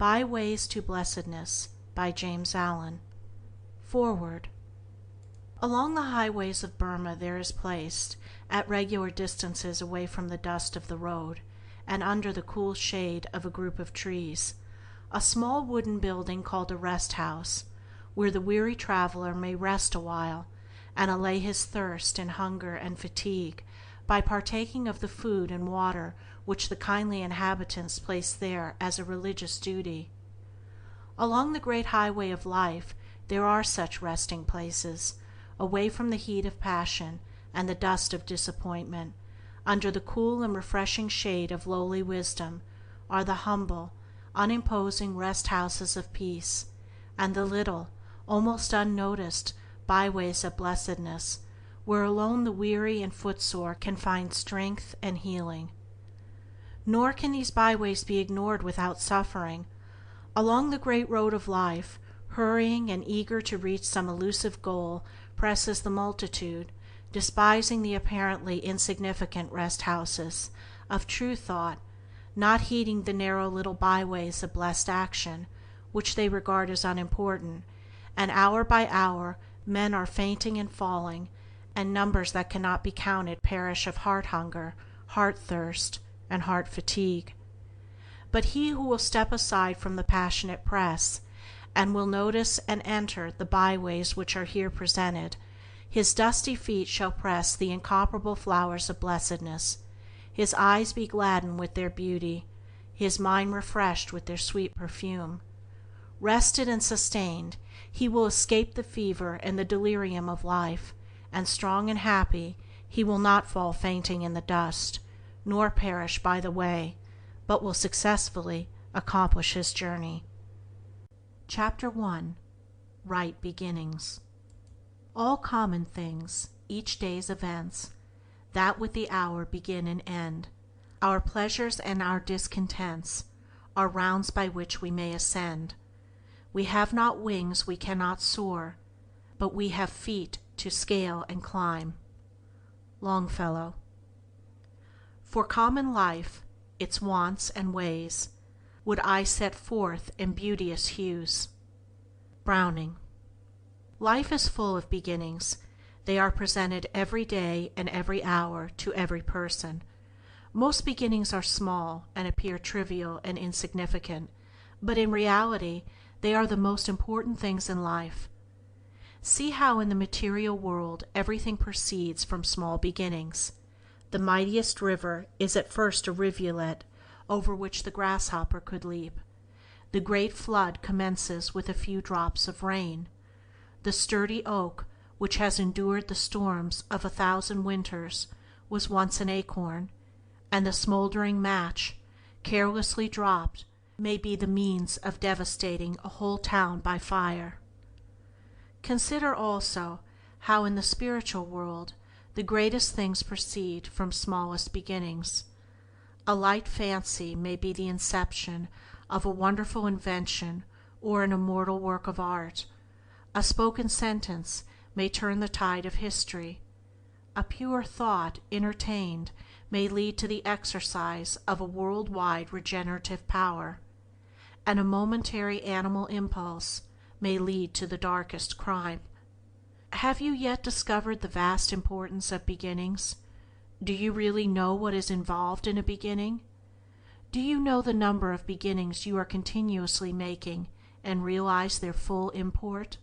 Byways to Blessedness by James Allen. Foreword. Along the highways of Burma there is placed, at regular distances away from the dust of the road, and under the cool shade of a group of trees, a small wooden building called a rest house, where the weary traveler may rest awhile, and allay his thirst and hunger and fatigue by partaking of the food and water which the kindly inhabitants place there as a religious duty. Along the great highway of life there are such resting places, away from the heat of passion and the dust of disappointment. Under the cool and refreshing shade of lowly wisdom are the humble, unimposing rest houses of peace, and the little, almost unnoticed, byways of blessedness, where alone the weary and footsore can find strength and healing. Nor can these byways be ignored without suffering. Along the great road of life, hurrying and eager to reach some elusive goal, presses the multitude, despising the apparently insignificant rest houses of true thought, not heeding the narrow little byways of blessed action, which they regard as unimportant, and hour by hour men are fainting and falling, and numbers that cannot be counted perish of heart hunger, heart thirst, and heart fatigue. But he who will step aside from the passionate press, and will notice and enter the byways which are here presented, his dusty feet shall press the incomparable flowers of blessedness, his eyes be gladdened with their beauty, his mind refreshed with their sweet perfume. Rested and sustained, he will escape the fever and the delirium of life, and strong and happy, he will not fall fainting in the dust, nor perish by the way, but will successfully accomplish his journey. Chapter 1. Right Beginnings. All common things, each day's events, that with the hour begin and end, our pleasures and our discontents, are rounds by which we may ascend. We have not wings, we cannot soar, but we have feet to scale and climb. Longfellow. For common life, its wants and ways, would I set forth in beauteous hues. Browning. Life is full of beginnings. They are presented every day and every hour to every person. Most beginnings are small and appear trivial and insignificant, but in reality they are the most important things in life. See how in the material world everything proceeds from small beginnings. The mightiest river is at first a rivulet over which the grasshopper could leap. The great flood commences with a few drops of rain. The sturdy oak, which has endured the storms of 1,000 winters, was once an acorn, and the smoldering match, carelessly dropped, may be the means of devastating a whole town by fire. Consider also how in the spiritual world the greatest things proceed from smallest beginnings. A light fancy may be the inception of a wonderful invention or an immortal work of art. A spoken sentence may turn the tide of history. A pure thought, entertained, may lead to the exercise of a world-wide regenerative power, and a momentary animal impulse may lead to the darkest crime. Have you yet discovered the vast importance of beginnings? Do you really know what is involved in a beginning? Do you know the number of beginnings you are continuously making and realize their full import?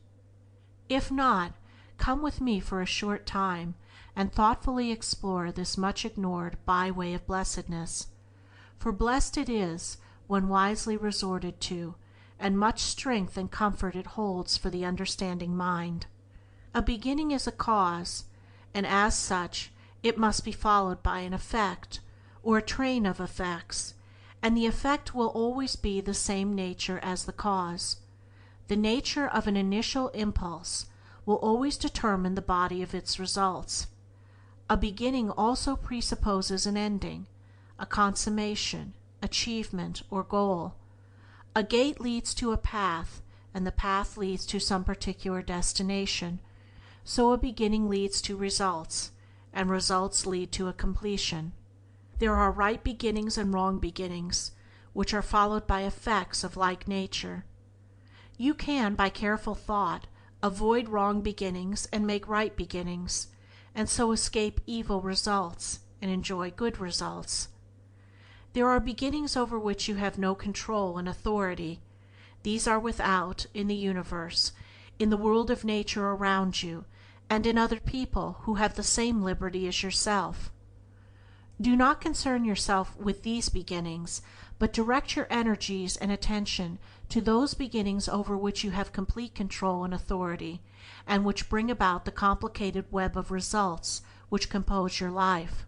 If not, come with me for a short time and thoughtfully explore this much ignored byway of blessedness, for blessed it is when wisely resorted to, and much strength and comfort it holds for the understanding mind. A beginning is a cause, and as such it must be followed by an effect, or a train of effects, and the effect will always be the same nature as the cause. The nature of an initial impulse will always determine the body of its results. A beginning also presupposes an ending, a consummation, achievement, or goal. A gate leads to a path, and the path leads to some particular destination, so a beginning leads to results, and results lead to a completion. There are right beginnings and wrong beginnings, which are followed by effects of like nature. You can, by careful thought, avoid wrong beginnings and make right beginnings, and so escape evil results and enjoy good results. There are beginnings over which you have no control and authority. These are without, in the universe, in the world of nature around you, and in other people who have the same liberty as yourself. Do not concern yourself with these beginnings, but direct your energies and attention to those beginnings over which you have complete control and authority, and which bring about the complicated web of results which compose your life.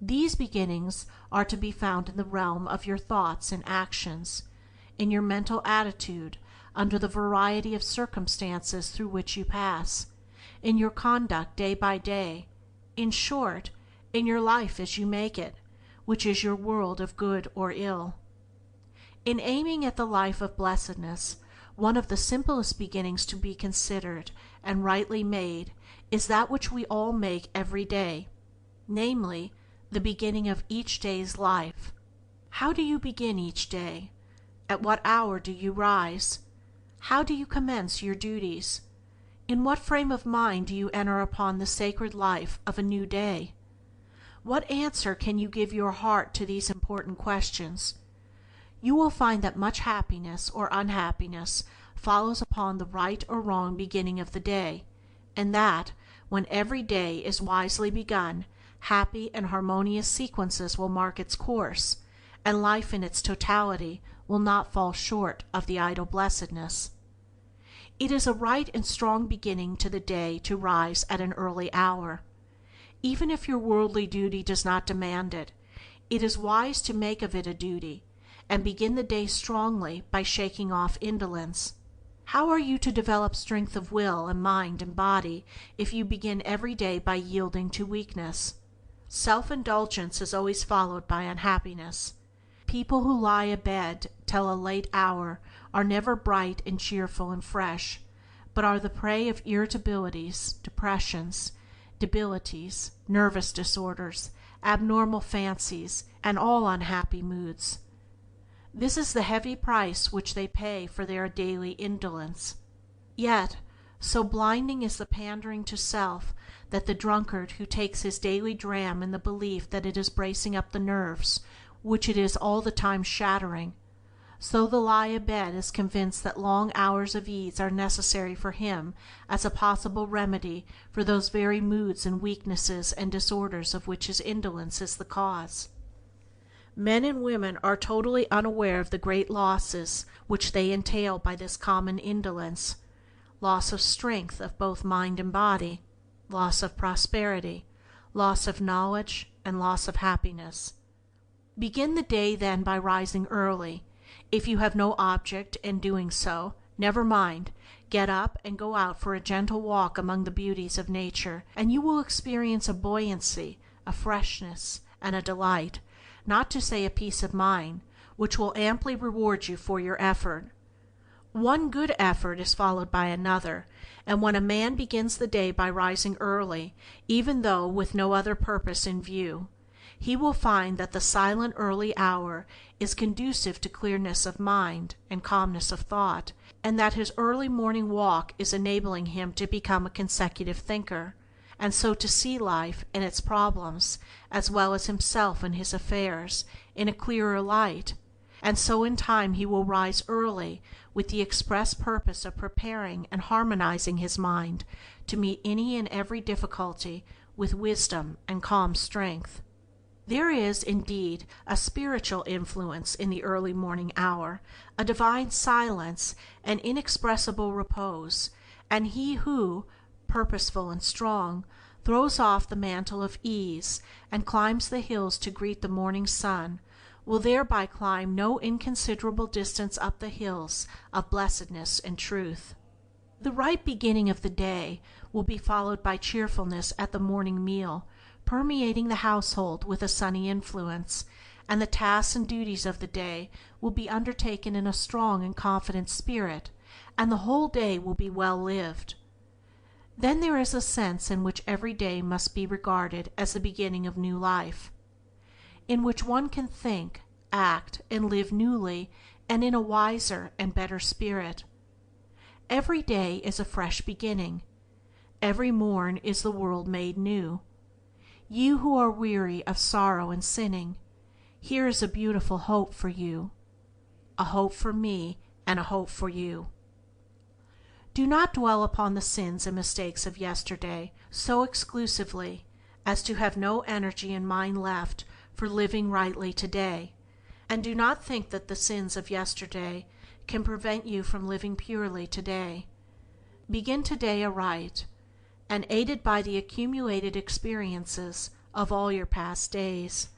These beginnings are to be found in the realm of your thoughts and actions, in your mental attitude under the variety of circumstances through which you pass, in your conduct day by day, in short, in your life as you make it, which is your world of good or ill. In aiming at the life of blessedness, one of the simplest beginnings to be considered and rightly made is that which we all make every day, namely, the beginning of each day's life. How do you begin each day? At what hour do you rise? How do you commence your duties? In what frame of mind do you enter upon the sacred life of a new day? What answer can you give your heart to these important questions? You will find that much happiness or unhappiness follows upon the right or wrong beginning of the day, and that, when every day is wisely begun, happy and harmonious sequences will mark its course, and life in its totality will not fall short of the ideal blessedness. It is a right and strong beginning to the day to rise at an early hour. Even if your worldly duty does not demand it, it is wise to make of it a duty, and begin the day strongly by shaking off indolence. How are you to develop strength of will and mind and body if you begin every day by yielding to weakness? Self-indulgence is always followed by unhappiness. People who lie abed till a late hour are never bright and cheerful and fresh, but are the prey of irritabilities, depressions, debilities, nervous disorders, abnormal fancies, and all unhappy moods. This is the heavy price which they pay for their daily indolence. Yet, so blinding is the pandering to self that the drunkard who takes his daily dram in the belief that it is bracing up the nerves, which it is all the time shattering, so the lie abed is convinced that long hours of ease are necessary for him as a possible remedy for those very moods and weaknesses and disorders of which his indolence is the cause. Men and women are totally unaware of the great losses which they entail by this common indolence: loss of strength of both mind and body, loss of prosperity, loss of knowledge, and loss of happiness. Begin the day then by rising early. If you have no object in doing so, never mind, get up and go out for a gentle walk among the beauties of nature, and you will experience a buoyancy, a freshness, and a delight, not to say a peace of mind, which will amply reward you for your effort. One good effort is followed by another, and when a man begins the day by rising early, even though with no other purpose in view, he will find that the silent early hour is conducive to clearness of mind and calmness of thought, and that his early morning walk is enabling him to become a consecutive thinker, and so to see life and its problems, as well as himself and his affairs, in a clearer light, and so in time he will rise early with the express purpose of preparing and harmonizing his mind to meet any and every difficulty with wisdom and calm strength. There is, indeed, a spiritual influence in the early morning hour, a divine silence, an inexpressible repose, and he who, purposeful and strong, throws off the mantle of ease and climbs the hills to greet the morning sun, will thereby climb no inconsiderable distance up the hills of blessedness and truth. The right beginning of the day will be followed by cheerfulness at the morning meal, permeating the household with a sunny influence, and the tasks and duties of the day will be undertaken in a strong and confident spirit, and the whole day will be well lived. Then there is a sense in which every day must be regarded as the beginning of new life, in which one can think, act, and live newly and in a wiser and better spirit. Every day is a fresh beginning. Every morn is the world made new. You who are weary of sorrow and sinning, here is a beautiful hope for you, a hope for me and a hope for you. Do not dwell upon the sins and mistakes of yesterday so exclusively as to have no energy and mind left for living rightly today, and do not think that the sins of yesterday can prevent you from living purely today. Begin today aright, and aided by the accumulated experiences of all your past days,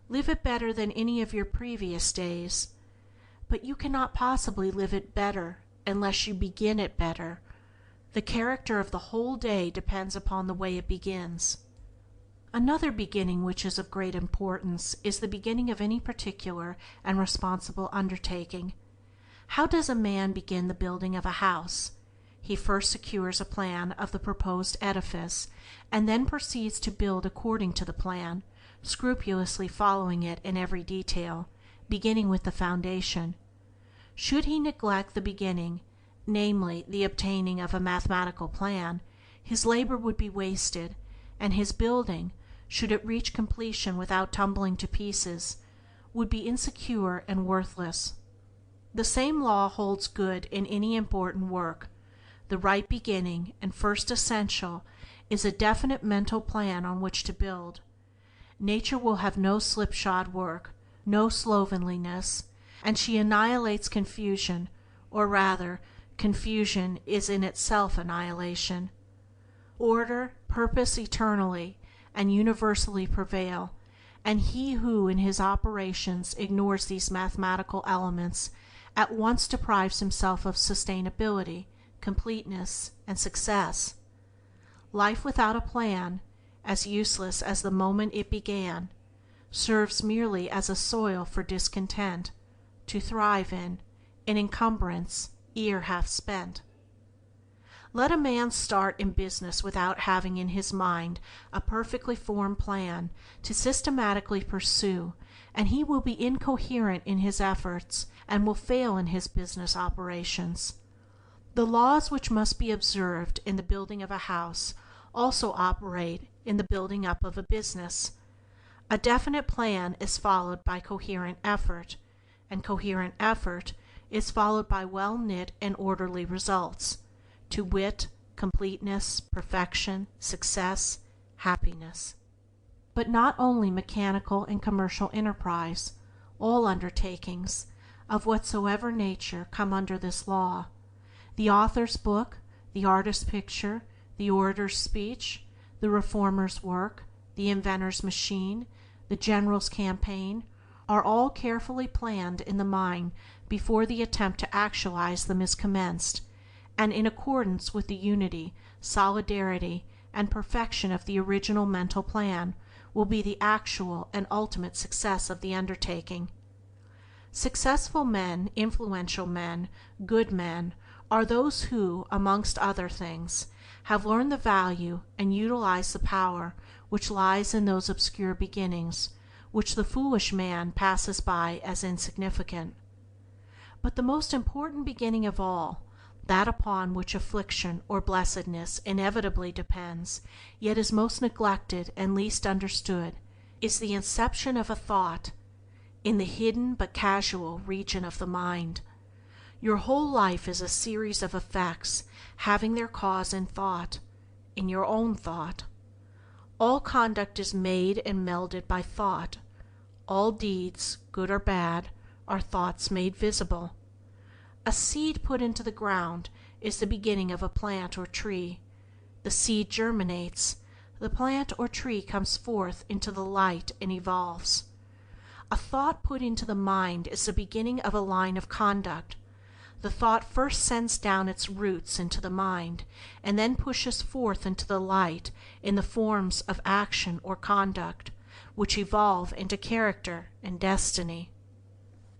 live it better than any of your previous days. But you cannot possibly live it better unless you begin it better. The character of the whole day depends upon the way it begins. Another beginning which is of great importance is the beginning of any particular and responsible undertaking. How does a man begin the building of a house? He first secures a plan of the proposed edifice, and then proceeds to build according to the plan, scrupulously following it in every detail, beginning with the foundation. Should he neglect the beginning, namely the obtaining of a mathematical plan, his labor would be wasted, and his building, should it reach completion without tumbling to pieces, would be insecure and worthless. The same law holds good in any important work. The right beginning and first essential is a definite mental plan on which to build. Nature will have no slipshod work, no slovenliness, and she annihilates confusion, or rather, confusion is in itself annihilation. Order, purpose eternally and universally prevail, and he who in his operations ignores these mathematical elements at once deprives himself of sustainability, completeness, and success. Life without a plan, as useless as the moment it began, serves merely as a soil for discontent, to thrive in encumbrance ere half spent. Let a man start in business without having in his mind a perfectly formed plan to systematically pursue, and he will be incoherent in his efforts and will fail in his business operations. The laws which must be observed in the building of a house also operate in the building up of a business. A definite plan is followed by coherent effort, and coherent effort is followed by well-knit and orderly results, to wit, completeness, perfection, success, happiness. But not only mechanical and commercial enterprise, all undertakings, of whatsoever nature, come under this law. The author's book, the artist's picture, the orator's speech, the reformer's work, the inventor's machine, the general's campaign, are all carefully planned in the mind before the attempt to actualize them is commenced, and in accordance with the unity, solidarity, and perfection of the original mental plan will be the actual and ultimate success of the undertaking. Successful men, influential men, good men, are those who, amongst other things, have learned the value and utilize the power which lies in those obscure beginnings, which the foolish man passes by as insignificant. But the most important beginning of all, that upon which affliction or blessedness inevitably depends, yet is most neglected and least understood, is the inception of a thought, in the hidden but casual region of the mind. Your whole life is a series of effects having their cause in thought, in your own thought. All conduct is made and melded by thought. All deeds, good or bad, are thoughts made visible. A seed put into the ground is the beginning of a plant or tree. The seed germinates. The plant or tree comes forth into the light and evolves. A thought put into the mind is the beginning of a line of conduct. The thought first sends down its roots into the mind, and then pushes forth into the light in the forms of action or conduct, which evolve into character and destiny.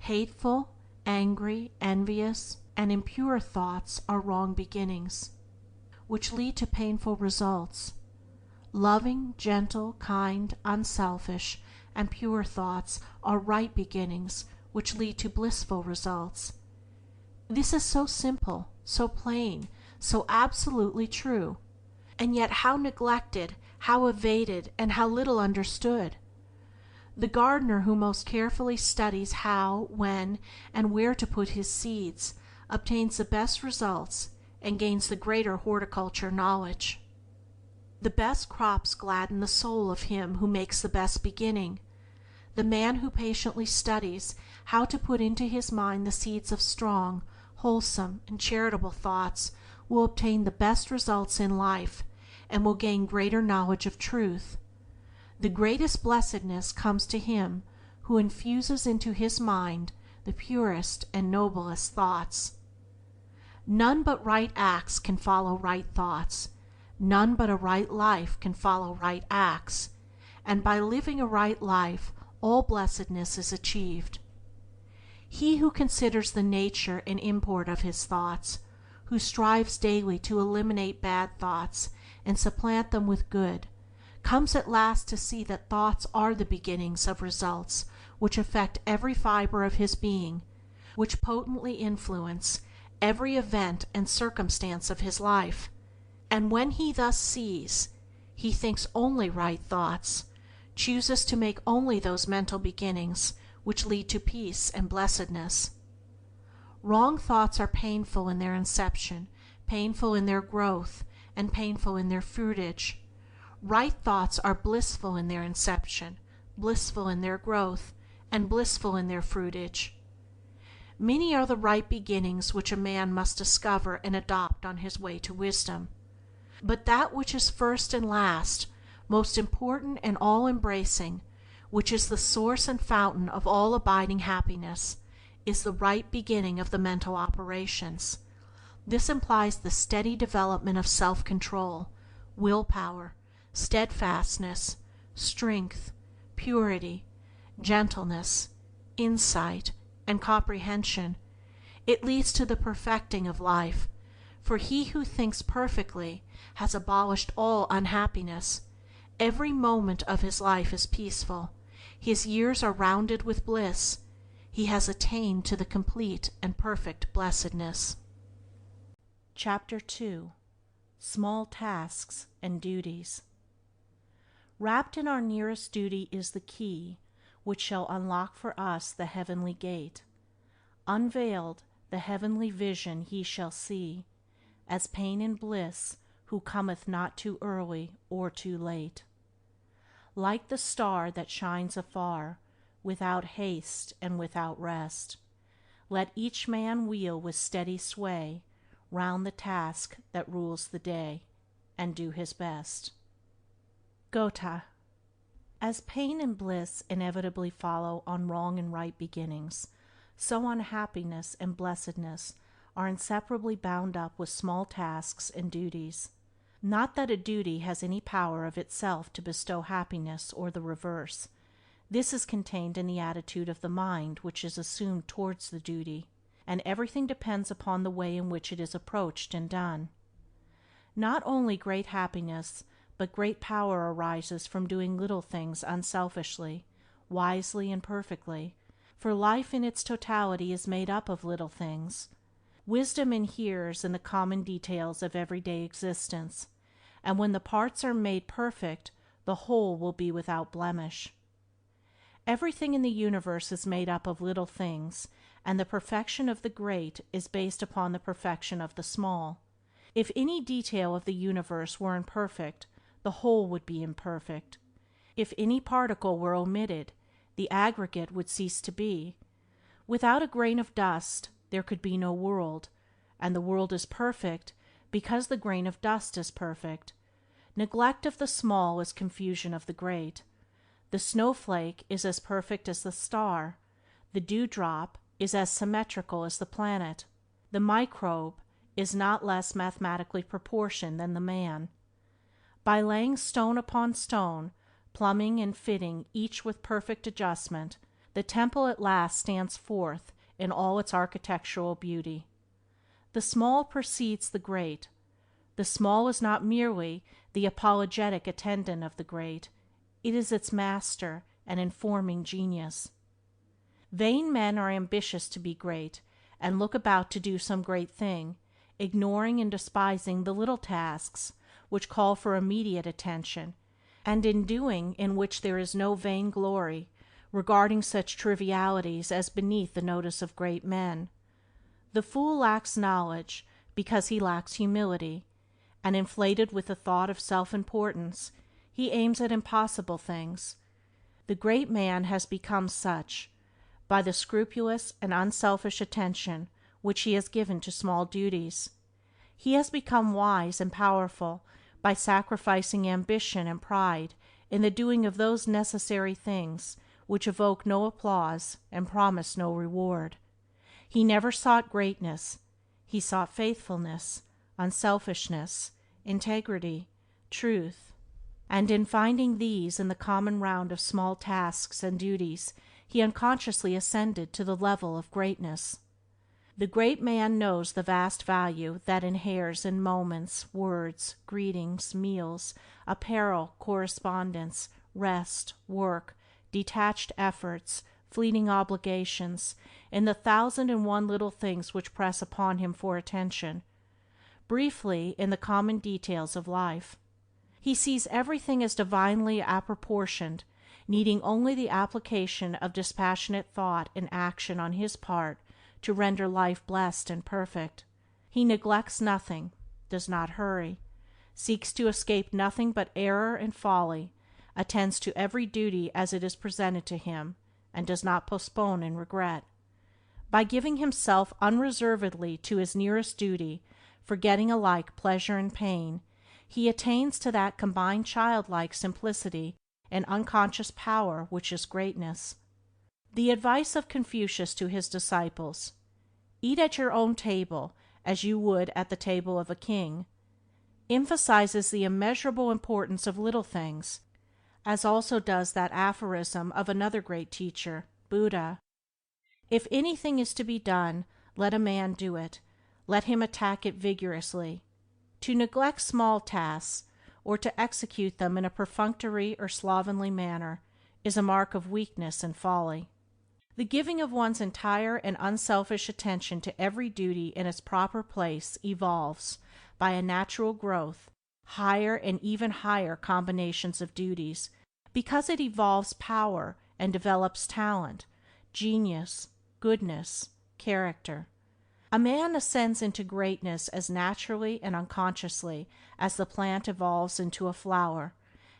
Hateful, angry, envious, and impure thoughts are wrong beginnings, which lead to painful results. Loving, gentle, kind, unselfish, and pure thoughts are right beginnings which lead to blissful results. This is so simple, so plain, so absolutely true, and yet how neglected, how evaded, and how little understood. The gardener who most carefully studies how, when, and where to put his seeds obtains the best results and gains the greater horticulture knowledge. The best crops gladden the soul of him who makes the best beginning. The man who patiently studies how to put into his mind the seeds of strong, wholesome, and charitable thoughts will obtain the best results in life and will gain greater knowledge of truth. The greatest blessedness comes to him who infuses into his mind the purest and noblest thoughts. None but right acts can follow right thoughts. None but a right life can follow right acts, and by living a right life all blessedness is achieved. He who considers the nature and import of his thoughts, who strives daily to eliminate bad thoughts and supplant them with good, comes at last to see that thoughts are the beginnings of results which affect every fiber of his being, which potently influence every event and circumstance of his life. And when he thus sees, he thinks only right thoughts, chooses to make only those mental beginnings which lead to peace and blessedness. Wrong thoughts are painful in their inception, painful in their growth, and painful in their fruitage. Right thoughts are blissful in their inception, blissful in their growth, and blissful in their fruitage. Many are the right beginnings which a man must discover and adopt on his way to wisdom. But that which is first and last, most important and all-embracing, which is the source and fountain of all abiding happiness, is the right beginning of the mental operations. This implies the steady development of self-control, will-power, steadfastness, strength, purity, gentleness, insight, and comprehension. It leads to the perfecting of life, for he who thinks perfectly has abolished all unhappiness. Every moment of his life is peaceful. His years are rounded with bliss. He has attained to the complete and perfect blessedness. Chapter 2. Small Tasks and Duties. Wrapped in our nearest duty is the key, which shall unlock for us the heavenly gate. Unveiled, the heavenly vision he shall see, as pain and bliss, who cometh not too early or too late. Like the star that shines afar, without haste and without rest, let each man wheel with steady sway round the task that rules the day, and do his best. Goethe. As pain and bliss inevitably follow on wrong and right beginnings, so unhappiness and blessedness are inseparably bound up with small tasks and duties. Not that a duty has any power of itself to bestow happiness or the reverse. This is contained in the attitude of the mind which is assumed towards the duty, and everything depends upon the way in which it is approached and done. Not only great happiness, but great power arises from doing little things unselfishly, wisely, and perfectly, for life in its totality is made up of little things. Wisdom inheres in the common details of everyday existence, and when the parts are made perfect, the whole will be without blemish. Everything in the universe is made up of little things, and the perfection of the great is based upon the perfection of the small. If any detail of the universe were imperfect, the whole would be imperfect. If any particle were omitted, the aggregate would cease to be. Without a grain of dust, there could be no world, and the world is perfect because the grain of dust is perfect. Neglect of the small is confusion of the great. The snowflake is as perfect as the star. The dewdrop is as symmetrical as the planet. The microbe is not less mathematically proportioned than the man. By laying stone upon stone, plumbing and fitting each with perfect adjustment, the temple at last stands forth in all its architectural beauty. The small precedes the great. The small is not merely the apologetic attendant of the great, it is its master, and informing genius. Vain men are ambitious to be great, and look about to do some great thing, ignoring and despising the little tasks which call for immediate attention, and in which there is no vain glory, regarding such trivialities as beneath the notice of great men. The fool lacks knowledge because he lacks humility, and inflated with the thought of self-importance, he aims at impossible things. The great man has become such by the scrupulous and unselfish attention which he has given to small duties. He has become wise and powerful by sacrificing ambition and pride in the doing of those necessary things which evoke no applause and promise no reward. He never sought greatness. He sought faithfulness, unselfishness, integrity, truth, and in finding these in the common round of small tasks and duties, he unconsciously ascended to the level of greatness. The great man knows the vast value that inheres in moments, words, greetings, meals, apparel, correspondence, rest, work, detached efforts, fleeting obligations, in the 1,001 little things which press upon him for attention, briefly, in the common details of life. He sees everything as divinely apportioned, needing only the application of dispassionate thought and action on his part to render life blessed and perfect. He neglects nothing, does not hurry, seeks to escape nothing but error and folly, attends to every duty as it is presented to him, and does not postpone in regret. By giving himself unreservedly to his nearest duty, forgetting alike pleasure and pain, he attains to that combined childlike simplicity and unconscious power which is greatness. The advice of Confucius to his disciples, "Eat at your own table as you would at the table of a king," emphasizes the immeasurable importance of little things, as also does that aphorism of another great teacher, Buddha, "If anything is to be done, let a man do it, let him attack it vigorously. To neglect small tasks, or to execute them in a perfunctory or slovenly manner, is a mark of weakness and folly." The giving of one's entire and unselfish attention to every duty in its proper place evolves, by a natural growth, higher and even higher combinations of duties, because it evolves power and develops talent, genius, goodness, character. A man ascends into greatness as naturally and unconsciously as the plant evolves into a flower,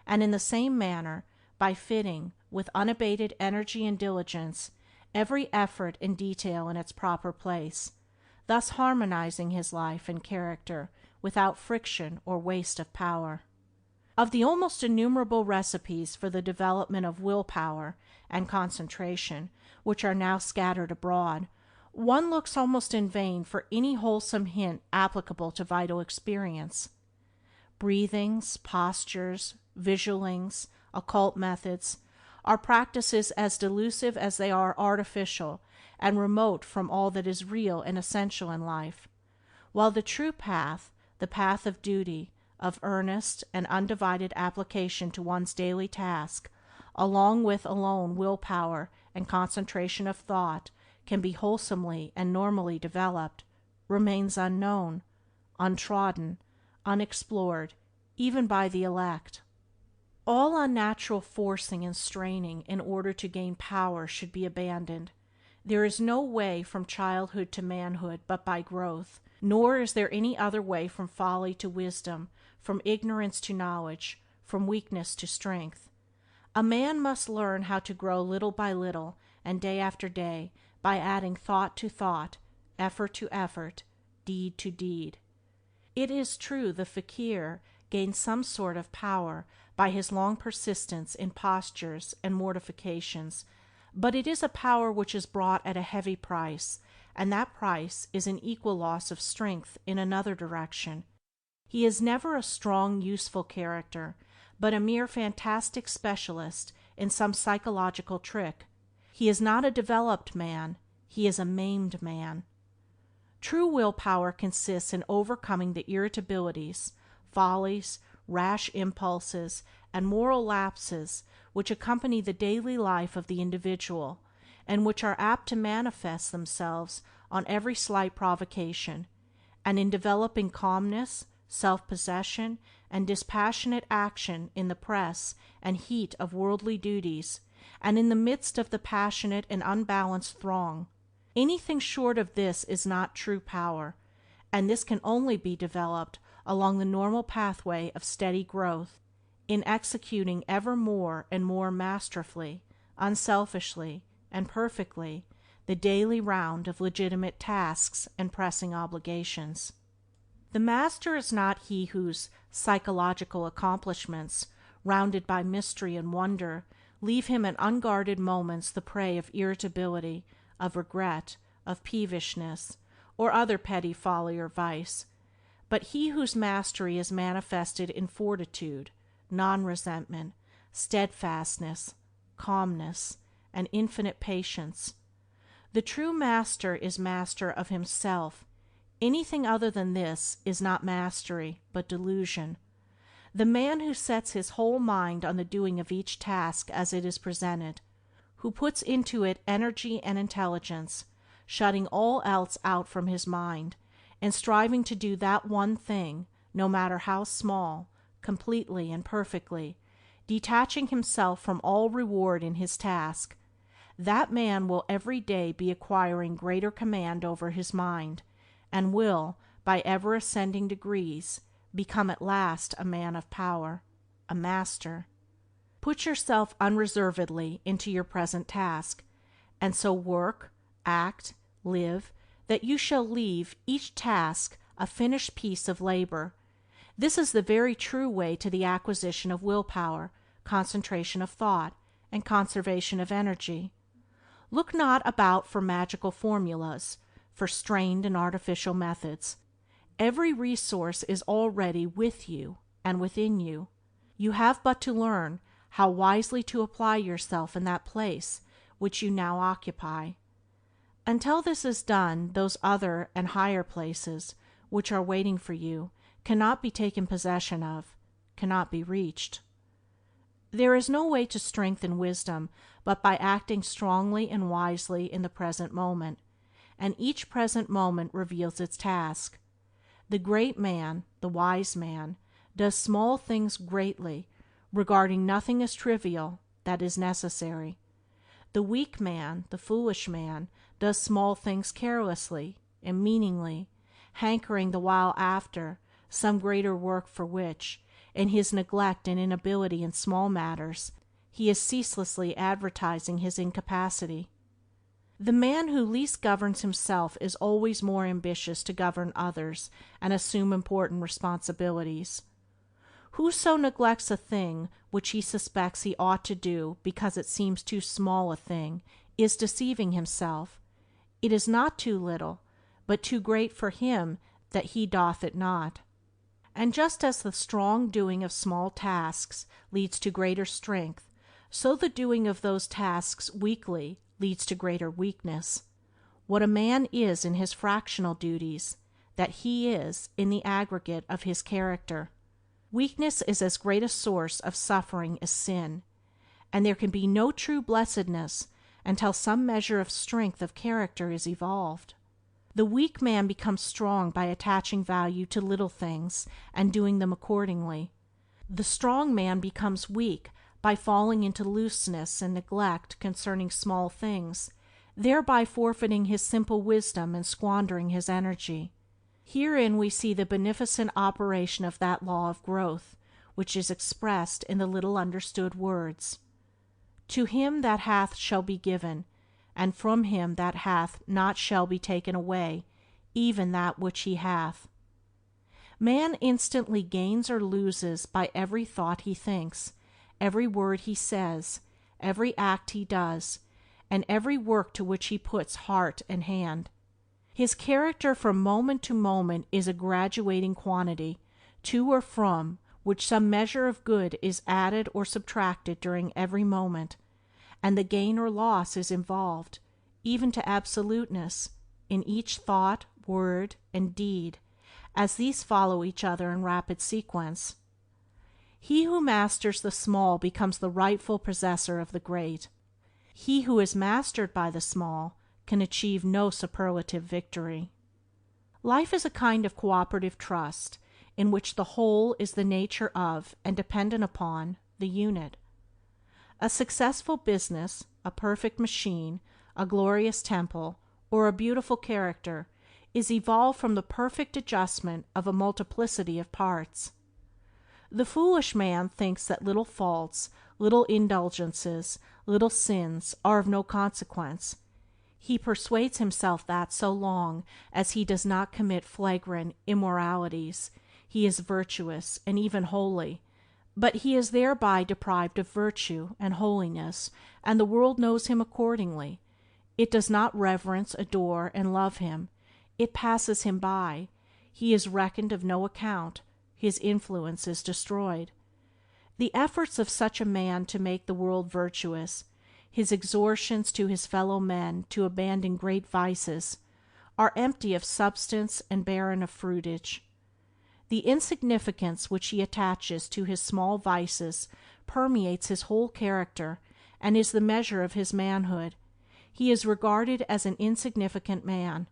and in the same manner, by fitting, with unabated energy and diligence, every effort and detail in its proper place, thus harmonizing his life and character without friction or waste of power. Of the almost innumerable recipes for the development of will power and concentration which are now scattered abroad, one looks almost in vain for any wholesome hint applicable to vital experience. Breathings, postures, visualings, occult methods, are practices as delusive as they are artificial and remote from all that is real and essential in life, while the true path, the path of duty, of earnest and undivided application to one's daily task, along with alone will power and concentration of thought, can be wholesomely and normally developed, remains unknown, untrodden, unexplored, even by the elect. All unnatural forcing and straining in order to gain power should be abandoned. There is no way from childhood to manhood but by growth, nor is there any other way from folly to wisdom, from ignorance to knowledge, from weakness to strength. A man must learn how to grow little by little, and day after day, by adding thought to thought, effort to effort, deed to deed. It is true the fakir gains some sort of power by his long persistence in postures and mortifications, but it is a power which is bought at a heavy price, and that price is an equal loss of strength in another direction. He is never a strong, useful character, but a mere fantastic specialist in some psychological trick. He is not a developed man, he is a maimed man. True will power consists in overcoming the irritabilities, follies, rash impulses, and moral lapses which accompany the daily life of the individual, and which are apt to manifest themselves on every slight provocation, and in developing calmness, self-possession, and dispassionate action in the press and heat of worldly duties, and in the midst of the passionate and unbalanced throng. Anything short of this is not true power, and this can only be developed along the normal pathway of steady growth, in executing ever more and more masterfully, unselfishly, and perfectly the daily round of legitimate tasks and pressing obligations. The master is not he whose psychological accomplishments, rounded by mystery and wonder, leave him at unguarded moments the prey of irritability, of regret, of peevishness, or other petty folly or vice, but he whose mastery is manifested in fortitude, non-resentment, steadfastness, calmness, and infinite patience. The true master is master of himself. Anything other than this is not mastery, but delusion. The man who sets his whole mind on the doing of each task as it is presented, who puts into it energy and intelligence, shutting all else out from his mind, and striving to do that one thing, no matter how small, completely and perfectly, detaching himself from all reward in his task, that man will every day be acquiring greater command over his mind, and will, by ever ascending degrees, become at last a man of power, a master. Put yourself unreservedly into your present task, and so work, act, live, that you shall leave each task a finished piece of labor. This is the very true way to the acquisition of willpower, concentration of thought, and conservation of energy. Look not about for magical formulas, for strained and artificial methods. Every resource is already with you and within you. You have but to learn how wisely to apply yourself in that place which you now occupy. Until this is done, those other and higher places, which are waiting for you, cannot be taken possession of, cannot be reached. There is no way to strength and wisdom but by acting strongly and wisely in the present moment, and each present moment reveals its task. The great man, the wise man, does small things greatly, regarding nothing as trivial that is necessary. The weak man, the foolish man, does small things carelessly and meaningly, hankering the while after some greater work for which, in his neglect and inability in small matters, he is ceaselessly advertising his incapacity. The man who least governs himself is always more ambitious to govern others and assume important responsibilities. Whoso neglects a thing which he suspects he ought to do because it seems too small a thing is deceiving himself. It is not too little, but too great for him that he doth it not. And just as the strong doing of small tasks leads to greater strength, so the doing of those tasks weakly leads to greater weakness. What a man is in his fractional duties, that he is in the aggregate of his character. Weakness is as great a source of suffering as sin, and there can be no true blessedness until some measure of strength of character is evolved. The weak man becomes strong by attaching value to little things and doing them accordingly. The strong man becomes weak by falling into looseness and neglect concerning small things, thereby forfeiting his simple wisdom and squandering his energy. Herein we see the beneficent operation of that law of growth, which is expressed in the little understood words, "To him that hath shall be given, and from him that hath not shall be taken away, even that which he hath." Man instantly gains or loses by every thought he thinks, every word he says, every act he does, and every work to which he puts heart and hand. His character from moment to moment is a graduating quantity, to or from which some measure of good is added or subtracted during every moment, and the gain or loss is involved, even to absoluteness, in each thought, word, and deed, as these follow each other in rapid sequence. He who masters the small becomes the rightful possessor of the great. He who is mastered by the small can achieve no superlative victory. Life is a kind of cooperative trust, in which the whole is the nature of, and dependent upon, the unit. A successful business, a perfect machine, a glorious temple, or a beautiful character is evolved from the perfect adjustment of a multiplicity of parts. The foolish man thinks that little faults, little indulgences, little sins are of no consequence. He persuades himself that so long as he does not commit flagrant immoralities, he is virtuous and even holy, but he is thereby deprived of virtue and holiness, and the world knows him accordingly. It does not reverence, adore, and love him. It passes him by. He is reckoned of no account. His influence is destroyed. The efforts of such a man to make the world virtuous, his exhortations to his fellow men to abandon great vices, are empty of substance and barren of fruitage. The insignificance which he attaches to his small vices permeates his whole character, and is the measure of his manhood. He is regarded as an insignificant man.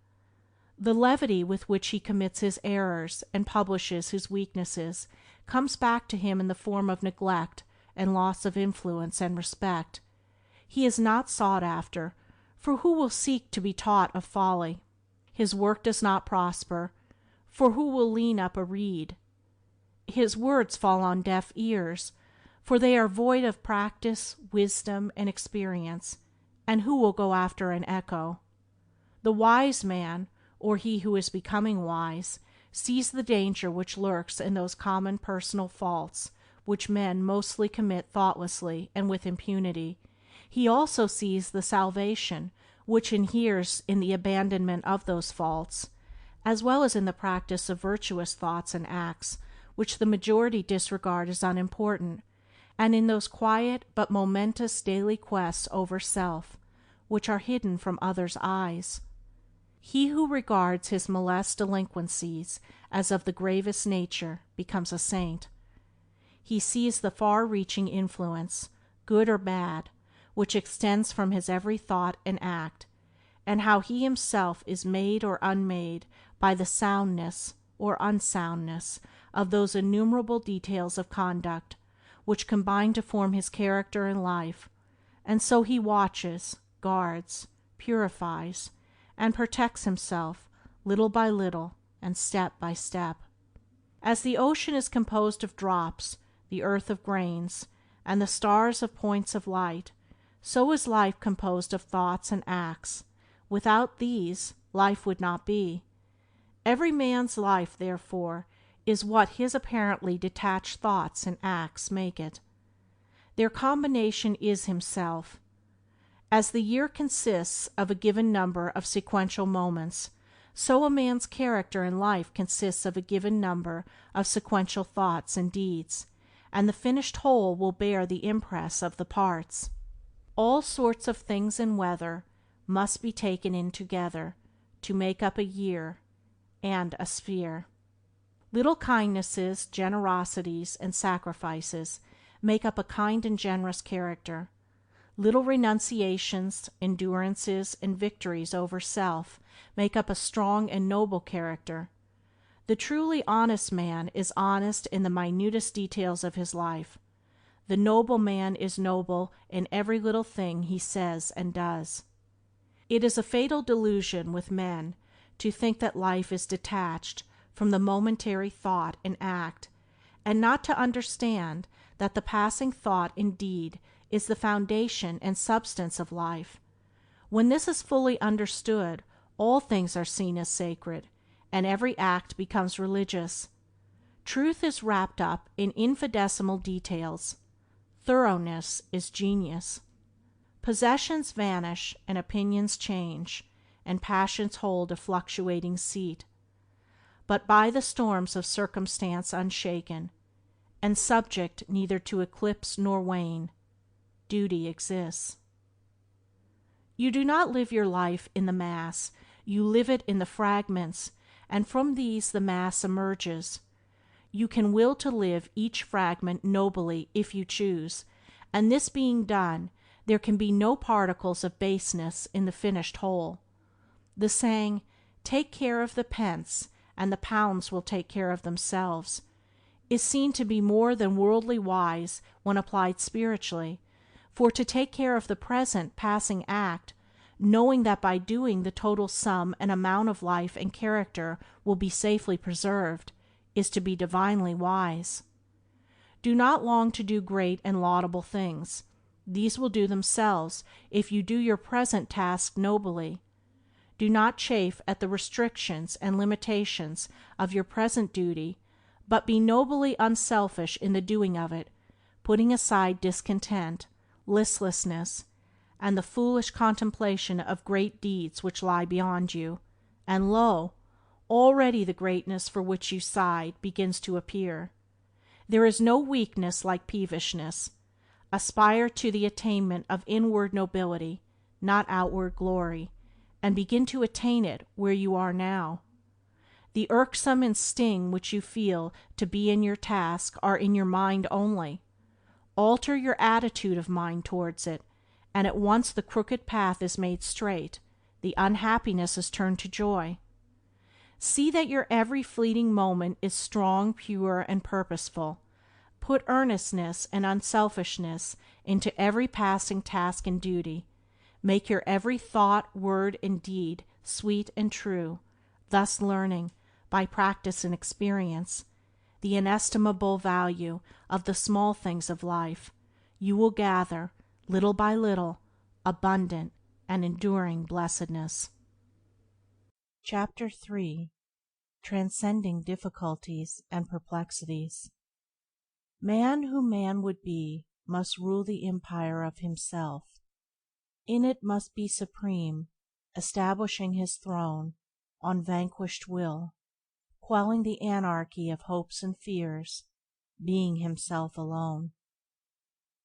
The levity with which he commits his errors and publishes his weaknesses comes back to him in the form of neglect and loss of influence and respect. He is not sought after, for who will seek to be taught of folly? His work does not prosper, for who will lean up a reed? His words fall on deaf ears, for they are void of practice, wisdom, and experience, and who will go after an echo? The wise man, or he who is becoming wise, sees the danger which lurks in those common personal faults which men mostly commit thoughtlessly and with impunity. He also sees the salvation which inheres in the abandonment of those faults, as well as in the practice of virtuous thoughts and acts which the majority disregard as unimportant, and in those quiet but momentous daily quests over self, which are hidden from others' eyes. He who regards his molest delinquencies as of the gravest nature becomes a saint. He sees the far-reaching influence, good or bad, which extends from his every thought and act, and how he himself is made or unmade by the soundness or unsoundness of those innumerable details of conduct which combine to form his character and life, and so he watches, guards, purifies, and protects himself little by little and step by step. As the ocean is composed of drops, the earth of grains, and the stars of points of light, so is life composed of thoughts and acts. Without these, life would not be. Every man's life, therefore, is what his apparently detached thoughts and acts make it. Their combination is himself. As the year consists of a given number of sequential moments, so a man's character and life consists of a given number of sequential thoughts and deeds, and the finished whole will bear the impress of the parts. All sorts of things and weather must be taken in together to make up a year and a sphere. Little kindnesses, generosities, and sacrifices make up a kind and generous character. Little renunciations, endurances, and victories over self make up a strong and noble character. The truly honest man is honest in the minutest details of his life. The noble man is noble in every little thing he says and does. It is a fatal delusion with men to think that life is detached from the momentary thought and act, and not to understand that the passing thought and deed is the foundation and substance of life. When this is fully understood, all things are seen as sacred, and every act becomes religious. Truth is wrapped up in infinitesimal details. Thoroughness is genius. Possessions vanish and opinions change, and passions hold a fluctuating seat. But by the storms of circumstance unshaken, and subject neither to eclipse nor wane, duty exists. You do not live your life in the mass, you live it in the fragments, and from these the mass emerges. You can will to live each fragment nobly if you choose, and this being done, there can be no particles of baseness in the finished whole. The saying, "Take care of the pence, and the pounds will take care of themselves," is seen to be more than worldly wise when applied spiritually, for to take care of the present passing act, knowing that by doing the total sum and amount of life and character will be safely preserved, is to be divinely wise. Do not long to do great and laudable things. These will do themselves if you do your present task nobly. Do not chafe at the restrictions and limitations of your present duty, but be nobly unselfish in the doing of it, putting aside discontent, listlessness, and the foolish contemplation of great deeds which lie beyond you, and lo! already the greatness for which you sighed begins to appear. There is no weakness like peevishness. Aspire to the attainment of inward nobility, not outward glory, and begin to attain it where you are now. The irksome and sting which you feel to be in your task are in your mind only. Alter your attitude of mind towards it, and at once the crooked path is made straight, the unhappiness is turned to joy. See that your every fleeting moment is strong, pure, and purposeful. Put earnestness and unselfishness into every passing task and duty. Make your every thought, word, and deed sweet and true, thus learning, by practice and experience, the inestimable value of the small things of life. You will gather, little by little, abundant and enduring blessedness. Chapter 3. Transcending Difficulties and Perplexities. Man who man would be must rule the empire of himself. In it must be supreme, establishing his throne on vanquished will, quelling the anarchy of hopes and fears, being himself alone.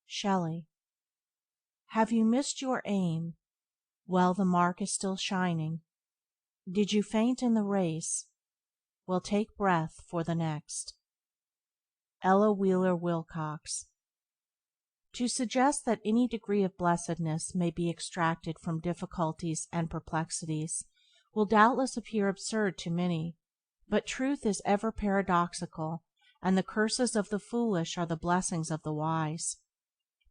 Shelley. Have you missed your aim? Well, the mark is still shining. Did you faint in the race? Well, take breath for the next. Ella Wheeler Wilcox. To suggest that any degree of blessedness may be extracted from difficulties and perplexities will doubtless appear absurd to many, but truth is ever paradoxical, and the curses of the foolish are the blessings of the wise.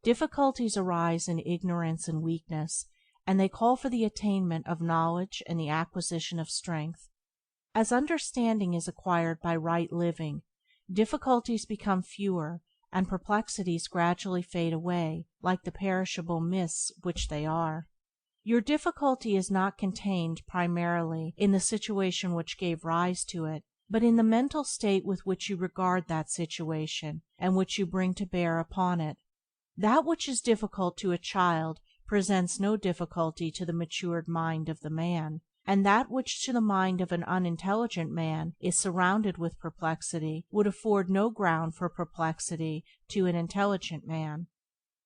Difficulties arise in ignorance and weakness, and they call for the attainment of knowledge and the acquisition of strength. As understanding is acquired by right living, difficulties become fewer, and perplexities gradually fade away, like the perishable mists which they are. Your difficulty is not contained primarily in the situation which gave rise to it, but in the mental state with which you regard that situation, and which you bring to bear upon it. That which is difficult to a child presents no difficulty to the matured mind of the man, and that which to the mind of an unintelligent man is surrounded with perplexity would afford no ground for perplexity to an intelligent man.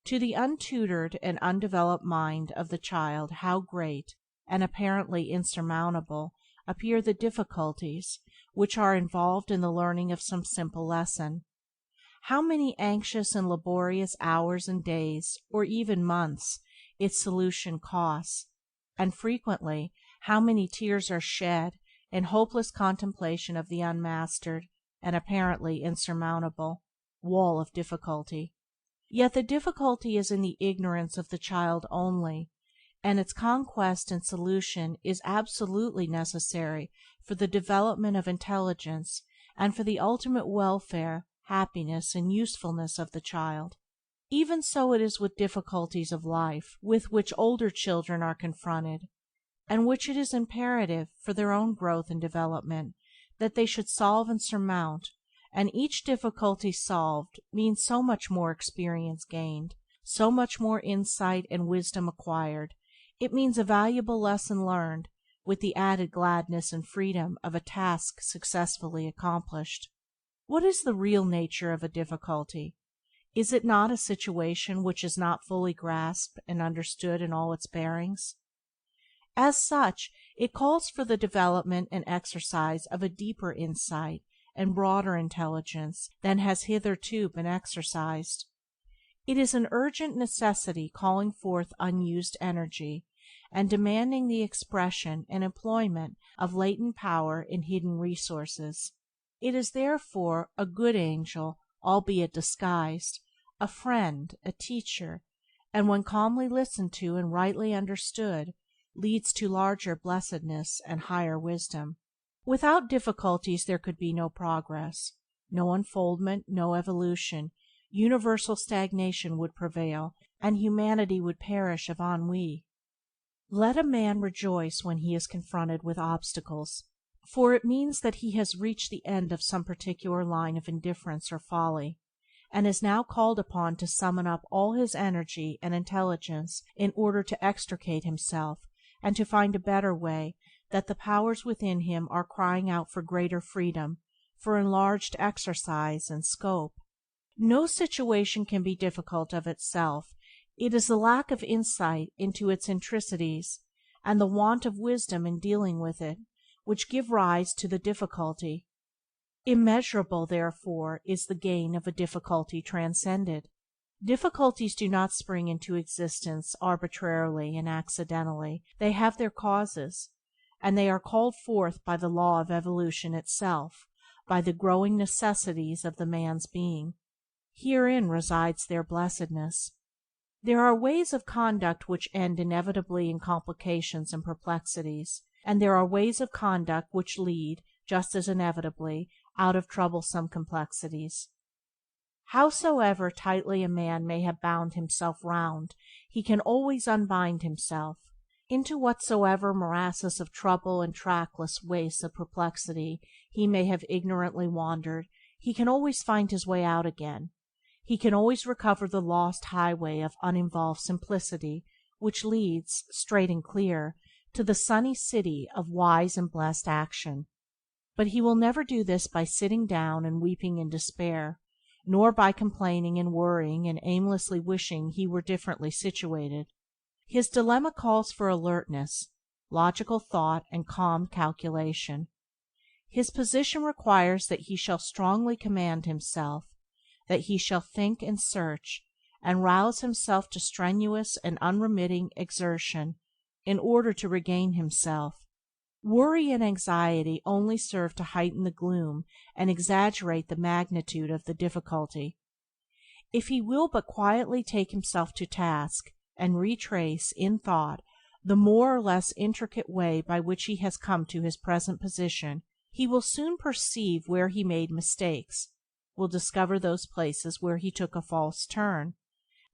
To the untutored and undeveloped mind of the child how great, and apparently insurmountable, appear the difficulties which are involved in the learning of some simple lesson. How many anxious and laborious hours and days, or even months, its solution costs, and frequently how many tears are shed in hopeless contemplation of the unmastered, and apparently insurmountable, wall of difficulty. Yet the difficulty is in the ignorance of the child only, and its conquest and solution is absolutely necessary for the development of intelligence and for the ultimate welfare, happiness, and usefulness of the child. Even so it is with difficulties of life with which older children are confronted, and which it is imperative, for their own growth and development, that they should solve and surmount, and each difficulty solved means so much more experience gained, so much more insight and wisdom acquired. It means a valuable lesson learned, with the added gladness and freedom of a task successfully accomplished. What is the real nature of a difficulty? Is it not a situation which is not fully grasped and understood in all its bearings? As such, it calls for the development and exercise of a deeper insight and broader intelligence than has hitherto been exercised. It is an urgent necessity calling forth unused energy, and demanding the expression and employment of latent power and hidden resources. It is therefore a good angel, albeit disguised, a friend, a teacher, and when calmly listened to and rightly understood, leads to larger blessedness and higher wisdom. Without difficulties there could be no progress, no unfoldment, no evolution. Universal stagnation would prevail, and humanity would perish of ennui. Let a man rejoice when he is confronted with obstacles, for it means that he has reached the end of some particular line of indifference or folly, and is now called upon to summon up all his energy and intelligence in order to extricate himself, and to find a better way, that the powers within him are crying out for greater freedom, for enlarged exercise and scope. No situation can be difficult of itself. It is the lack of insight into its intricacies, and the want of wisdom in dealing with it, which give rise to the difficulty. Immeasurable, therefore, is the gain of a difficulty transcended. Difficulties do not spring into existence arbitrarily and accidentally. They have their causes, and they are called forth by the law of evolution itself, by the growing necessities of the man's being. Herein resides their blessedness. There are ways of conduct which end inevitably in complications and perplexities, and there are ways of conduct which lead, just as inevitably, out of troublesome complexities. Howsoever tightly a man may have bound himself round, he can always unbind himself. Into whatsoever morasses of trouble and trackless wastes of perplexity he may have ignorantly wandered, he can always find his way out again. He can always recover the lost highway of uninvolved simplicity, which leads, straight and clear, to the sunny city of wise and blessed action. But he will never do this by sitting down and weeping in despair, nor by complaining and worrying and aimlessly wishing he were differently situated. His dilemma calls for alertness, logical thought, and calm calculation. His position requires that he shall strongly command himself, that he shall think and search, and rouse himself to strenuous and unremitting exertion in order to regain himself. Worry and anxiety only serve to heighten the gloom and exaggerate the magnitude of the difficulty. If he will but quietly take himself to task, and retrace, in thought, the more or less intricate way by which he has come to his present position, he will soon perceive where he made mistakes, will discover those places where he took a false turn,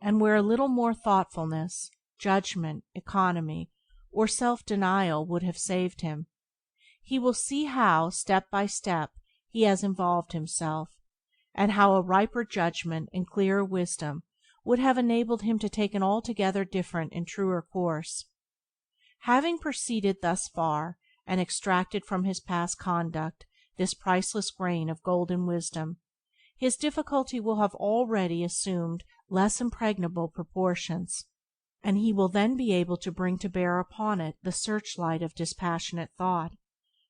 and where a little more thoughtfulness, judgment, economy, or self-denial would have saved him. He will see how, step by step, he has involved himself, and how a riper judgment and clearer wisdom would have enabled him to take an altogether different and truer course. Having proceeded thus far, and extracted from his past conduct this priceless grain of golden wisdom, his difficulty will have already assumed less impregnable proportions, and he will then be able to bring to bear upon it the searchlight of dispassionate thought,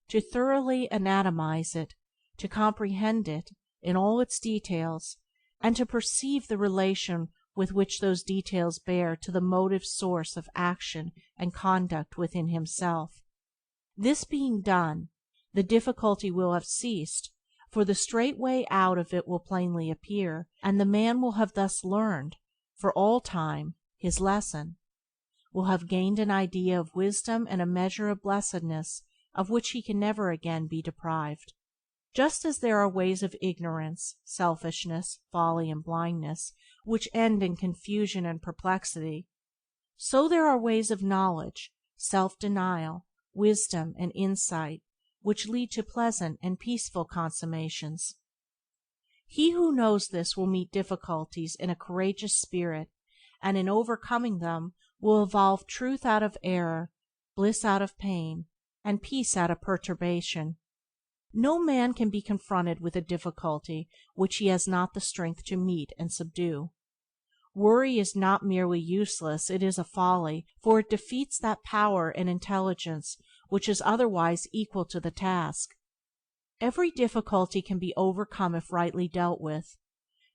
to thoroughly anatomize it, to comprehend it in all its details, and to perceive the relation with which those details bear to the motive source of action and conduct within himself. This being done, the difficulty will have ceased, for the straight way out of it will plainly appear, and the man will have thus learned, for all time, his lesson, will have gained an idea of wisdom and a measure of blessedness of which he can never again be deprived. Just as there are ways of ignorance, selfishness, folly, and blindness, which end in confusion and perplexity, so there are ways of knowledge, self-denial, wisdom, and insight, which lead to pleasant and peaceful consummations. He who knows this will meet difficulties in a courageous spirit, and in overcoming them will evolve truth out of error, bliss out of pain, and peace out of perturbation. No man can be confronted with a difficulty which he has not the strength to meet and subdue. Worry is not merely useless, it is a folly, for it defeats that power and intelligence which is otherwise equal to the task. Every difficulty can be overcome if rightly dealt with.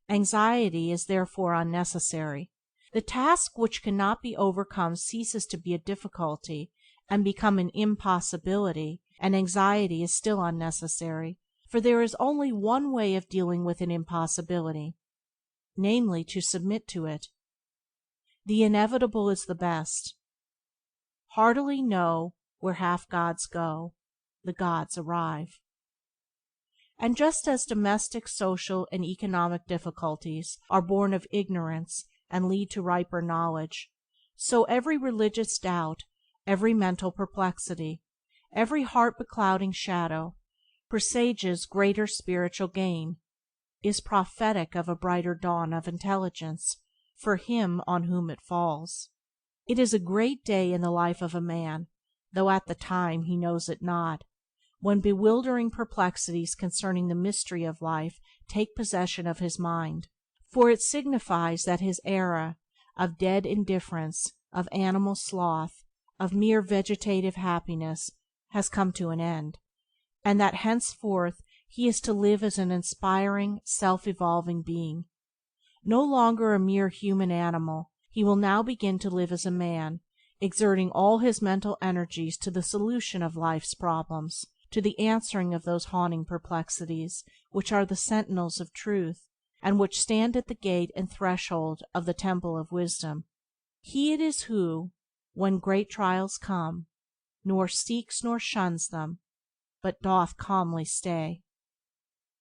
Anxiety is therefore unnecessary. The task which cannot be overcome ceases to be a difficulty and become an impossibility, and anxiety is still unnecessary, for there is only one way of dealing with an impossibility, namely to submit to it. The inevitable is the best. Heartily know where half gods go, the gods arrive. And just as domestic, social, and economic difficulties are born of ignorance and lead to riper knowledge, so every religious doubt, every mental perplexity, every heart-beclouding shadow, presages greater spiritual gain, is prophetic of a brighter dawn of intelligence for him on whom it falls. It is a great day in the life of a man, though at the time he knows it not, when bewildering perplexities concerning the mystery of life take possession of his mind, for it signifies that his era of dead indifference, of animal sloth, of mere vegetative happiness has come to an end, and that henceforth he is to live as an inspiring, self-evolving being. No longer a mere human animal, he will now begin to live as a man, exerting all his mental energies to the solution of life's problems, to the answering of those haunting perplexities which are the sentinels of truth, and which stand at the gate and threshold of the temple of wisdom. He it is who, when great trials come, nor seeks nor shuns them, but doth calmly stay.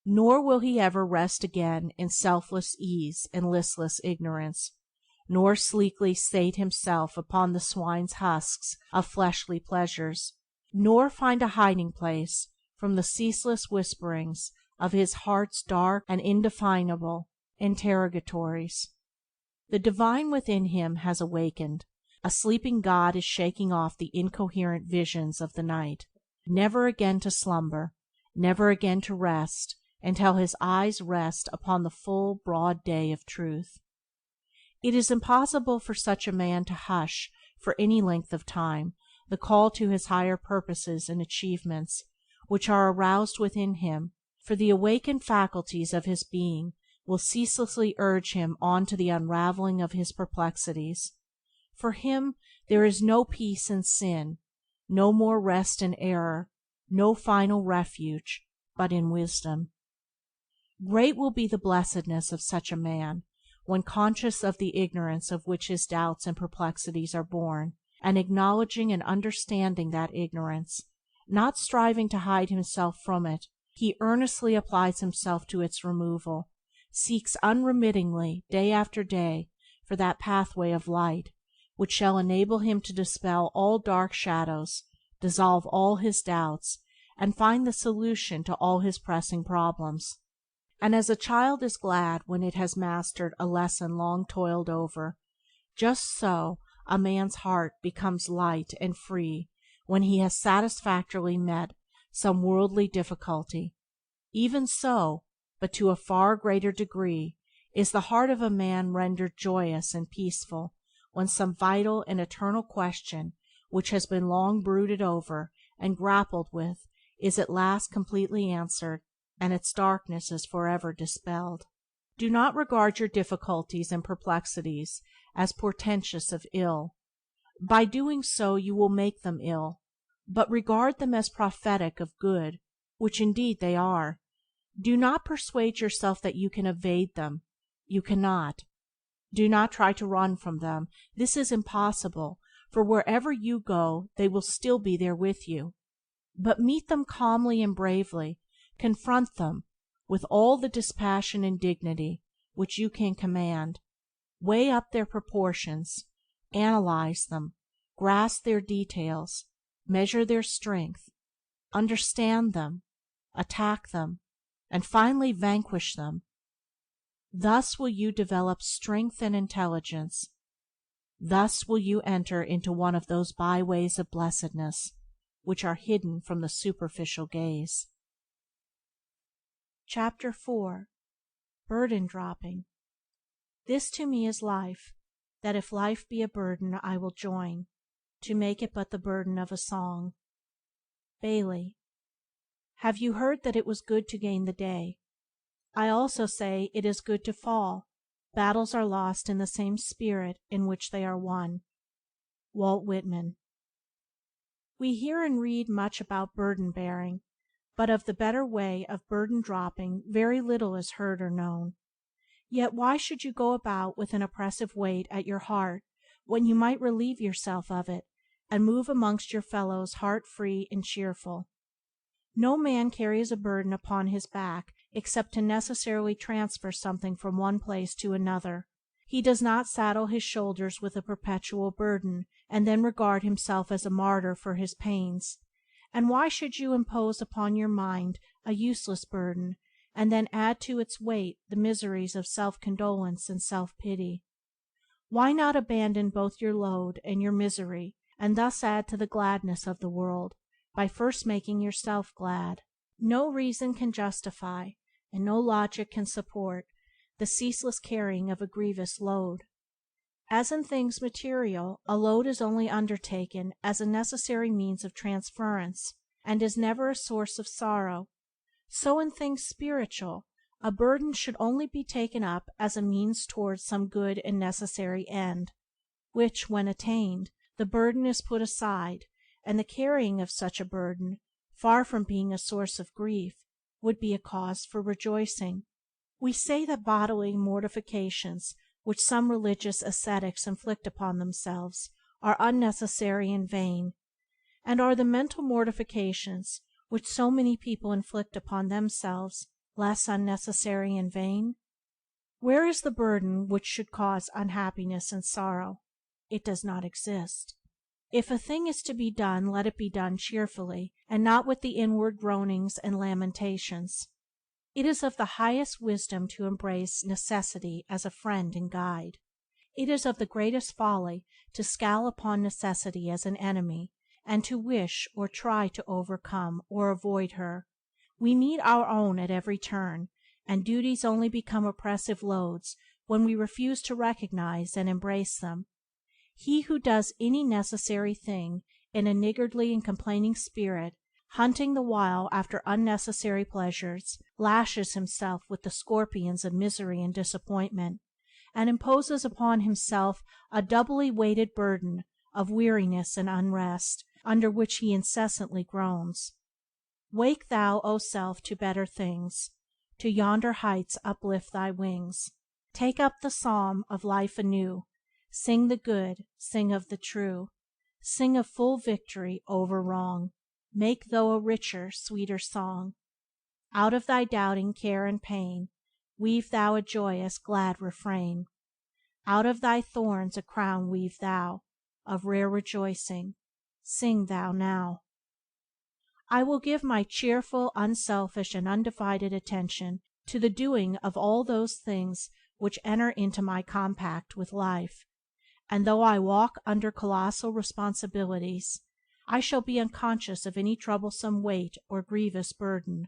Nor will he ever rest again in selfless ease and listless ignorance, nor sleekly sate himself upon the swine's husks of fleshly pleasures, nor find a hiding-place from the ceaseless whisperings of his heart's dark and indefinable interrogatories. The divine within him has awakened. A sleeping God is shaking off the incoherent visions of the night, never again to slumber, never again to rest until his eyes rest upon the full, broad day of truth. It is impossible for such a man to hush for any length of time the call to his higher purposes and achievements which are aroused within him, for the awakened faculties of his being will ceaselessly urge him on to the unraveling of his perplexities. For him there is no peace in sin, no more rest in error, no final refuge, but in wisdom. Great will be the blessedness of such a man, when conscious of the ignorance of which his doubts and perplexities are born, and acknowledging and understanding that ignorance, not striving to hide himself from it, he earnestly applies himself to its removal, seeks unremittingly, day after day, for that pathway of light, which shall enable him to dispel all dark shadows, dissolve all his doubts, and find the solution to all his pressing problems. And as a child is glad when it has mastered a lesson long toiled over, just so a man's heart becomes light and free when he has satisfactorily met some worldly difficulty. Even so, but to a far greater degree, is the heart of a man rendered joyous and peaceful when some vital and eternal question which has been long brooded over and grappled with is at last completely answered, and its darkness is forever dispelled. Do not regard your difficulties and perplexities as portentous of ill. By doing so you will make them ill, but regard them as prophetic of good, which indeed they are. Do not persuade yourself that you can evade them. You cannot. Do not try to run from them. This is impossible, for wherever you go they will still be there with you. But meet them calmly and bravely. Confront them with all the dispassion and dignity which you can command. Weigh up their proportions, analyze them, grasp their details, measure their strength, understand them, attack them, and finally vanquish them. Thus will you develop strength and intelligence. Thus will you enter into one of those byways of blessedness which are hidden from the superficial gaze. Chapter 4. Burden Dropping. This to me is life, that if life be a burden I will join, to make it but the burden of a song. Bailey. Have you heard that it was good to gain the day? I also say it is good to fall. Battles are lost in the same spirit in which they are won. Walt Whitman. We hear and read much about burden bearing, but of the better way of burden dropping very little is heard or known. Yet why should you go about with an oppressive weight at your heart when you might relieve yourself of it and move amongst your fellows heart-free and cheerful? No man carries a burden upon his back except to necessarily transfer something from one place to another. He does not saddle his shoulders with a perpetual burden and then regard himself as a martyr for his pains. And why should you impose upon your mind a useless burden and then add to its weight the miseries of self-condolence and self-pity? Why not abandon both your load and your misery, and thus add to the gladness of the world, by first making yourself glad? No reason can justify, and no logic can support, the ceaseless carrying of a grievous load. As in things material, a load is only undertaken as a necessary means of transference, and is never a source of sorrow, so in things spiritual, a burden should only be taken up as a means towards some good and necessary end, which, when attained, the burden is put aside, and the carrying of such a burden, far from being a source of grief, would be a cause for rejoicing. We say that bodily mortifications, which some religious ascetics inflict upon themselves, are unnecessary and vain, and are the mental mortifications, which so many people inflict upon themselves, less unnecessary and vain? Where is the burden which should cause unhappiness and sorrow? It does not exist. If a thing is to be done, let it be done cheerfully, and not with the inward groanings and lamentations. It is of the highest wisdom to embrace necessity as a friend and guide. It is of the greatest folly to scowl upon necessity as an enemy, and to wish or try to overcome or avoid her. We meet our own at every turn, and duties only become oppressive loads when we refuse to recognize and embrace them. He who does any necessary thing in a niggardly and complaining spirit, hunting the while after unnecessary pleasures, lashes himself with the scorpions of misery and disappointment, and imposes upon himself a doubly weighted burden of weariness and unrest, under which he incessantly groans. Wake thou, O self, to better things. To yonder heights uplift thy wings. Take up the psalm of life anew. Sing the good, sing of the true. Sing of full victory over wrong. Make thou a richer, sweeter song. Out of thy doubting, care, and pain, weave thou a joyous, glad refrain. Out of thy thorns a crown weave thou, of rare rejoicing. Sing thou now. I will give my cheerful, unselfish, and undivided attention to the doing of all those things which enter into my compact with life, and though I walk under colossal responsibilities, I shall be unconscious of any troublesome weight or grievous burden.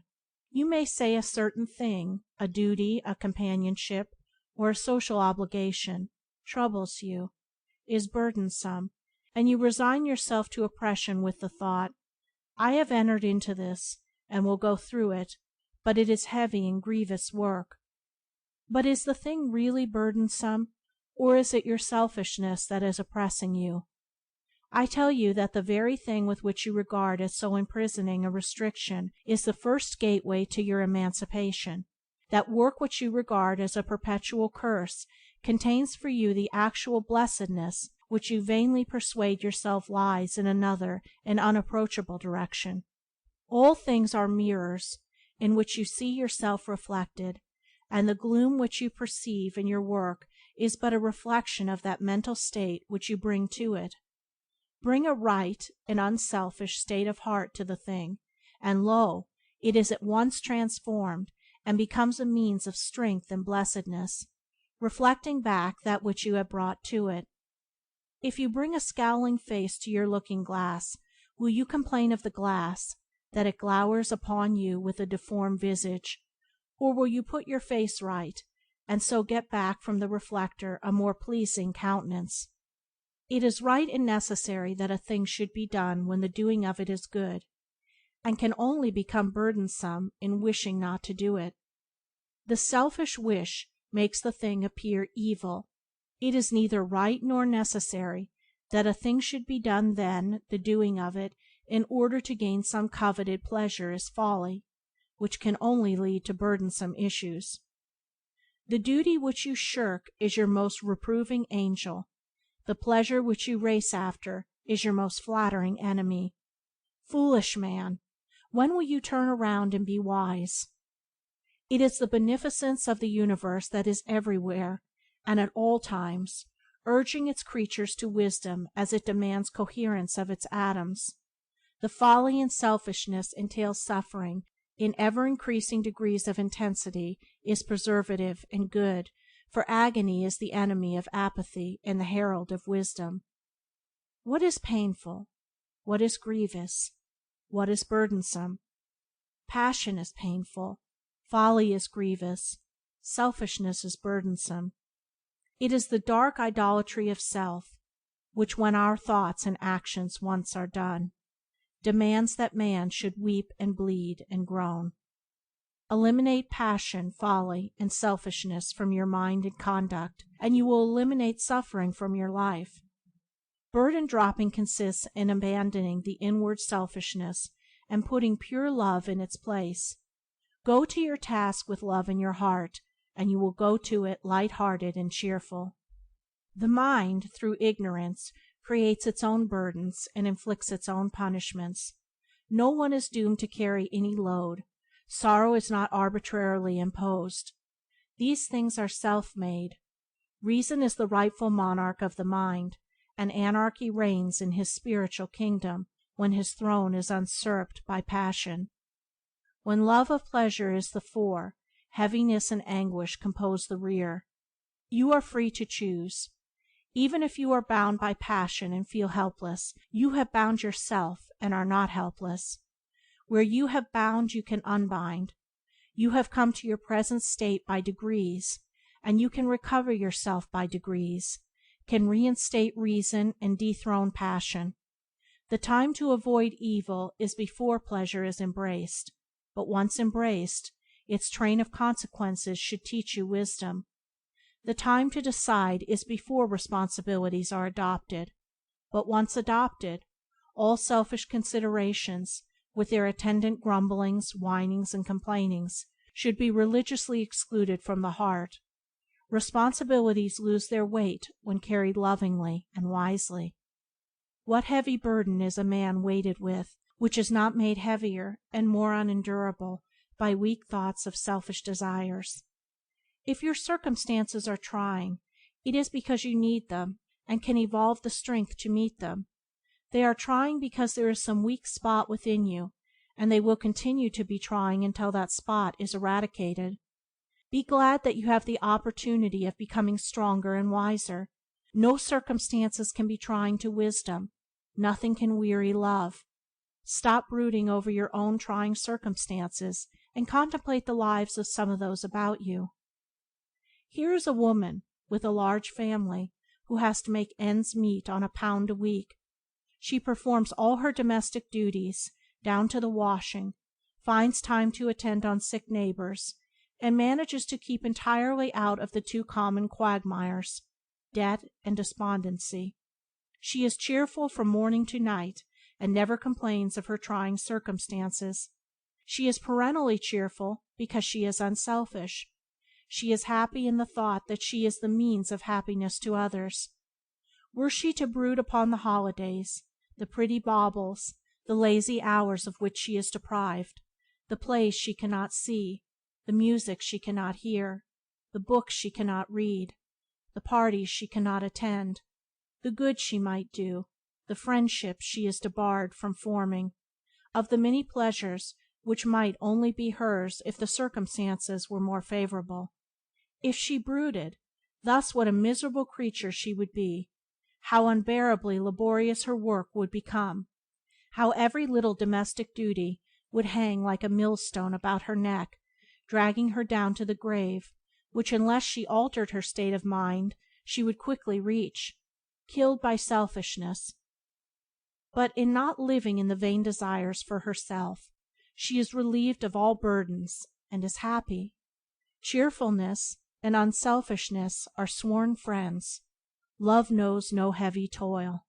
You may say a certain thing, a duty, a companionship, or a social obligation, troubles you, is burdensome, and you resign yourself to oppression with the thought, I have entered into this, and will go through it, but it is heavy and grievous work. But is the thing really burdensome, or is it your selfishness that is oppressing you? I tell you that the very thing with which you regard as so imprisoning a restriction is the first gateway to your emancipation. That work which you regard as a perpetual curse contains for you the actual blessedness which you vainly persuade yourself lies in another and unapproachable direction. All things are mirrors in which you see yourself reflected, and the gloom which you perceive in your work is but a reflection of that mental state which you bring to it. Bring a right and unselfish state of heart to the thing, and lo, it is at once transformed, and becomes a means of strength and blessedness, reflecting back that which you have brought to it. If you bring a scowling face to your looking-glass, will you complain of the glass, that it glowers upon you with a deformed visage, or will you put your face right, and so get back from the reflector a more pleasing countenance? It is right and necessary that a thing should be done when the doing of it is good, and can only become burdensome in wishing not to do it. The selfish wish makes the thing appear evil. It is neither right nor necessary that a thing should be done then. The doing of it in order to gain some coveted pleasure is folly, which can only lead to burdensome issues. The duty which you shirk is your most reproving angel. The pleasure which you race after is your most flattering enemy. Foolish man, when will you turn around and be wise? It is the beneficence of the universe that is everywhere and at all times urging its creatures to wisdom as it demands coherence of its atoms. The folly and selfishness entails suffering in ever-increasing degrees of intensity is preservative and good, for agony is the enemy of apathy and the herald of wisdom. What is painful? What is grievous? What is burdensome? Passion is painful. Folly is grievous. Selfishness is burdensome. It is the dark idolatry of self, which, when our thoughts and actions once are done, demands that man should weep and bleed and groan. Eliminate passion, folly, and selfishness from your mind and conduct, and you will eliminate suffering from your life. Burden dropping consists in abandoning the inward selfishness and putting pure love in its place. Go to your task with love in your heart, and you will go to it light-hearted and cheerful. The mind, through ignorance, creates its own burdens and inflicts its own punishments. No one is doomed to carry any load. Sorrow is not arbitrarily imposed. These things are self-made. Reason is the rightful monarch of the mind, and anarchy reigns in his spiritual kingdom when his throne is usurped by passion. When love of pleasure is the fore, heaviness and anguish compose the rear. You are free to choose. Even if you are bound by passion and feel helpless, you have bound yourself and are not helpless. Where you have bound you can unbind. You have come to your present state by degrees, and you can recover yourself by degrees, can reinstate reason and dethrone passion. The time to avoid evil is before pleasure is embraced, but once embraced, its train of consequences should teach you wisdom. The time to decide is before responsibilities are adopted, but once adopted, all selfish considerations, with their attendant grumblings, whinings, and complainings, should be religiously excluded from the heart. Responsibilities lose their weight when carried lovingly and wisely. What heavy burden is a man weighted with, which is not made heavier and more unendurable by weak thoughts of selfish desires? If your circumstances are trying, it is because you need them and can evolve the strength to meet them. They are trying because there is some weak spot within you, and they will continue to be trying until that spot is eradicated. Be glad that you have the opportunity of becoming stronger and wiser. No circumstances can be trying to wisdom. Nothing can weary love. Stop brooding over your own trying circumstances and contemplate the lives of some of those about you. Here is a woman with a large family who has to make ends meet on £1 a week. She performs all her domestic duties, down to the washing, finds time to attend on sick neighbors, and manages to keep entirely out of the two common quagmires, debt and despondency. She is cheerful from morning to night, and never complains of her trying circumstances. She is perennially cheerful because she is unselfish. She is happy in the thought that she is the means of happiness to others. Were she to brood upon the holidays, the pretty baubles, the lazy hours of which she is deprived, the plays she cannot see, the music she cannot hear, the books she cannot read, the parties she cannot attend, the good she might do, the friendships she is debarred from forming, of the many pleasures which might only be hers if the circumstances were more favorable. If she brooded, thus what a miserable creature she would be, how unbearably laborious her work would become, how every little domestic duty would hang like a millstone about her neck, dragging her down to the grave, which, unless she altered her state of mind, she would quickly reach, killed by selfishness. But in not living in the vain desires for herself, She is relieved of all burdens, and is happy. Cheerfulness and unselfishness are sworn friends. Love knows no heavy toil.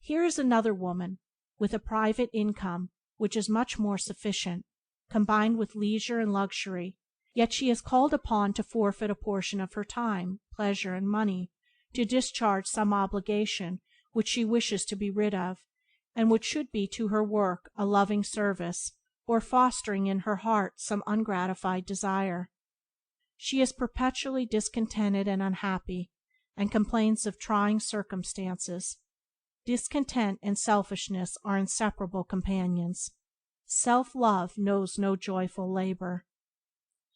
Here is another woman, with a private income which is much more sufficient, combined with leisure and luxury, yet she is called upon to forfeit a portion of her time, pleasure, and money, to discharge some obligation which she wishes to be rid of, and which should be to her work a loving service, or fostering in her heart some ungratified desire. She is perpetually discontented and unhappy, and complains of trying circumstances. Discontent and selfishness are inseparable companions. Self-love knows no joyful labor.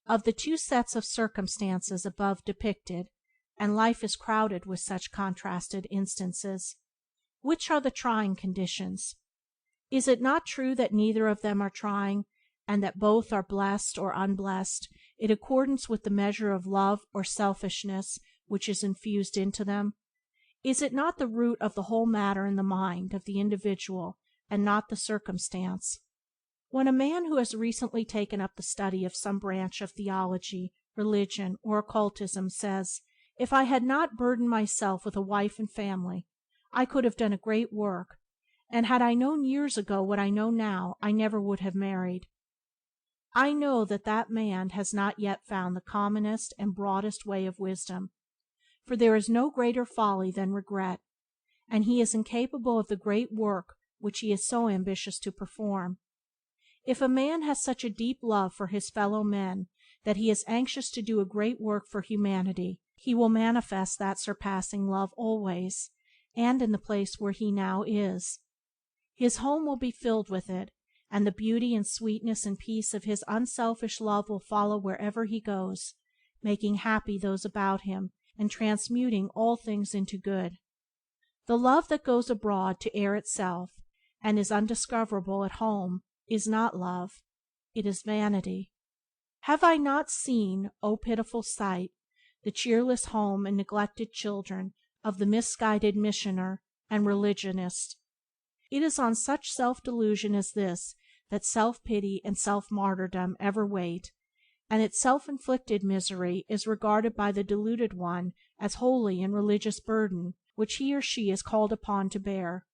Of the two sets of circumstances above depicted, and life is crowded with such contrasted instances, which are the trying conditions? Is it not true that neither of them are trying, and that both are blessed or unblessed in accordance with the measure of love or selfishness which is infused into them? Is it not the root of the whole matter in the mind of the individual, and not the circumstance? When a man who has recently taken up the study of some branch of theology, religion, or occultism says, "If I had not burdened myself with a wife and family, I could have done a great work, and had I known years ago what I know now, I never would have married," I know that that man has not yet found the commonest and broadest way of wisdom, for there is no greater folly than regret, and he is incapable of the great work which he is so ambitious to perform. If a man has such a deep love for his fellow men that he is anxious to do a great work for humanity, he will manifest that surpassing love always, and in the place where he now is. His home will be filled with it, and the beauty and sweetness and peace of his unselfish love will follow wherever he goes, making happy those about him, and transmuting all things into good. The love that goes abroad to air itself, and is undiscoverable at home, is not love, it is vanity. Have I not seen, O pitiful sight, the cheerless home and neglected children of the misguided missioner and religionist? It is on such self-delusion as this that self-pity and self-martyrdom ever wait, and its self-inflicted misery is regarded by the deluded one as holy and religious burden which he or she is called upon to bear.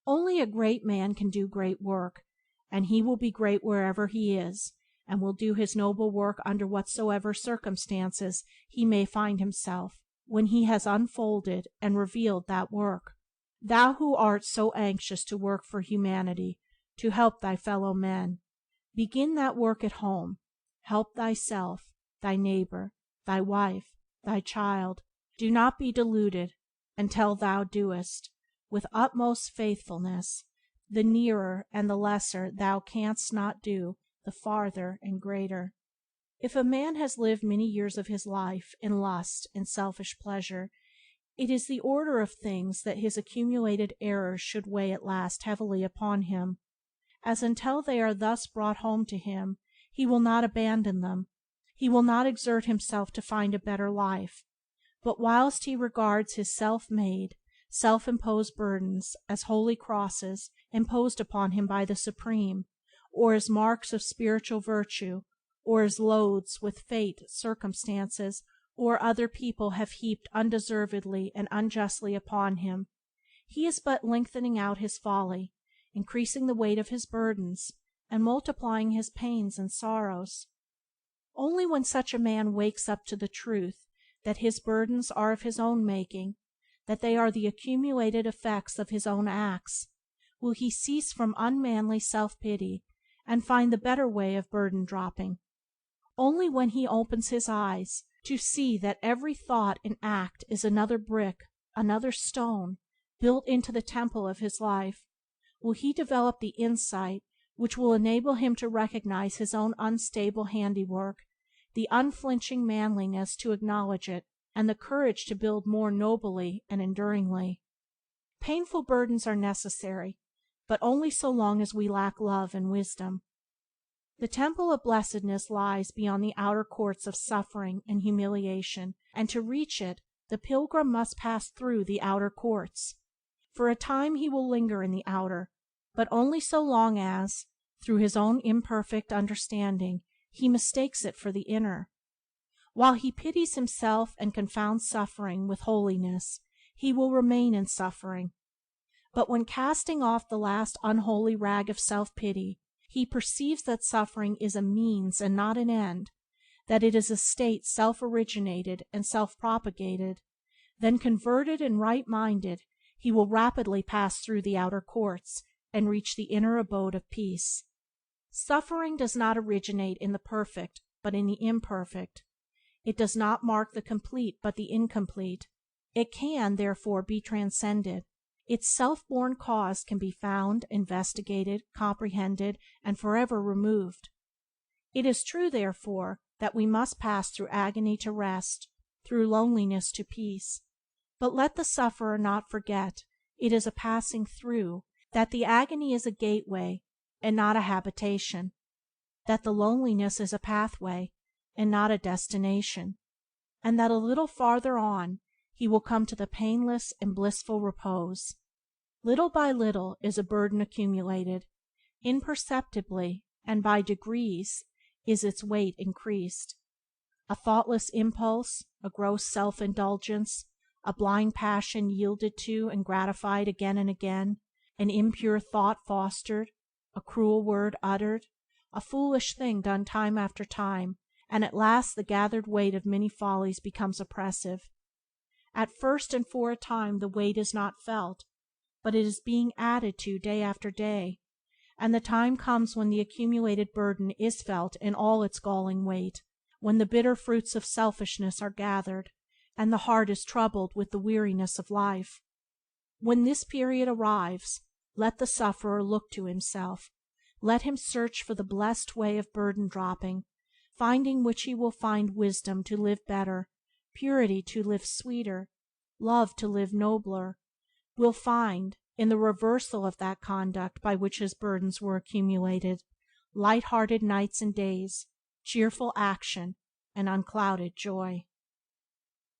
Only a great man can do great work, and he will be great wherever he is, and will do his noble work under whatsoever circumstances he may find himself, when he has unfolded and revealed that work. Thou who art so anxious to work for humanity, to help thy fellow men, begin that work at home. Help thyself, thy neighbor, thy wife, thy child. Do not be deluded until thou doest, with utmost faithfulness. The nearer and the lesser thou canst not do, the farther and greater. If a man has lived many years of his life in lust and selfish pleasure, it is the order of things that his accumulated errors should weigh at last heavily upon him, as until they are thus brought home to him, he will not abandon them. He will not exert himself to find a better life, but whilst he regards his self-made, self-imposed burdens as holy crosses imposed upon him by the Supreme, or as marks of spiritual virtue, or as loads which fate, circumstances, or other people have heaped undeservedly and unjustly upon him, he is but lengthening out his folly, increasing the weight of his burdens, and multiplying his pains and sorrows. Only when such a man wakes up to the truth that his burdens are of his own making, that they are the accumulated effects of his own acts, will he cease from unmanly self-pity and find the better way of burden-dropping. Only when he opens his eyes to see that every thought and act is another brick, another stone, built into the temple of his life, will he develop the insight which will enable him to recognize his own unstable handiwork, the unflinching manliness to acknowledge it, and the courage to build more nobly and enduringly. Painful burdens are necessary, but only so long as we lack love and wisdom. The temple of blessedness lies beyond the outer courts of suffering and humiliation, and to reach it the pilgrim must pass through the outer courts. For a time he will linger in the outer, but only so long as, Through his own imperfect understanding, he mistakes it for the inner. While he pities himself and confounds suffering with holiness, he will remain in suffering. But when casting off the last unholy rag of self-pity, he perceives that suffering is a means and not an end, that it is a state self-originated and self-propagated, then converted and right-minded, he will rapidly pass through the outer courts and reach the inner abode of peace. Suffering does not originate in the perfect, but in the imperfect. It does not mark the complete, but the incomplete. It can, therefore, be transcended. Its self-born cause can be found, investigated, comprehended, and forever removed. It is true, therefore, that we must pass through agony to rest, through loneliness to peace. But let the sufferer not forget it is a passing through, that the agony is a gateway and not a habitation, that the loneliness is a pathway and not a destination, and that a little farther on he will come to the painless and blissful repose. Little by little is a burden accumulated. Imperceptibly and by degrees is its weight increased. A thoughtless impulse, a gross self-indulgence, a blind passion yielded to and gratified again and again, an impure thought fostered, a cruel word uttered, a foolish thing done time after time, and at last the gathered weight of many follies becomes oppressive. At first and for a time the weight is not felt, but it is being added to day after day, and the time comes when the accumulated burden is felt in all its galling weight, when the bitter fruits of selfishness are gathered, and the heart is troubled with the weariness of life. When this period arrives, let the sufferer look to himself. Let him search for the blessed way of burden dropping, finding which he will find wisdom to live better, purity to live sweeter, love to live nobler, will find, in the reversal of that conduct by which his burdens were accumulated, light-hearted nights and days, cheerful action, and unclouded joy.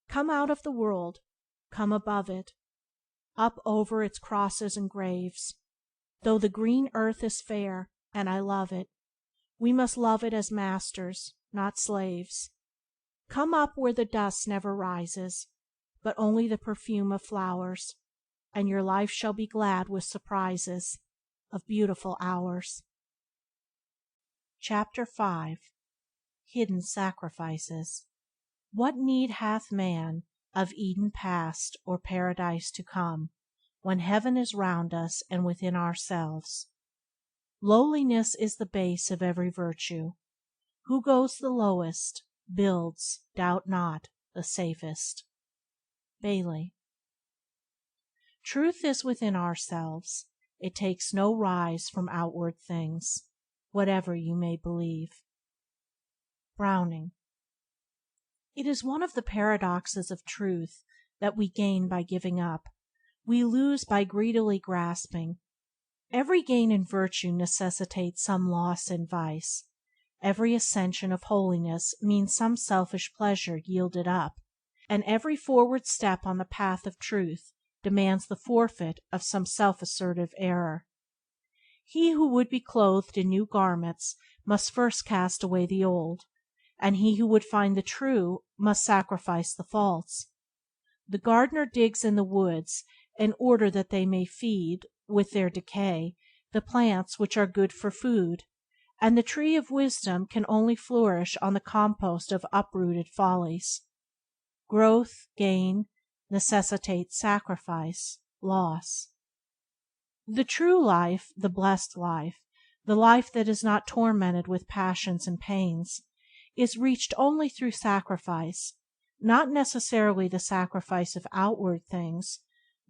Come out of the world, come above it, up over its crosses and graves. Though the green earth is fair, and I love it, we must love it as masters, not slaves. Come up where the dust never rises, but only the perfume of flowers, and your life shall be glad with surprises of beautiful hours. Chapter 5. Hidden Sacrifices. What need hath man of Eden past or paradise to come, when heaven is round us and within ourselves? Lowliness is the base of every virtue. Who goes the lowest builds, doubt not, the safest. Bailey. Truth is within ourselves. It takes no rise from outward things, whatever you may believe. Browning. It is one of the paradoxes of truth that we gain by giving up, we lose by greedily grasping. Every gain in virtue necessitates some loss in vice. Every ascension of holiness means some selfish pleasure yielded up, and every forward step on the path of truth demands the forfeit of some self-assertive error. He who would be clothed in new garments must first cast away the old, and he who would find the true must sacrifice the false. The gardener digs in the woods in order that they may feed, with their decay, the plants which are good for food, and the tree of wisdom can only flourish on the compost of uprooted follies. Growth, gain, necessitate sacrifice, loss. The true life, the blessed life, the life that is not tormented with passions and pains, is reached only through sacrifice, not necessarily the sacrifice of outward things,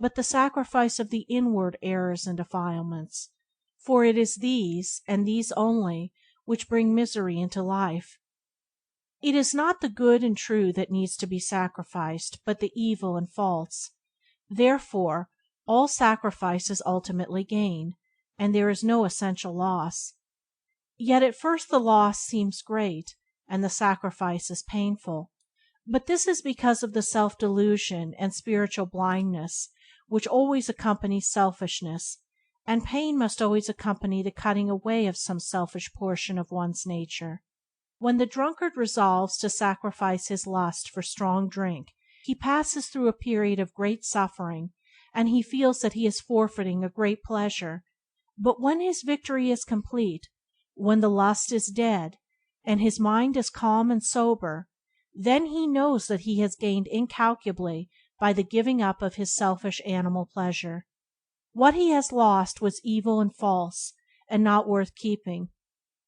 but the sacrifice of the inward errors and defilements, for it is these, and these only, which bring misery into life. It is not the good and true that needs to be sacrificed, but the evil and false. Therefore, all sacrifice is ultimately gain, and there is no essential loss. Yet at first the loss seems great, and the sacrifice is painful, but this is because of the self-delusion and spiritual blindness which always accompanies selfishness, and pain must always accompany the cutting away of some selfish portion of one's nature. When the drunkard resolves to sacrifice his lust for strong drink, he passes through a period of great suffering, and he feels that he is forfeiting a great pleasure. But when his victory is complete, when the lust is dead, and his mind is calm and sober, then he knows that he has gained incalculably by the giving up of his selfish animal pleasure. What he has lost was evil and false, and not worth keeping.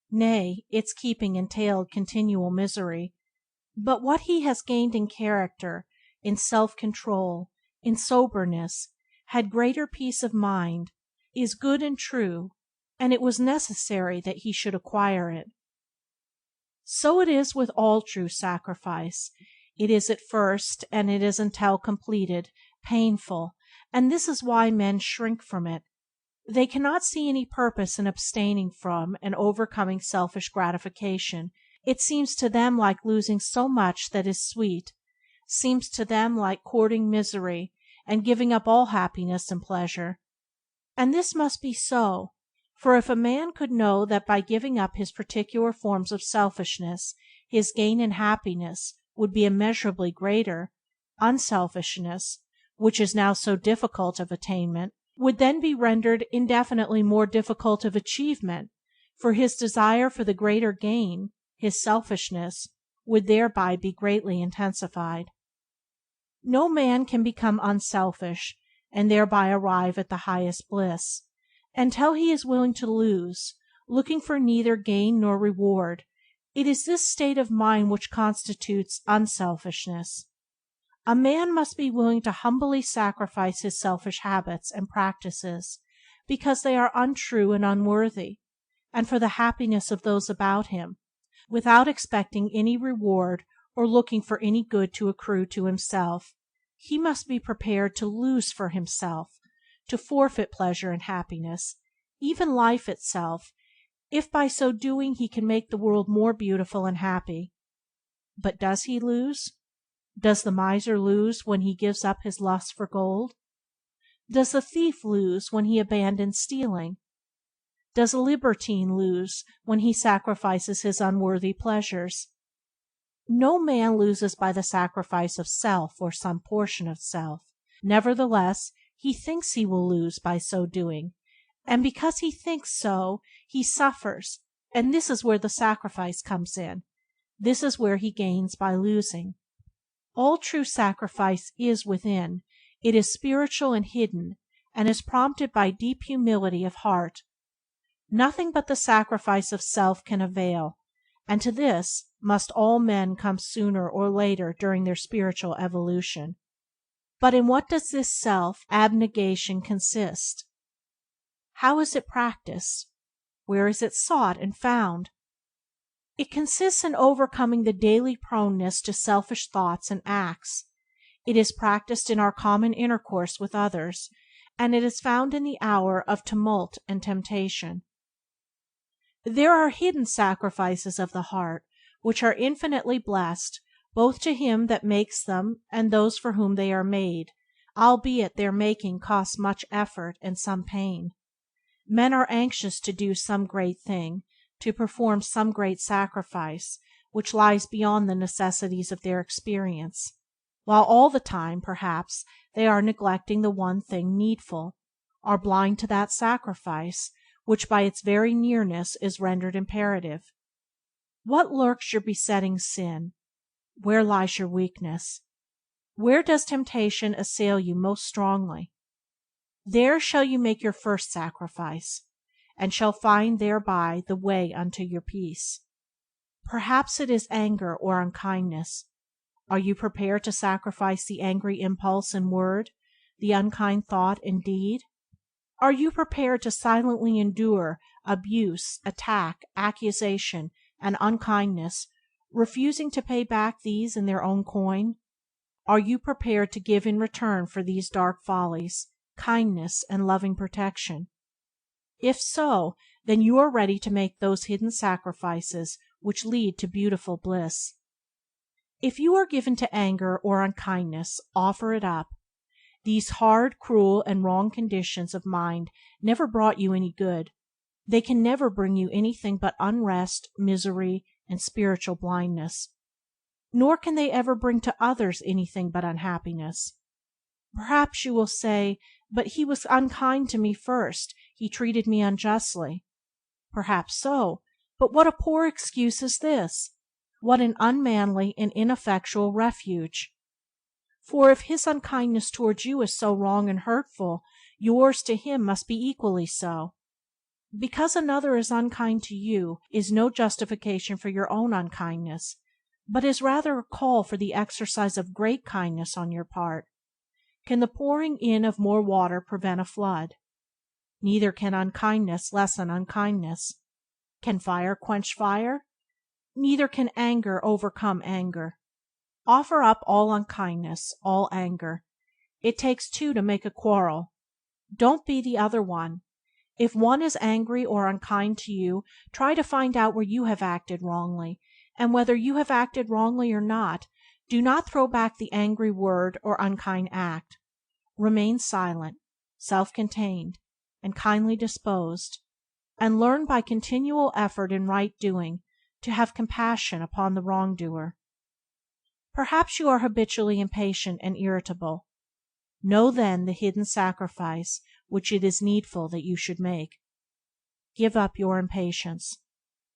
Nay, its keeping entailed continual misery. But what he has gained in character, in self-control, in soberness, had greater peace of mind, is good and true, and it was necessary that he should acquire it. So it is with all true sacrifice. It is at first, and it is until completed, painful, and this is why men shrink from it. They cannot see any purpose in abstaining from and overcoming selfish gratification. It seems to them like losing so much that is sweet, seems to them like courting misery and giving up all happiness and pleasure. And this must be so, for if a man could know that by giving up his particular forms of selfishness his gain in happiness would be immeasurably greater, unselfishness, which is now so difficult of attainment, would then be rendered indefinitely more difficult of achievement, for his desire for the greater gain, his selfishness, would thereby be greatly intensified. No man can become unselfish, and thereby arrive at the highest bliss, until he is willing to lose, looking for neither gain nor reward. It is this state of mind which constitutes unselfishness. A man must be willing to humbly sacrifice his selfish habits and practices, because they are untrue and unworthy, and for the happiness of those about him, without expecting any reward or looking for any good to accrue to himself. He must be prepared to lose for himself, to forfeit pleasure and happiness, even life itself, if by so doing he can make the world more beautiful and happy. But does he lose? Does the miser lose when he gives up his lust for gold? Does the thief lose when he abandons stealing? Does a libertine lose when he sacrifices his unworthy pleasures? No man loses by the sacrifice of self or some portion of self. Nevertheless, he thinks he will lose by so doing, and because he thinks so, he suffers, and this is where the sacrifice comes in. This is where he gains by losing. All true sacrifice is within. It is spiritual and hidden, and is prompted by deep humility of heart. Nothing but the sacrifice of self can avail, and to this must all men come sooner or later during their spiritual evolution. But in what does this self-abnegation consist? How is it practiced? Where is it sought and found? It consists in overcoming the daily proneness to selfish thoughts and acts. It is practiced in our common intercourse with others, and it is found in the hour of tumult and temptation. There are hidden sacrifices of the heart, which are infinitely blessed, both to him that makes them and those for whom they are made, albeit their making costs much effort and some pain. Men are anxious to do some great thing, to perform some great sacrifice, which lies beyond the necessities of their experience, while all the time, perhaps, they are neglecting the one thing needful, are blind to that sacrifice, which by its very nearness is rendered imperative. What lurks your besetting sin? Where lies your weakness? Where does temptation assail you most strongly? There shall you make your first sacrifice, and shall find thereby the way unto your peace. Perhaps it is anger or unkindness. Are you prepared to sacrifice the angry impulse in word, the unkind thought in deed? Are you prepared to silently endure abuse, attack, accusation, and unkindness, refusing to pay back these in their own coin? Are you prepared to give in return for these dark follies kindness and loving protection? If so, then you are ready to make those hidden sacrifices which lead to beautiful bliss. If you are given to anger or unkindness, offer it up. These hard, cruel, and wrong conditions of mind never brought you any good. They can never bring you anything but unrest, misery, and spiritual blindness. Nor can they ever bring to others anything but unhappiness. Perhaps you will say, "But he was unkind to me first. He treated me unjustly." Perhaps so, but what a poor excuse is this! What an unmanly and ineffectual refuge! For if his unkindness towards you is so wrong and hurtful, yours to him must be equally so. Because another is unkind to you is no justification for your own unkindness, but is rather a call for the exercise of great kindness on your part. Can the pouring in of more water prevent a flood? Neither can unkindness lessen unkindness. Can fire quench fire? Neither can anger overcome anger. Offer up all unkindness, all anger. It takes two to make a quarrel. Don't be the other one. If one is angry or unkind to you, try to find out where you have acted wrongly, and whether you have acted wrongly or not, do not throw back the angry word or unkind act. Remain silent, self-contained, and kindly disposed, and learn by continual effort in right doing to have compassion upon the wrongdoer. Perhaps you are habitually impatient and irritable. Know then the hidden sacrifice which it is needful that you should make. Give up your impatience.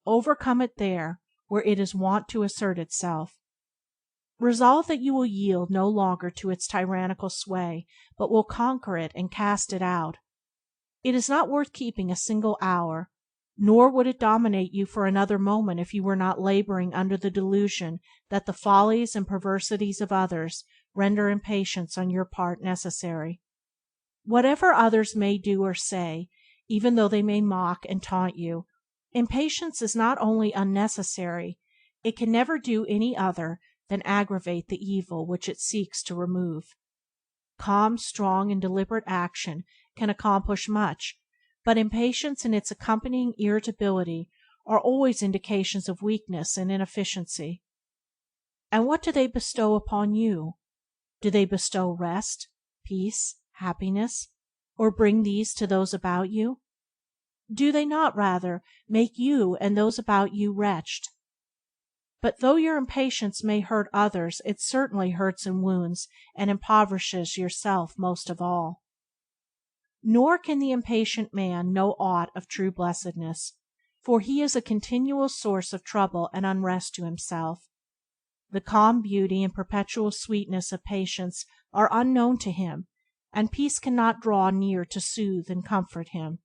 Overcome it there where it is wont to assert itself. Resolve that you will yield no longer to its tyrannical sway, but will conquer it and cast it out. It is not worth keeping a single hour, nor would it dominate you for another moment if you were not laboring under the delusion that the follies and perversities of others render impatience on your part necessary. Whatever others may do or say, even though they may mock and taunt you, impatience is not only unnecessary, it can never do any other than aggravate the evil which it seeks to remove. Calm, strong, and deliberate action can accomplish much, but impatience and its accompanying irritability are always indications of weakness and inefficiency. And what do they bestow upon you? Do they bestow rest, peace, happiness, or bring these to those about you? Do they not, rather, make you and those about you wretched? But though your impatience may hurt others, it certainly hurts and wounds and impoverishes yourself most of all. Nor can the impatient man know aught of true blessedness, for he is a continual source of trouble and unrest to himself. The calm beauty and perpetual sweetness of patience are unknown to him, and peace cannot draw near to soothe and comfort him.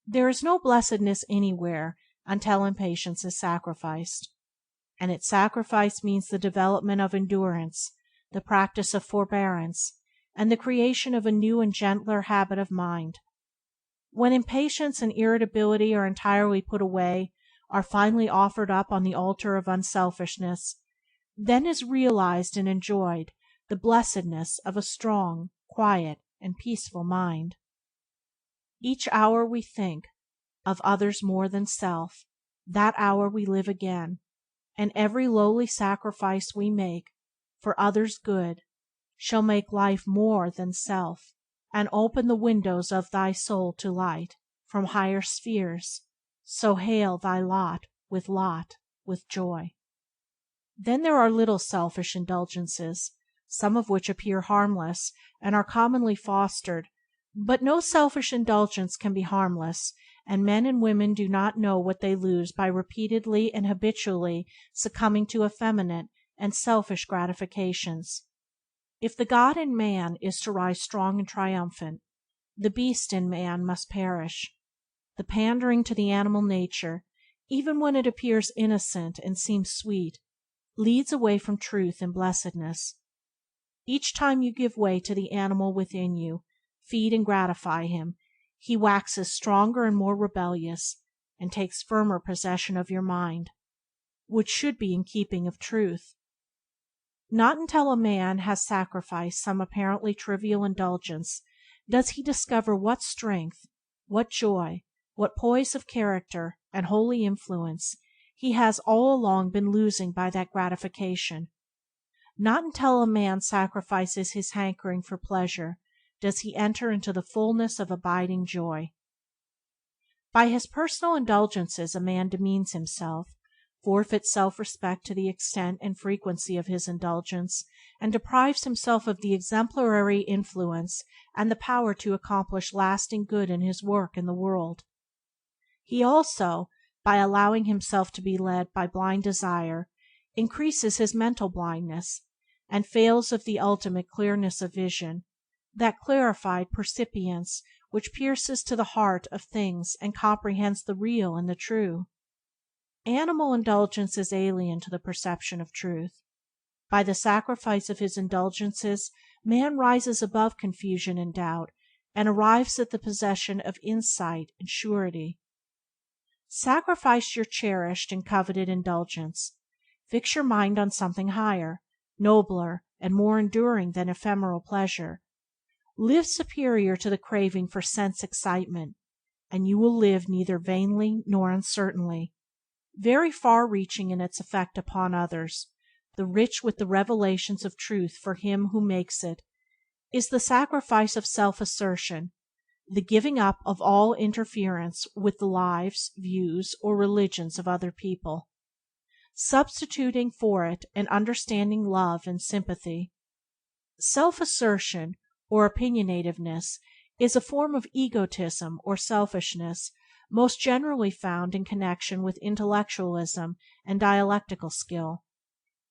There is no blessedness anywhere until impatience is sacrificed, and its sacrifice means the development of endurance, the practice of forbearance, and the creation of a new and gentler habit of mind. When impatience and irritability are entirely put away, are finally offered up on the altar of unselfishness, then is realized and enjoyed the blessedness of a strong, quiet, and peaceful mind. Each hour we think of others more than self, that hour we live again, and every lowly sacrifice we make for others' good shall make life more than self, and open the windows of thy soul to light from higher spheres, so hail thy lot with joy. Then there are little selfish indulgences, some of which appear harmless and are commonly fostered, but no selfish indulgence can be harmless, and men and women do not know what they lose by repeatedly and habitually succumbing to effeminate and selfish gratifications. If the God in man is to rise strong and triumphant, the beast in man must perish. The pandering to the animal nature, even when it appears innocent and seems sweet, leads away from truth and blessedness. Each time you give way to the animal within you, feed and gratify him, he waxes stronger and more rebellious, and takes firmer possession of your mind, which should be in keeping of truth. Not until a man has sacrificed some apparently trivial indulgence does he discover what strength, what joy, what poise of character and holy influence he has all along been losing by that gratification. Not until a man sacrifices his hankering for pleasure does he enter into the fullness of abiding joy. By his personal indulgences a man demeans himself, forfeits self-respect to the extent and frequency of his indulgence, and deprives himself of the exemplary influence and the power to accomplish lasting good in his work in the world. He also, by allowing himself to be led by blind desire, increases his mental blindness, and fails of the ultimate clearness of vision, that clarified percipience which pierces to the heart of things and comprehends the real and the true. Animal indulgence is alien to the perception of truth. By the sacrifice of his indulgences man rises above confusion and doubt, and arrives at the possession of insight and surety. Sacrifice your cherished and coveted indulgence. Fix your mind on something higher, nobler, and more enduring than ephemeral pleasure. Live superior to the craving for sense excitement, and you will live neither vainly nor uncertainly. Very far-reaching in its effect upon others, the rich with the revelations of truth for him who makes it, is the sacrifice of self-assertion, the giving up of all interference with the lives, views, or religions of other people, substituting for it an understanding love and sympathy. Self-assertion, or opinionativeness, is a form of egotism or selfishness most generally found in connection with intellectualism and dialectical skill.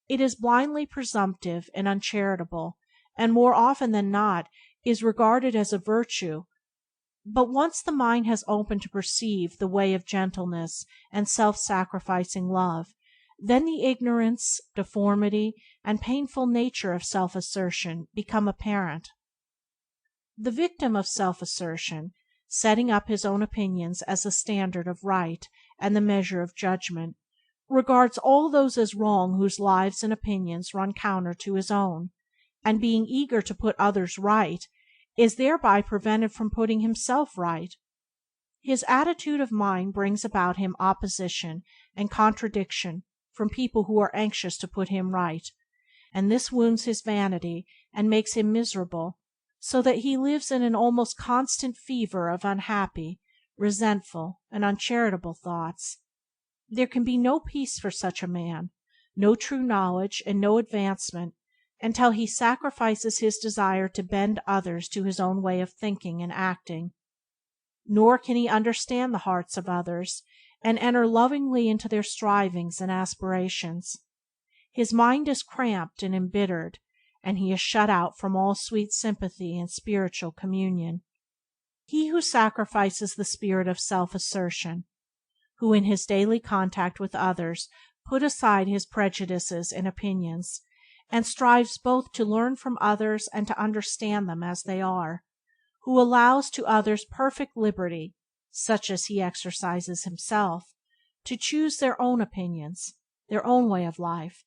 It is blindly presumptive and uncharitable, and more often than not is regarded as a virtue. But once the mind has opened to perceive the way of gentleness and self-sacrificing love, then the ignorance, deformity, and painful nature of self-assertion become apparent. The victim of self-assertion, setting up his own opinions as the standard of right and the measure of judgment, regards all those as wrong whose lives and opinions run counter to his own, and being eager to put others right, is thereby prevented from putting himself right. His attitude of mind brings about him opposition and contradiction from people who are anxious to put him right, and this wounds his vanity and makes him miserable, so that he lives in an almost constant fever of unhappy, resentful, and uncharitable thoughts. There can be no peace for such a man, no true knowledge, and no advancement until he sacrifices his desire to bend others to his own way of thinking and acting. Nor can he understand the hearts of others and enter lovingly into their strivings and aspirations. His mind is cramped and embittered, and he is shut out from all sweet sympathy and spiritual communion. He who sacrifices the spirit of self-assertion, who in his daily contact with others put aside his prejudices and opinions, and strives both to learn from others and to understand them as they are, who allows to others perfect liberty, such as he exercises himself, to choose their own opinions, their own way of life,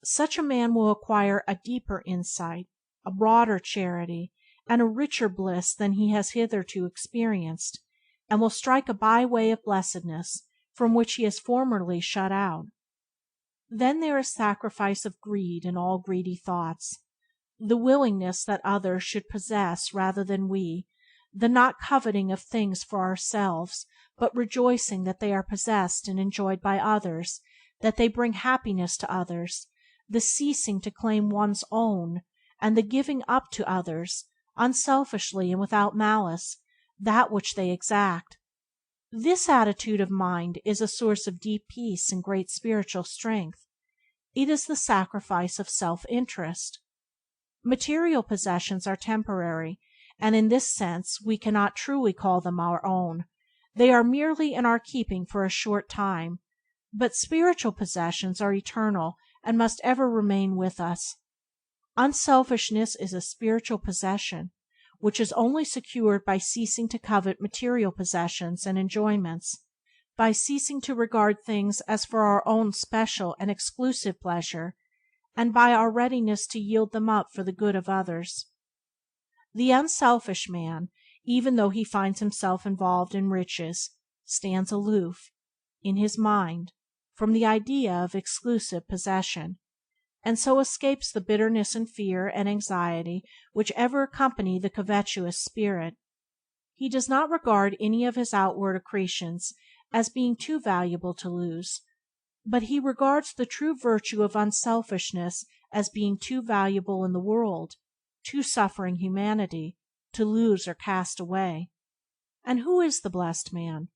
such a man will acquire a deeper insight, a broader charity, and a richer bliss than he has hitherto experienced, and will strike a byway of blessedness from which he has formerly shut out. Then there is sacrifice of greed and all greedy thoughts, the willingness that others should possess rather than we, the not coveting of things for ourselves, but rejoicing that they are possessed and enjoyed by others, that they bring happiness to others, the ceasing to claim one's own, and the giving up to others, unselfishly and without malice, that which they exact. This attitude of mind is a source of deep peace and great spiritual strength. It is the sacrifice of self-interest. Material possessions are temporary, and in this sense we cannot truly call them our own. They are merely in our keeping for a short time, but spiritual possessions are eternal and must ever remain with us. Unselfishness is a spiritual possession, which is only secured by ceasing to covet material possessions and enjoyments, by ceasing to regard things as for our own special and exclusive pleasure, and by our readiness to yield them up for the good of others. The unselfish man, even though he finds himself involved in riches, stands aloof, in his mind, from the idea of exclusive possession, and so escapes the bitterness and fear and anxiety which ever accompany the covetous spirit. He does not regard any of his outward accretions as being too valuable to lose, but he regards the true virtue of unselfishness as being too valuable in the world, to suffering humanity, to lose or cast away. And who is the blessed man?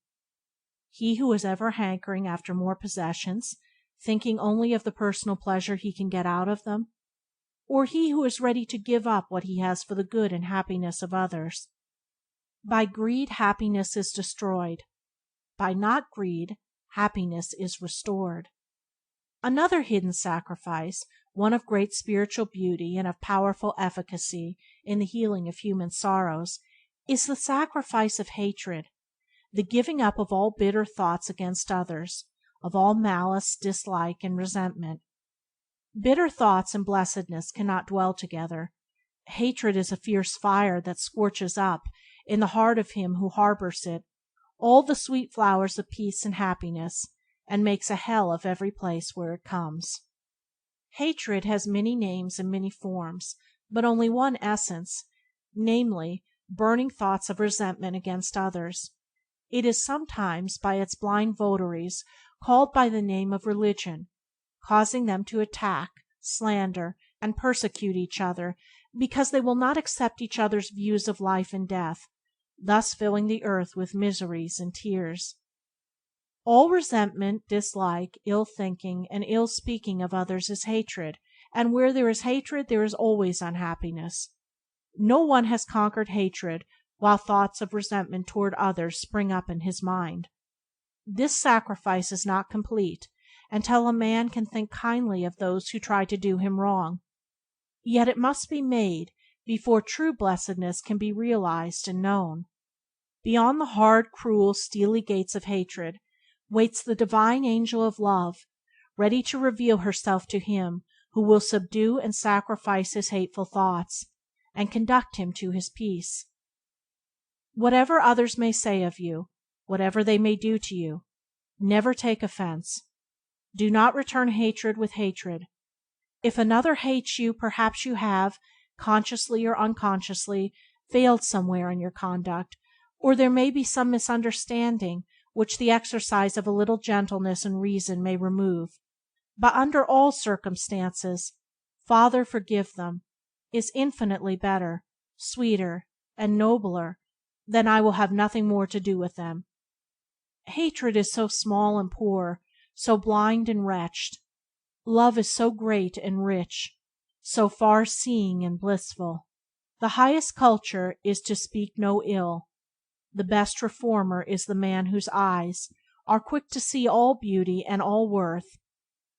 He who is ever hankering after more possessions, thinking only of the personal pleasure he can get out of them, or he who is ready to give up what he has for the good and happiness of others? By greed happiness is destroyed. By not greed happiness is restored. Another hidden sacrifice, one of great spiritual beauty and of powerful efficacy in the healing of human sorrows, is the sacrifice of hatred, the giving up of all bitter thoughts against others, of all malice, dislike, and resentment. Bitter thoughts and blessedness cannot dwell together. Hatred is a fierce fire that scorches up, in the heart of him who harbors it, all the sweet flowers of peace and happiness, and makes a hell of every place where it comes. Hatred has many names and many forms, but only one essence, namely, burning thoughts of resentment against others. It is sometimes, by its blind votaries, called by the name of religion, causing them to attack, slander, and persecute each other because they will not accept each other's views of life and death, thus filling the earth with miseries and tears. All resentment, dislike, ill thinking, and ill speaking of others is hatred, and where there is hatred there is always unhappiness. No one has conquered hatred while thoughts of resentment toward others spring up in his mind. This sacrifice is not complete until a man can think kindly of those who try to do him wrong. Yet it must be made before true blessedness can be realized and known. Beyond the hard, cruel, steely gates of hatred waits the divine angel of love, ready to reveal herself to him who will subdue and sacrifice his hateful thoughts, and conduct him to his peace. Whatever others may say of you, whatever they may do to you, never take offense. Do not return hatred with hatred. If another hates you, perhaps you have, consciously or unconsciously, failed somewhere in your conduct, or there may be some misunderstanding which the exercise of a little gentleness and reason may remove. But under all circumstances, "Father, forgive them," is infinitely better, sweeter, and nobler than "I will have nothing more to do with them." Hatred is so small and poor, so blind and wretched. Love is so great and rich, so far-seeing and blissful. The highest culture is to speak no ill. The best reformer is the man whose eyes are quick to see all beauty and all worth,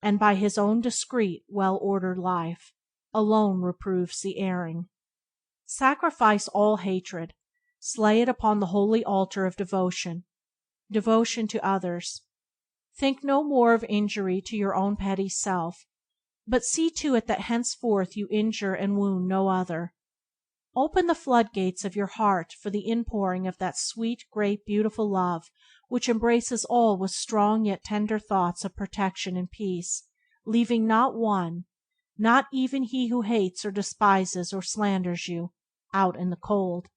and by his own discreet, well-ordered life alone reproves the erring. Sacrifice all hatred. Slay it upon the holy altar of devotion to others. Think no more of injury to your own petty self, but see to it that henceforth you injure and wound no other. Open the floodgates of your heart for the inpouring of that sweet, great, beautiful love which embraces all with strong yet tender thoughts of protection and peace, leaving not one, not even he who hates or despises or slanders you, out in the cold.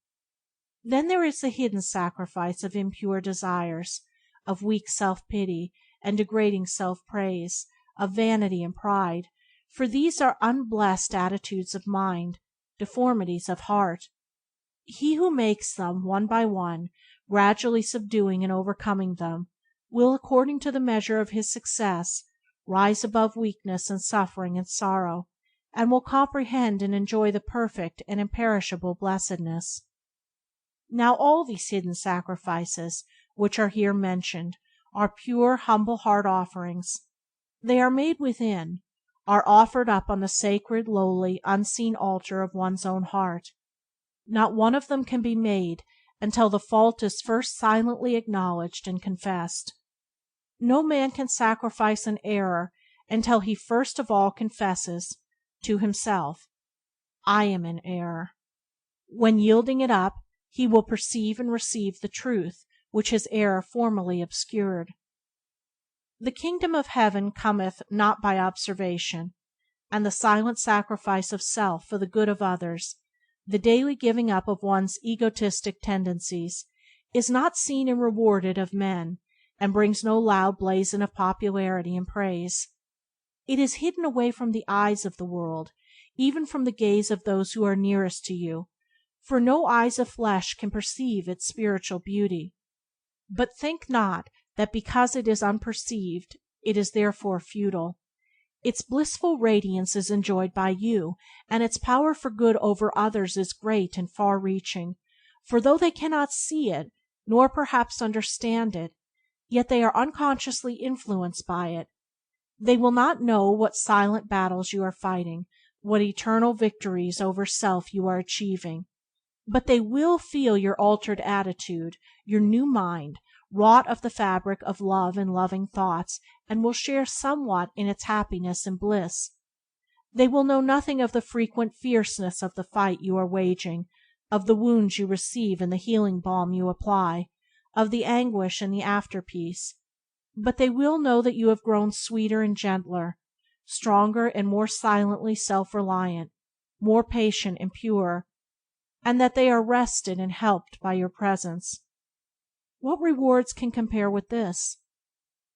Then there is the hidden sacrifice of impure desires, of weak self-pity and degrading self-praise, of vanity and pride, for these are unblessed attitudes of mind, deformities of heart. He who makes them, one by one, gradually subduing and overcoming them, will, according to the measure of his success, rise above weakness and suffering and sorrow, and will comprehend and enjoy the perfect and imperishable blessedness. Now all these hidden sacrifices, which are here mentioned, are pure, humble heart offerings. They are made within, are offered up on the sacred, lowly, unseen altar of one's own heart. Not one of them can be made until the fault is first silently acknowledged and confessed. No man can sacrifice an error until he first of all confesses to himself, "I am in error." When yielding it up, he will perceive and receive the truth which his error formerly obscured. The kingdom of heaven cometh not by observation, and the silent sacrifice of self for the good of others, the daily giving up of one's egotistic tendencies, is not seen and rewarded of men, and brings no loud blazon of popularity and praise. It is hidden away from the eyes of the world, even from the gaze of those who are nearest to you, for no eyes of flesh can perceive its spiritual beauty. But think not that because it is unperceived it is therefore futile. Its blissful radiance is enjoyed by you, and its power for good over others is great and far-reaching, for though they cannot see it, nor perhaps understand it, yet they are unconsciously influenced by it. They will not know what silent battles you are fighting, what eternal victories over self you are achieving, but they will feel your altered attitude, your new mind, wrought of the fabric of love and loving thoughts, and will share somewhat in its happiness and bliss. They will know nothing of the frequent fierceness of the fight you are waging, of the wounds you receive and the healing balm you apply, of the anguish and the after-peace, but they will know that you have grown sweeter and gentler, stronger and more silently self-reliant, more patient and pure, and that they are rested and helped by your presence. What rewards can compare with this?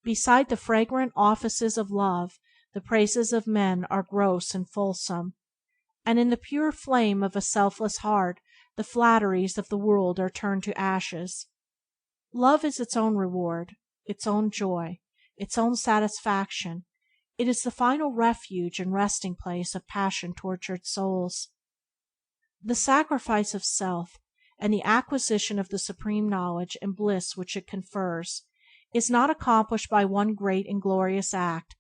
Beside the fragrant offices of love, the praises of men are gross and fulsome, and in the pure flame of a selfless heart the flatteries of the world are turned to ashes. Love is its own reward, its own joy, its own satisfaction. It is the final refuge and resting place of passion-tortured souls. The sacrifice of self, and the acquisition of the supreme knowledge and bliss which it confers, is not accomplished by one great and glorious act,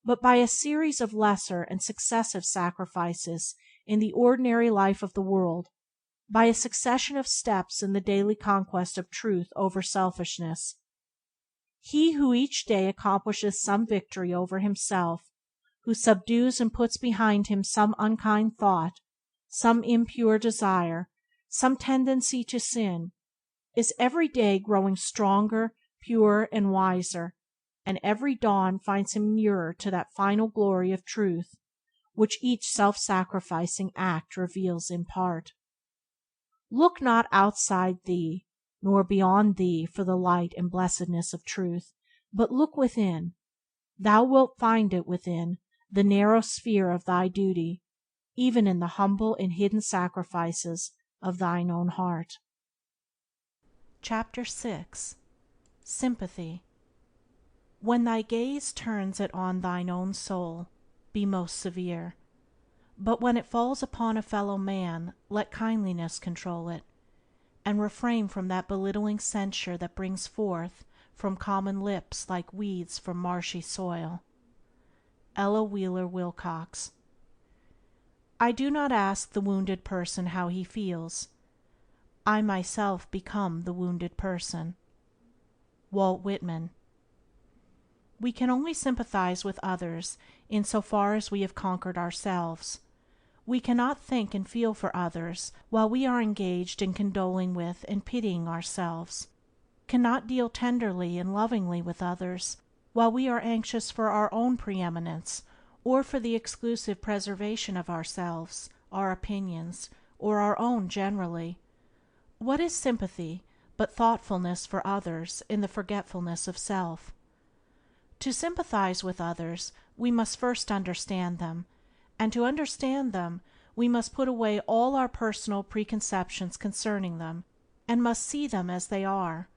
but by a series of lesser and successive sacrifices in the ordinary life of the world, by a succession of steps in the daily conquest of truth over selfishness. He who each day accomplishes some victory over himself, who subdues and puts behind him some unkind thought, some impure desire, some tendency to sin, is every day growing stronger, purer, and wiser, and every dawn finds him nearer to that final glory of truth which each self-sacrificing act reveals in part. Look not outside thee, nor beyond thee for the light and blessedness of truth, but look within. Thou wilt find it within the narrow sphere of thy duty, even in the humble and hidden sacrifices of thine own heart. Chapter 6. Sympathy. When thy gaze turns it on thine own soul, be most severe. But when it falls upon a fellow man, let kindliness control it, and refrain from that belittling censure that brings forth from common lips like weeds from marshy soil. Ella Wheeler Wilcox. I do not ask the wounded person how he feels. I myself become the wounded person. Walt Whitman. We can only sympathize with others in so far as we have conquered ourselves. We cannot think and feel for others while we are engaged in condoling with and pitying ourselves, cannot deal tenderly and lovingly with others while we are anxious for our own preeminence or for the exclusive preservation of ourselves, our opinions, or our own generally. What is sympathy but thoughtfulness for others in the forgetfulness of self? To sympathize with others we must first understand them, and to understand them we must put away all our personal preconceptions concerning them, and must see them as they are.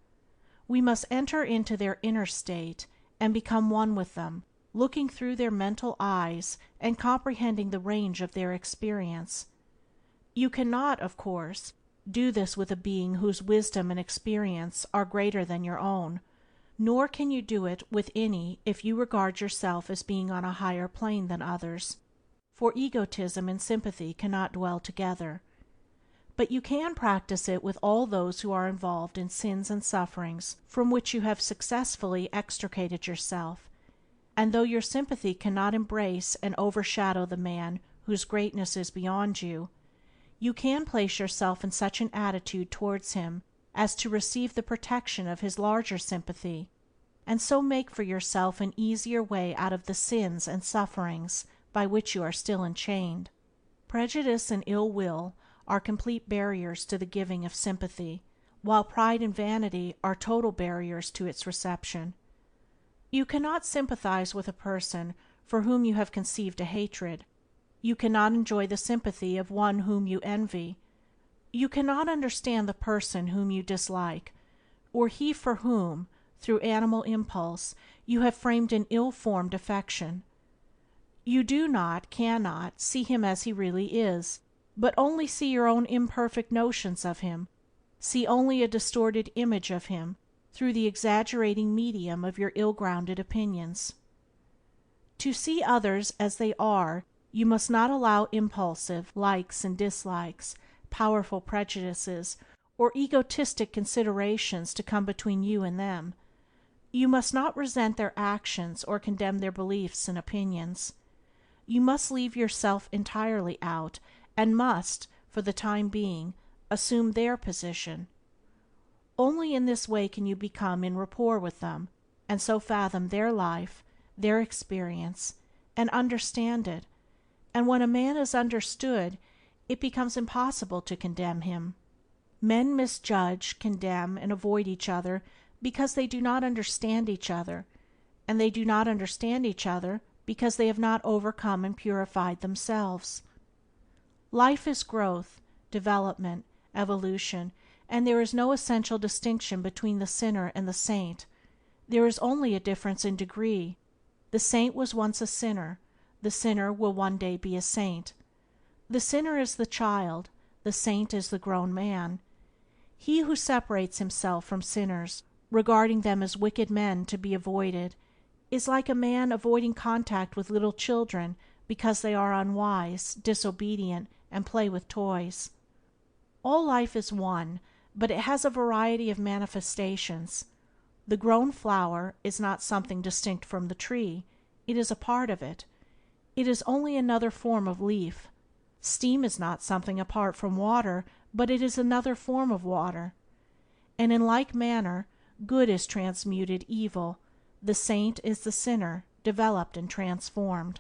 We must enter into their inner state and become one with them, looking through their mental eyes and comprehending the range of their experience. You cannot, of course, do this with a being whose wisdom and experience are greater than your own, nor can you do it with any if you regard yourself as being on a higher plane than others, for egotism and sympathy cannot dwell together. But you can practice it with all those who are involved in sins and sufferings from which you have successfully extricated yourself, and though your sympathy cannot embrace and overshadow the man whose greatness is beyond you, you can place yourself in such an attitude towards him as to receive the protection of his larger sympathy, and so make for yourself an easier way out of the sins and sufferings by which you are still enchained. Prejudice and ill will are complete barriers to the giving of sympathy, while pride and vanity are total barriers to its reception. You cannot sympathize with a person for whom you have conceived a hatred. You cannot enjoy the sympathy of one whom you envy. You cannot understand the person whom you dislike, or he for whom, through animal impulse, you have framed an ill-formed affection. You cannot see him as he really is, but only see your own imperfect notions of him, see only a distorted image of him through the exaggerating medium of your ill-grounded opinions. To see others as they are, you must not allow impulsive likes and dislikes, powerful prejudices, or egotistic considerations to come between you and them. You must not resent their actions or condemn their beliefs and opinions. You must leave yourself entirely out, and must, for the time being, assume their position. Only in this way can you become in rapport with them, and so fathom their life, their experience, and understand it. And when a man is understood, it becomes impossible to condemn him. Men misjudge, condemn, and avoid each other because they do not understand each other, and they do not understand each other because they have not overcome and purified themselves. Life is growth, development, evolution, and there is no essential distinction between the sinner and the saint. There is only a difference in degree. The saint was once a sinner. The sinner will one day be a saint. The sinner is the child. The saint is the grown man. He who separates himself from sinners, regarding them as wicked men to be avoided, is like a man avoiding contact with little children because they are unwise, disobedient, and play with toys. All life is one, but it has a variety of manifestations. The grown flower is not something distinct from the tree, it is a part of it. It is only another form of leaf. Steam is not something apart from water, but it is another form of water. And in like manner, good is transmuted evil, the saint is the sinner, developed and transformed.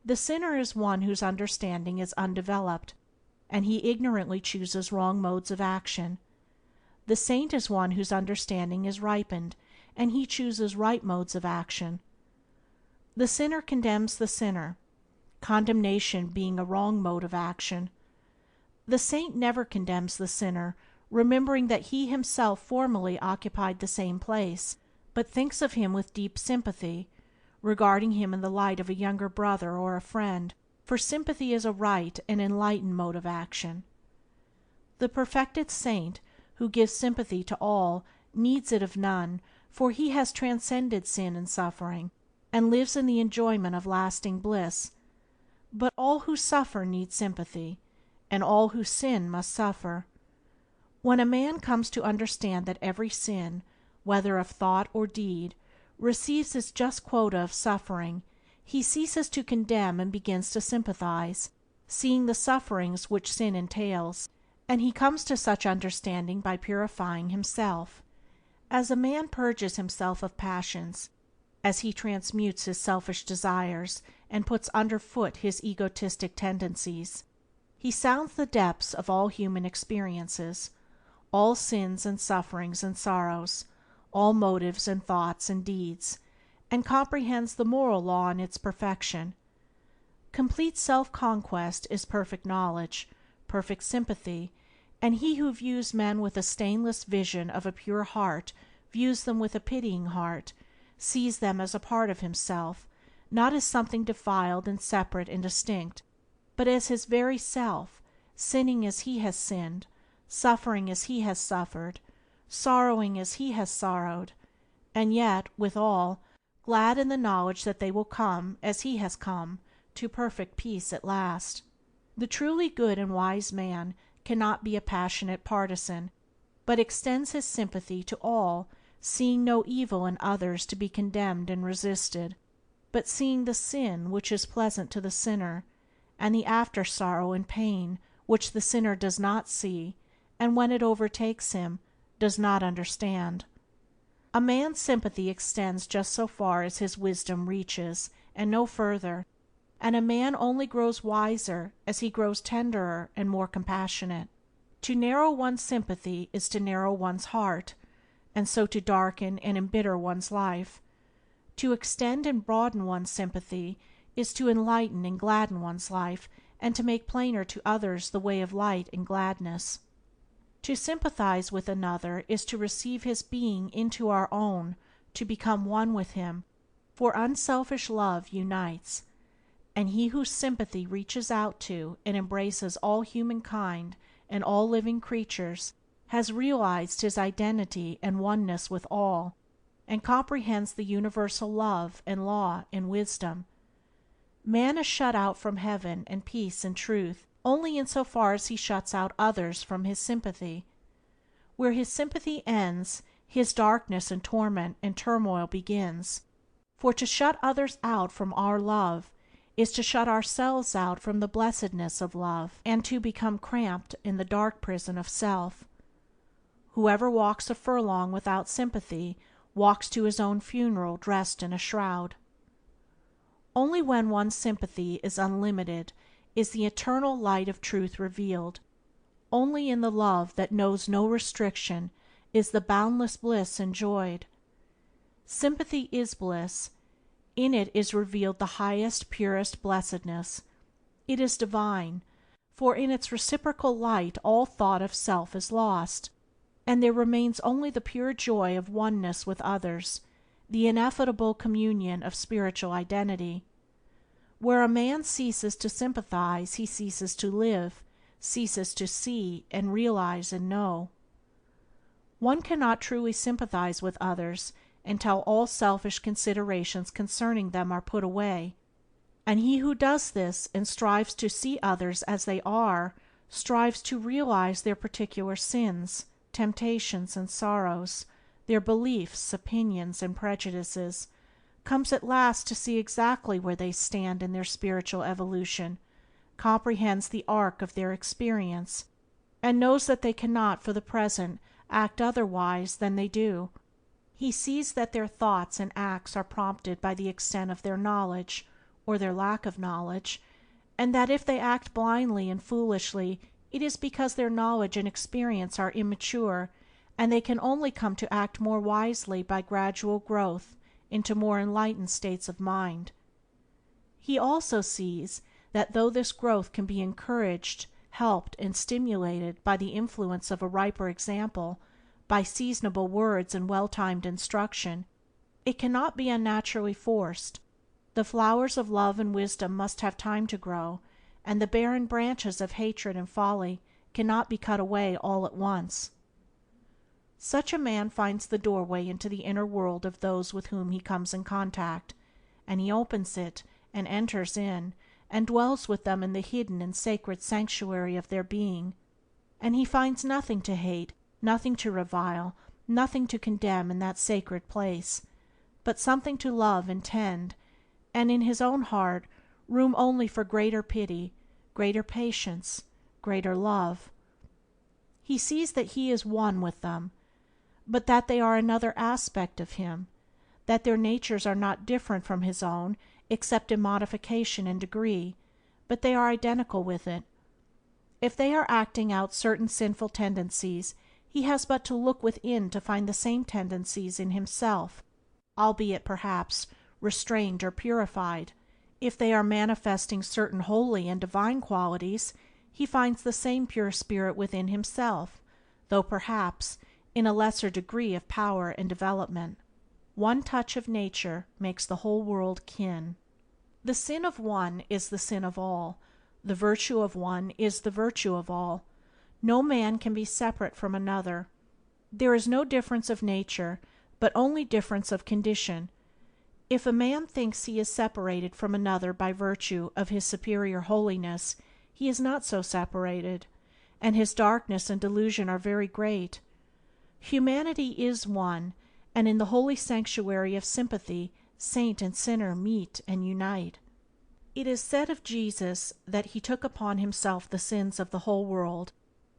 The sinner is one whose understanding is undeveloped, and he ignorantly chooses wrong modes of action. The saint is one whose understanding is ripened, and he chooses right modes of action. The sinner condemns the sinner, condemnation being a wrong mode of action. The saint never condemns the sinner, remembering that he himself formerly occupied the same place, but thinks of him with deep sympathy, regarding him in the light of a younger brother or a friend, for sympathy is a right and enlightened mode of action. The perfected saint, who gives sympathy to all, needs it of none, for he has transcended sin and suffering, and lives in the enjoyment of lasting bliss. But all who suffer need sympathy, and all who sin must suffer. When a man comes to understand that every sin, whether of thought or deed, receives its just quota of suffering, he ceases to condemn and begins to sympathize, seeing the sufferings which sin entails, and he comes to such understanding by purifying himself. As a man purges himself of passions, as he transmutes his selfish desires and puts under foot his egotistic tendencies, he sounds the depths of all human experiences, all sins and sufferings and sorrows, all motives and thoughts and deeds, and comprehends the moral law in its perfection. Complete self-conquest is perfect knowledge, perfect sympathy, and he who views men with a stainless vision of a pure heart views them with a pitying heart, sees them as a part of himself, not as something defiled and separate and distinct, but as his very self, sinning as he has sinned, suffering as he has suffered, sorrowing as he has sorrowed, and yet, withal, glad in the knowledge that they will come, as he has come, to perfect peace at last. The truly good and wise man cannot be a passionate partisan, but extends his sympathy to all, seeing no evil in others to be condemned and resisted, but seeing the sin which is pleasant to the sinner, and the after-sorrow and pain which the sinner does not see, and when it overtakes him, does not understand. A man's sympathy extends just so far as his wisdom reaches, and no further, and a man only grows wiser as he grows tenderer and more compassionate. To narrow one's sympathy is to narrow one's heart, and so to darken and embitter one's life. To extend and broaden one's sympathy is to enlighten and gladden one's life, and to make plainer to others the way of light and gladness. To sympathize with another is to receive his being into our own, to become one with him, for unselfish love unites, and he whose sympathy reaches out to and embraces all humankind and all living creatures has realized his identity and oneness with all, and comprehends the universal love and law and wisdom. Man is shut out from heaven and peace and truth only in so far as he shuts out others from his sympathy. Where his sympathy ends, his darkness and torment and turmoil begins. For to shut others out from our love is to shut ourselves out from the blessedness of love, and to become cramped in the dark prison of self. Whoever walks a furlong without sympathy walks to his own funeral dressed in a shroud. Only when one's sympathy is unlimited is the eternal light of truth revealed. Only in the love that knows no restriction is the boundless bliss enjoyed. Sympathy is bliss. In it is revealed the highest, purest blessedness. It is divine, for in its reciprocal light all thought of self is lost, and there remains only the pure joy of oneness with others, the ineffable communion of spiritual identity. Where a man ceases to sympathize he ceases to live, ceases to see and realize and know. One cannot truly sympathize with others until all selfish considerations concerning them are put away, and he who does this and strives to see others as they are strives to realize their particular sins, temptations and sorrows, their beliefs, opinions and prejudices, comes at last to see exactly where they stand in their spiritual evolution, comprehends the arc of their experience, and knows that they cannot for the present act otherwise than they do. He sees that their thoughts and acts are prompted by the extent of their knowledge, or their lack of knowledge, and that if they act blindly and foolishly it is because their knowledge and experience are immature, and they can only come to act more wisely by gradual growth into more enlightened states of mind. He also sees that though this growth can be encouraged, helped, and stimulated by the influence of a riper example, by seasonable words and well-timed instruction, it cannot be unnaturally forced. The flowers of love and wisdom must have time to grow, and the barren branches of hatred and folly cannot be cut away all at once. Such a man finds the doorway into the inner world of those with whom he comes in contact, and he opens it and enters in, and dwells with them in the hidden and sacred sanctuary of their being, and he finds nothing to hate, nothing to revile, nothing to condemn in that sacred place, but something to love and tend, and in his own heart room only for greater pity, greater patience, greater love. He sees that he is one with them, but that they are another aspect of him, that their natures are not different from his own except in modification and degree, but they are identical with it. If they are acting out certain sinful tendencies, he has but to look within to find the same tendencies in himself, albeit perhaps restrained or purified. If they are manifesting certain holy and divine qualities, he finds the same pure spirit within himself, though perhaps in a lesser degree of power and development. One touch of nature makes the whole world kin. The sin of one is the sin of all. The virtue of one is the virtue of all. No man can be separate from another. There is no difference of nature, but only difference of condition. If a man thinks he is separated from another by virtue of his superior holiness, he is not so separated, and his darkness and delusion are very great. Humanity is one, and in the holy sanctuary of sympathy saint and sinner meet and unite. It is said of Jesus that he took upon himself the sins of the whole world,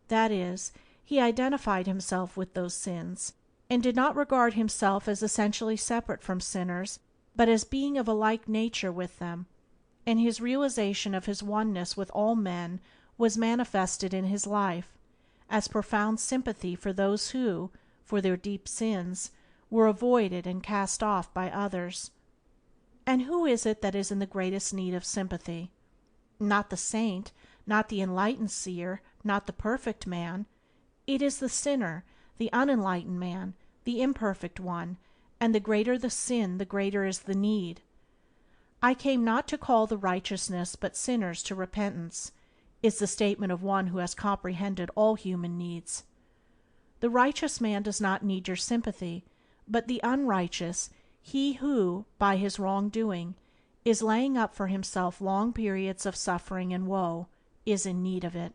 that is, he identified himself with those sins, and did not regard himself as essentially separate from sinners, but as being of a like nature with them, and his realization of his oneness with all men was manifested in his life, as profound sympathy for those who, for their deep sins, were avoided and cast off by others. And who is it that is in the greatest need of sympathy? Not the saint, not the enlightened seer, not the perfect man. It is the sinner, the unenlightened man, the imperfect one, and the greater the sin, the greater is the need. "I came not to call the righteousness but sinners to repentance," is the statement of one who has comprehended all human needs. The righteous man does not need your sympathy, but the unrighteous, he who, by his wrongdoing, is laying up for himself long periods of suffering and woe, is in need of it.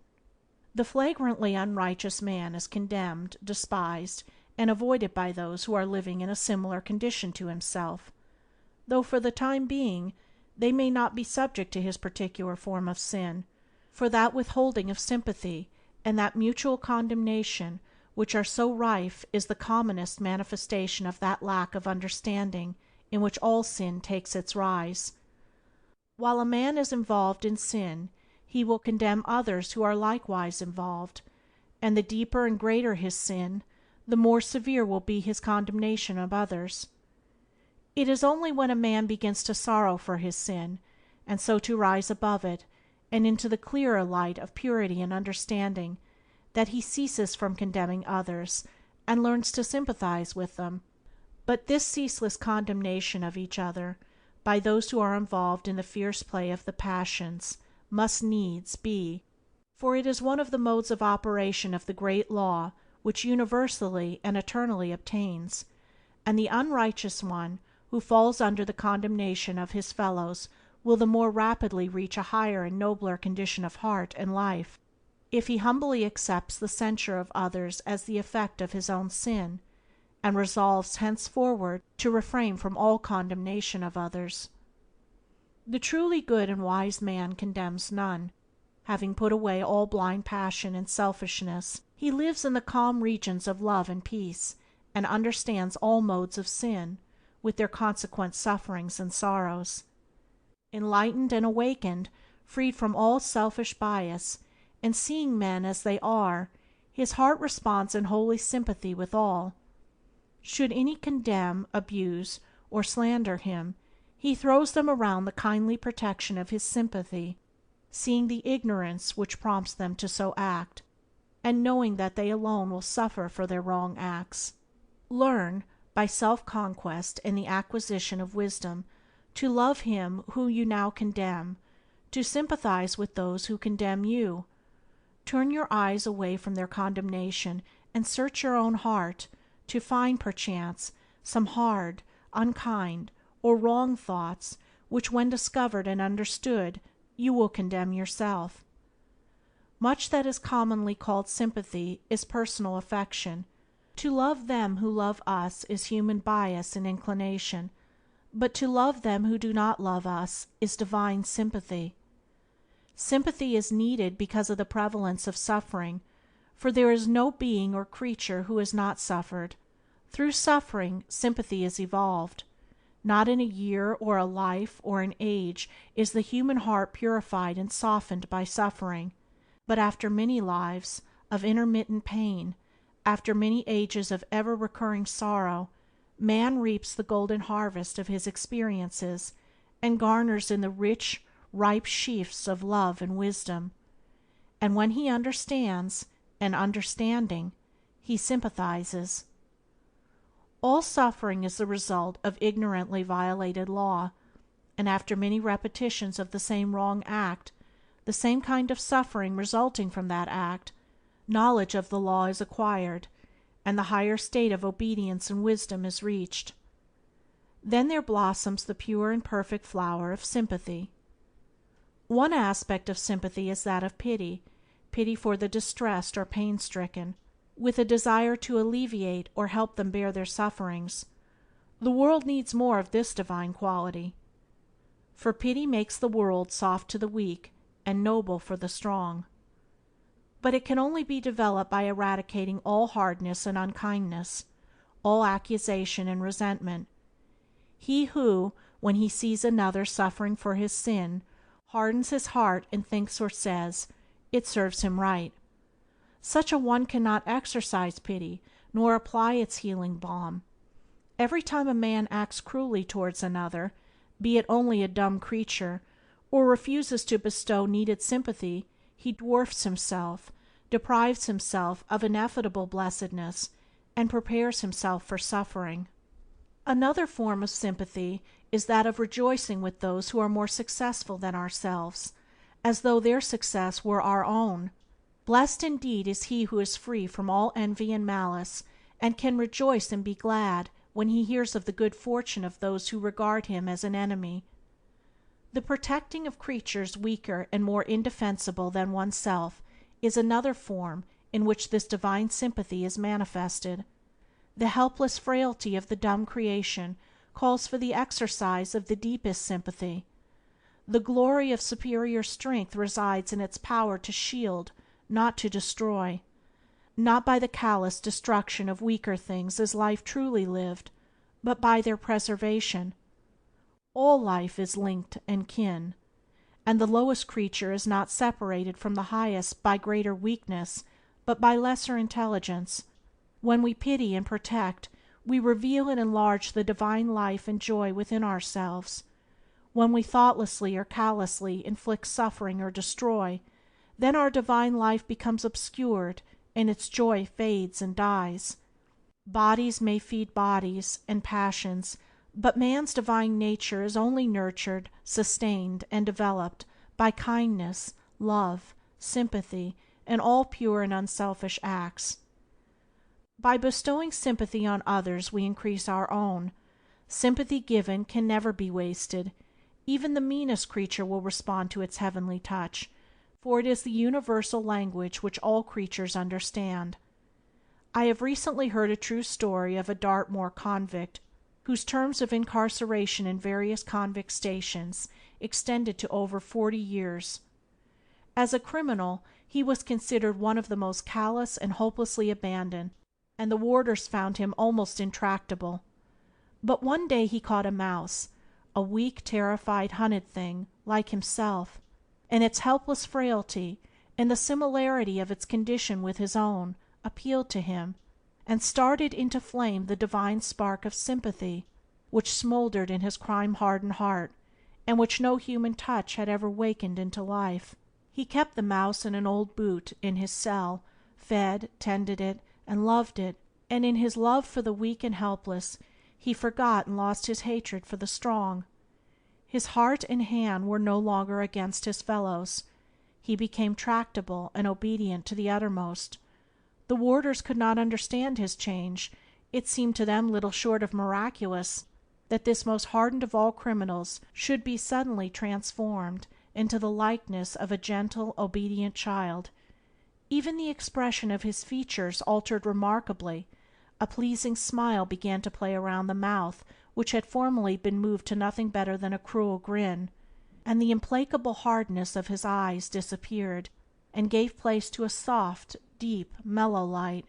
The flagrantly unrighteous man is condemned, despised, and avoided by those who are living in a similar condition to himself, though for the time being they may not be subject to his particular form of sin, for that withholding of sympathy and that mutual condemnation which are so rife is the commonest manifestation of that lack of understanding in which all sin takes its rise. While a man is involved in sin, he will condemn others who are likewise involved, and the deeper and greater his sin, the more severe will be his condemnation of others. It is only when a man begins to sorrow for his sin, and so to rise above it, and into the clearer light of purity and understanding, that he ceases from condemning others, and learns to sympathize with them. But this ceaseless condemnation of each other, by those who are involved in the fierce play of the passions, must needs be, for it is one of the modes of operation of the great law which universally and eternally obtains, and the unrighteous one, who falls under the condemnation of his fellows, will the more rapidly reach a higher and nobler condition of heart and life, if he humbly accepts the censure of others as the effect of his own sin, and resolves henceforward to refrain from all condemnation of others. The truly good and wise man condemns none. Having put away all blind passion and selfishness, he lives in the calm regions of love and peace, and understands all modes of sin, with their consequent sufferings and sorrows. Enlightened and awakened, freed from all selfish bias, and seeing men as they are, his heart responds in holy sympathy with all. Should any condemn, abuse, or slander him, he throws them around the kindly protection of his sympathy, seeing the ignorance which prompts them to so act, and knowing that they alone will suffer for their wrong acts. Learn, by self-conquest and the acquisition of wisdom, to love him whom you now condemn, to sympathize with those who condemn you. Turn your eyes away from their condemnation and search your own heart, to find, perchance, some hard, unkind, or wrong thoughts which, when discovered and understood, you will condemn yourself. Much that is commonly called sympathy is personal affection. To love them who love us is human bias and inclination, but to love them who do not love us is divine sympathy. Sympathy is needed because of the prevalence of suffering, for there is no being or creature who has not suffered. Through suffering, sympathy is evolved. Not in a year or a life or an age is the human heart purified and softened by suffering, but after many lives of intermittent pain, after many ages of ever-recurring sorrow, man reaps the golden harvest of his experiences, and garners in the rich, ripe sheaves of love and wisdom. And when he understands, and understanding, he sympathizes. All suffering is the result of ignorantly violated law, and after many repetitions of the same wrong act, the same kind of suffering resulting from that act, knowledge of the law is acquired, and the higher state of obedience and wisdom is reached. Then there blossoms the pure and perfect flower of sympathy. One aspect of sympathy is that of pity for the distressed or pain-stricken, with a desire to alleviate or help them bear their sufferings. The world needs more of this divine quality. For pity makes the world soft to the weak and noble for the strong. But it can only be developed by eradicating all hardness and unkindness, all accusation and resentment. He who, when he sees another suffering for his sin, hardens his heart and thinks or says, "It serves him right." Such a one cannot exercise pity, nor apply its healing balm. Every time a man acts cruelly towards another, be it only a dumb creature, or refuses to bestow needed sympathy, he dwarfs himself, deprives himself of ineffable blessedness, and prepares himself for suffering. Another form of sympathy is that of rejoicing with those who are more successful than ourselves, as though their success were our own. Blessed indeed is he who is free from all envy and malice, and can rejoice and be glad when he hears of the good fortune of those who regard him as an enemy. The protecting of creatures weaker and more indefensible than oneself is another form in which this divine sympathy is manifested. The helpless frailty of the dumb creation calls for the exercise of the deepest sympathy. The glory of superior strength resides in its power to shield, not to destroy. Not by the callous destruction of weaker things is life truly lived, but by their preservation. All life is linked and kin, and the lowest creature is not separated from the highest by greater weakness, but by lesser intelligence. When we pity and protect, we reveal and enlarge the divine life and joy within ourselves. When we thoughtlessly or callously inflict suffering or destroy, then our divine life becomes obscured, and its joy fades and dies. Bodies may feed bodies, and passions, but man's divine nature is only nurtured, sustained, and developed by kindness, love, sympathy, and all pure and unselfish acts. By bestowing sympathy on others we increase our own. Sympathy given can never be wasted. Even the meanest creature will respond to its heavenly touch, for it is the universal language which all creatures understand. I have recently heard a true story of a Dartmoor convict whose terms of incarceration in various convict stations extended to over 40 years. As a criminal he was considered one of the most callous and hopelessly abandoned, and the warders found him almost intractable. But one day he caught a mouse, a weak, terrified, hunted thing, like himself, and its helpless frailty, and the similarity of its condition with his own, appealed to him, and started into flame the divine spark of sympathy which smouldered in his crime-hardened heart, and which no human touch had ever wakened into life. He kept the mouse in an old boot in his cell, fed, tended it, and loved it, and in his love for the weak and helpless he forgot and lost his hatred for the strong. His heart and hand were no longer against his fellows. He became tractable and obedient to the uttermost. The warders could not understand his change. It seemed to them little short of miraculous that this most hardened of all criminals should be suddenly transformed into the likeness of a gentle, obedient child. Even the expression of his features altered remarkably. A pleasing smile began to play around the mouth which had formerly been moved to nothing better than a cruel grin, and the implacable hardness of his eyes disappeared, and gave place to a soft, deep, mellow light.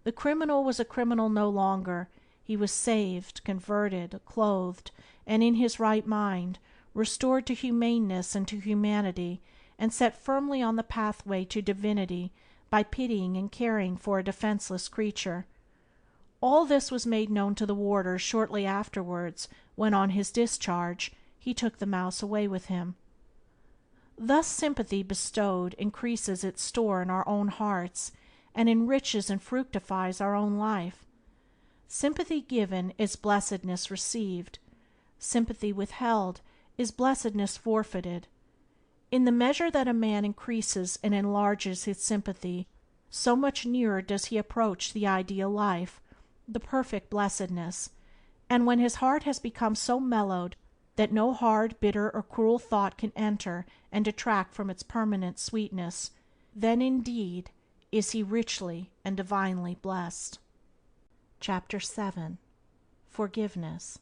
The criminal was a criminal no longer. He was saved, converted, clothed, and in his right mind, restored to humaneness and to humanity, and set firmly on the pathway to divinity by pitying and caring for a defenseless creature. All this was made known to the warders shortly afterwards, when, on his discharge, he took the mouse away with him. Thus sympathy bestowed increases its store in our own hearts, and enriches and fructifies our own life. Sympathy given is blessedness received. Sympathy withheld is blessedness forfeited. In the measure that a man increases and enlarges his sympathy, so much nearer does he approach the ideal life, the perfect blessedness, and when his heart has become so mellowed that no hard, bitter, or cruel thought can enter and detract from its permanent sweetness, then indeed is he richly and divinely blessed. Chapter 7. Forgiveness.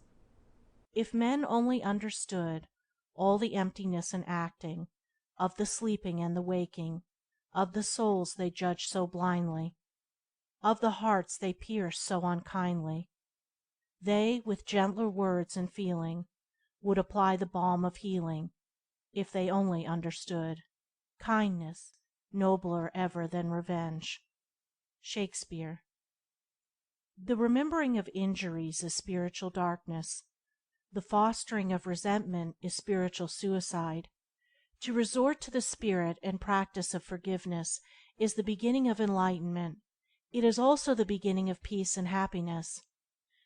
If men only understood all the emptiness and acting, of the sleeping and the waking, of the souls they judge so blindly, of the hearts they pierce so unkindly, they, with gentler words and feeling, would apply the balm of healing, if they only understood. Kindness, nobler ever than revenge. Shakespeare. The remembering of injuries is spiritual darkness. The fostering of resentment is spiritual suicide. To resort to the spirit and practice of forgiveness is the beginning of enlightenment. It is also the beginning of peace and happiness.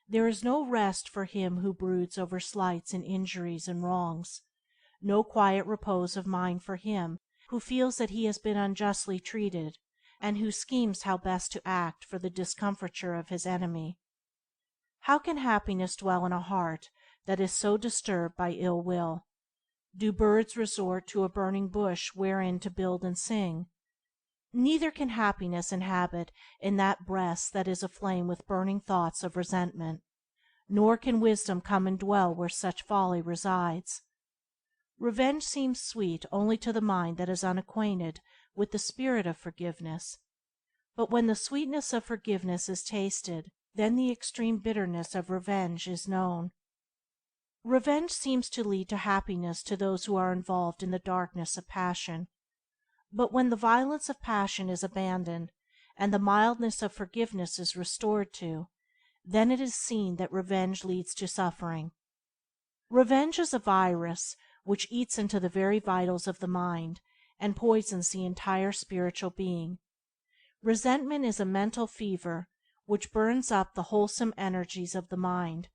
There is no rest for him who broods over slights and injuries and wrongs, no quiet repose of mind for him who feels that he has been unjustly treated, and who schemes how best to act for the discomfiture of his enemy. How can happiness dwell in a heart that is so disturbed by ill will? Do birds resort to a burning bush wherein to build and sing? Neither can happiness inhabit in that breast that is aflame with burning thoughts of resentment, nor can wisdom come and dwell where such folly resides. Revenge seems sweet only to the mind that is unacquainted with the spirit of forgiveness. But when the sweetness of forgiveness is tasted, then the extreme bitterness of revenge is known. Revenge seems to lead to happiness to those who are involved in the darkness of passion. But when the violence of passion is abandoned, and the mildness of forgiveness is restored to, then it is seen that revenge leads to suffering. Revenge is a virus which eats into the very vitals of the mind, and poisons the entire spiritual being. Resentment is a mental fever which burns up the wholesome energies of the mind,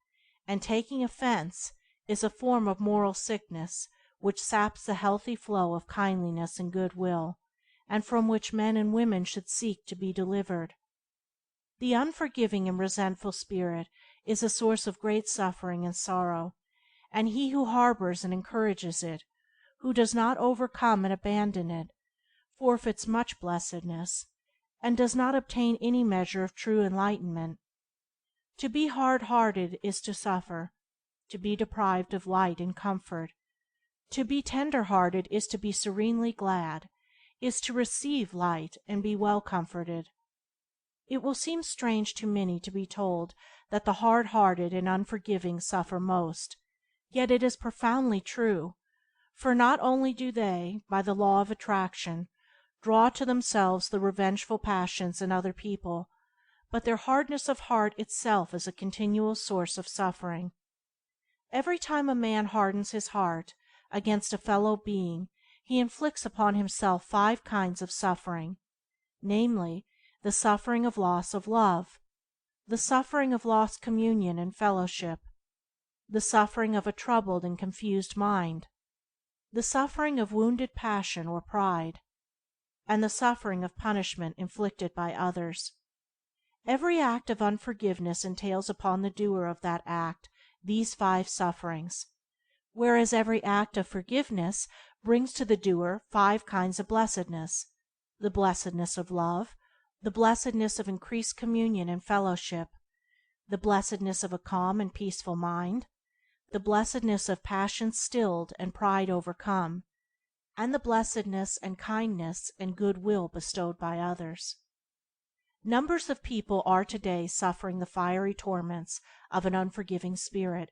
and taking offense is a form of moral sickness which saps the healthy flow of kindliness and goodwill, and from which men and women should seek to be delivered. The unforgiving and resentful spirit is a source of great suffering and sorrow, and he who harbors and encourages it, who does not overcome and abandon it, forfeits much blessedness, and does not obtain any measure of true enlightenment. To be hard-hearted is to suffer, to be deprived of light and comfort. To be tender-hearted is to be serenely glad, is to receive light and be well comforted. It will seem strange to many to be told that the hard-hearted and unforgiving suffer most, yet it is profoundly true, for not only do they, by the law of attraction, draw to themselves the revengeful passions in other people, but their hardness of heart itself is a continual source of suffering. Every time a man hardens his heart against a fellow being he inflicts upon himself 5 kinds of suffering, namely, the suffering of loss of love, the suffering of lost communion and fellowship, the suffering of a troubled and confused mind, the suffering of wounded passion or pride, and the suffering of punishment inflicted by others. Every act of unforgiveness entails upon the doer of that act these 5 sufferings, whereas every act of forgiveness brings to the doer 5 kinds of blessedness: the blessedness of love, the blessedness of increased communion and fellowship, the blessedness of a calm and peaceful mind, the blessedness of passion stilled and pride overcome, and the blessedness and kindness and goodwill bestowed by others. Numbers of people are today suffering the fiery torments of an unforgiving spirit,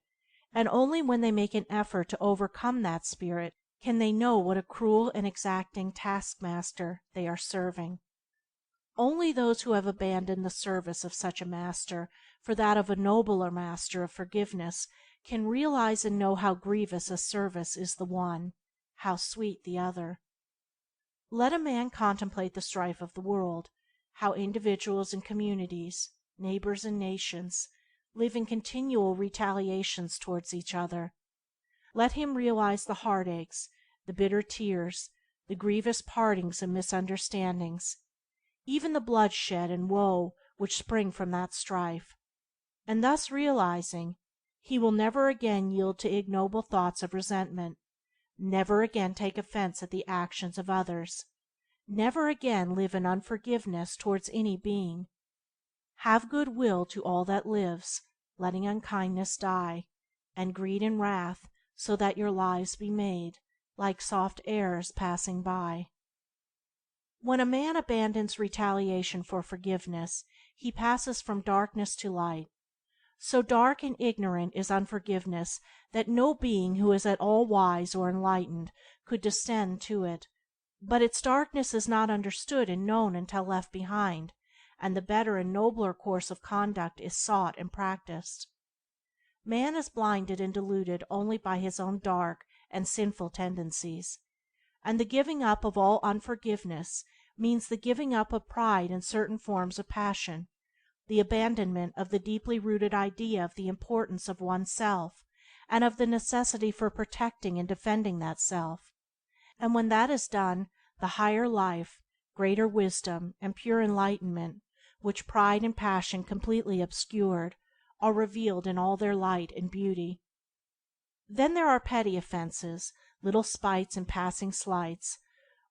and only when they make an effort to overcome that spirit can they know what a cruel and exacting taskmaster they are serving. Only those who have abandoned the service of such a master for that of a nobler master of forgiveness can realize and know how grievous a service is the one, how sweet the other. Let a man contemplate the strife of the world, how individuals and communities, neighbors and nations, live in continual retaliations towards each other. Let him realize the heartaches, the bitter tears, the grievous partings and misunderstandings, even the bloodshed and woe which spring from that strife, and thus realizing, he will never again yield to ignoble thoughts of resentment, never again take offense at the actions of others, never again live in unforgiveness towards any being. Have good will to all that lives, letting unkindness die, and greed and wrath, so that your lives be made like soft airs passing by. When a man abandons retaliation for forgiveness, he passes from darkness to light. So dark and ignorant is unforgiveness that no being who is at all wise or enlightened could descend to it. But its darkness is not understood and known until left behind, and the better and nobler course of conduct is sought and practiced. Man is blinded and deluded only by his own dark and sinful tendencies, and the giving up of all unforgiveness means the giving up of pride in certain forms of passion, the abandonment of the deeply rooted idea of the importance of one's self and of the necessity for protecting and defending that self. And when that is done, the higher life, greater wisdom, and pure enlightenment, which pride and passion completely obscured, are revealed in all their light and beauty. Then there are petty offenses, little spites and passing slights,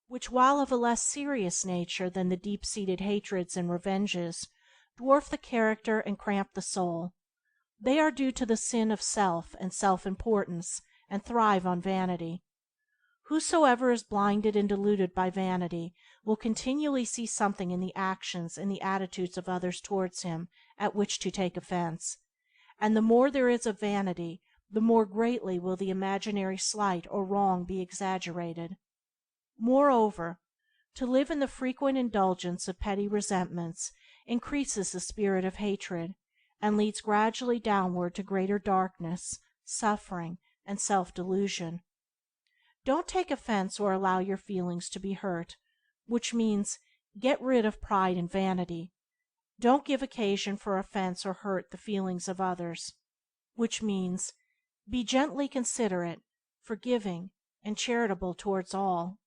which, while of a less serious nature than the deep-seated hatreds and revenges, dwarf the character and cramp the soul. They are due to the sin of self and self-importance, and thrive on vanity. Whosoever is blinded and deluded by vanity will continually see something in the actions and the attitudes of others towards him at which to take offense, and the more there is of vanity, the more greatly will the imaginary slight or wrong be exaggerated. Moreover, to live in the frequent indulgence of petty resentments increases the spirit of hatred, and leads gradually downward to greater darkness, suffering, and self-delusion. Don't take offense or allow your feelings to be hurt, which means get rid of pride and vanity. Don't give occasion for offense or hurt the feelings of others, which means be gently considerate, forgiving, and charitable towards all.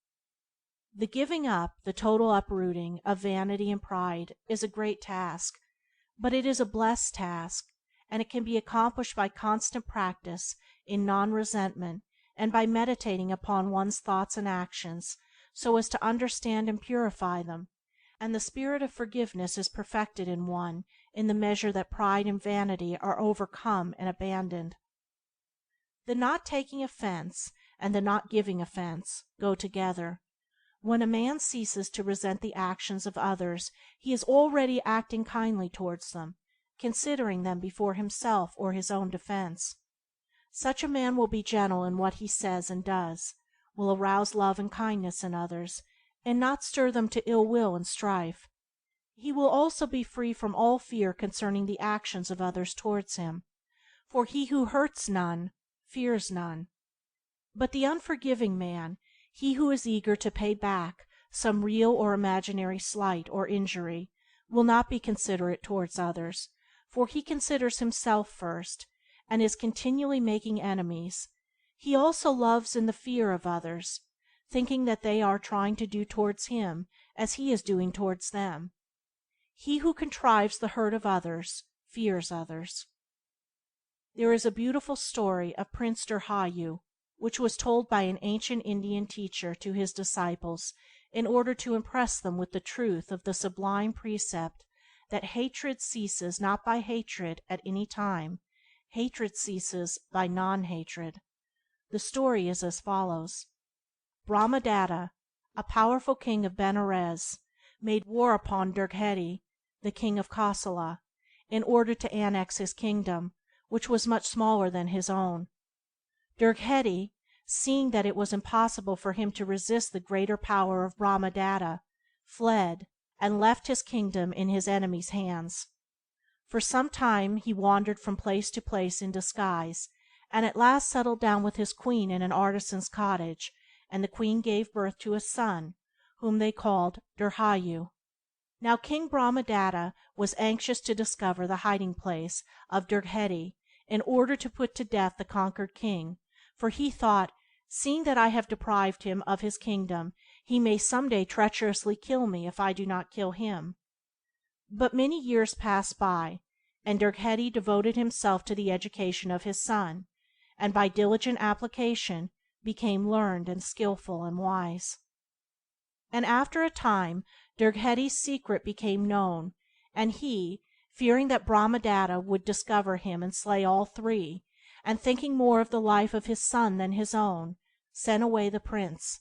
The giving up, the total uprooting, of vanity and pride is a great task, but it is a blessed task, and it can be accomplished by constant practice in non-resentment and by meditating upon one's thoughts and actions so as to understand and purify them, and the spirit of forgiveness is perfected in one in the measure that pride and vanity are overcome and abandoned. The not taking offense and the not giving offense go together. When a man ceases to resent the actions of others he is already acting kindly towards them, considering them before himself or his own defense. Such a man will be gentle in what he says and does, will arouse love and kindness in others, and not stir them to ill will and strife. He will also be free from all fear concerning the actions of others towards him, for he who hurts none fears none. But the unforgiving man, he who is eager to pay back some real or imaginary slight or injury, will not be considerate towards others, for he considers himself first, and is continually making enemies. He also loves in the fear of others, thinking that they are trying to do towards him as he is doing towards them. He who contrives the hurt of others fears others. There is a beautiful story of Prince Dirghayu, which was told by an ancient Indian teacher to his disciples in order to impress them with the truth of the sublime precept that hatred ceases not by hatred at any time, hatred ceases by non-hatred. The story is as follows. Brahmadatta, a powerful king of Benares, made war upon Dirgheti, the king of Kosala, in order to annex his kingdom, which was much smaller than his own. Dirgheti, seeing that it was impossible for him to resist the greater power of Brahmadatta, fled and left his kingdom in his enemy's hands. For some time he wandered from place to place in disguise, and at last settled down with his queen in an artisan's cottage, and the queen gave birth to a son, whom they called Dirghayu. Now King Brahmadatta was anxious to discover the hiding-place of Dirgheti in order to put to death the conquered king, for he thought, seeing that I have deprived him of his kingdom, he may some day treacherously kill me if I do not kill him. But many years passed by, and Dirgheti devoted himself to the education of his son, and by diligent application became learned and skillful and wise. And after a time Dirgheti's secret became known, and he, fearing that Brahmadatta would discover him and slay all three, and thinking more of the life of his son than his own, sent away the prince.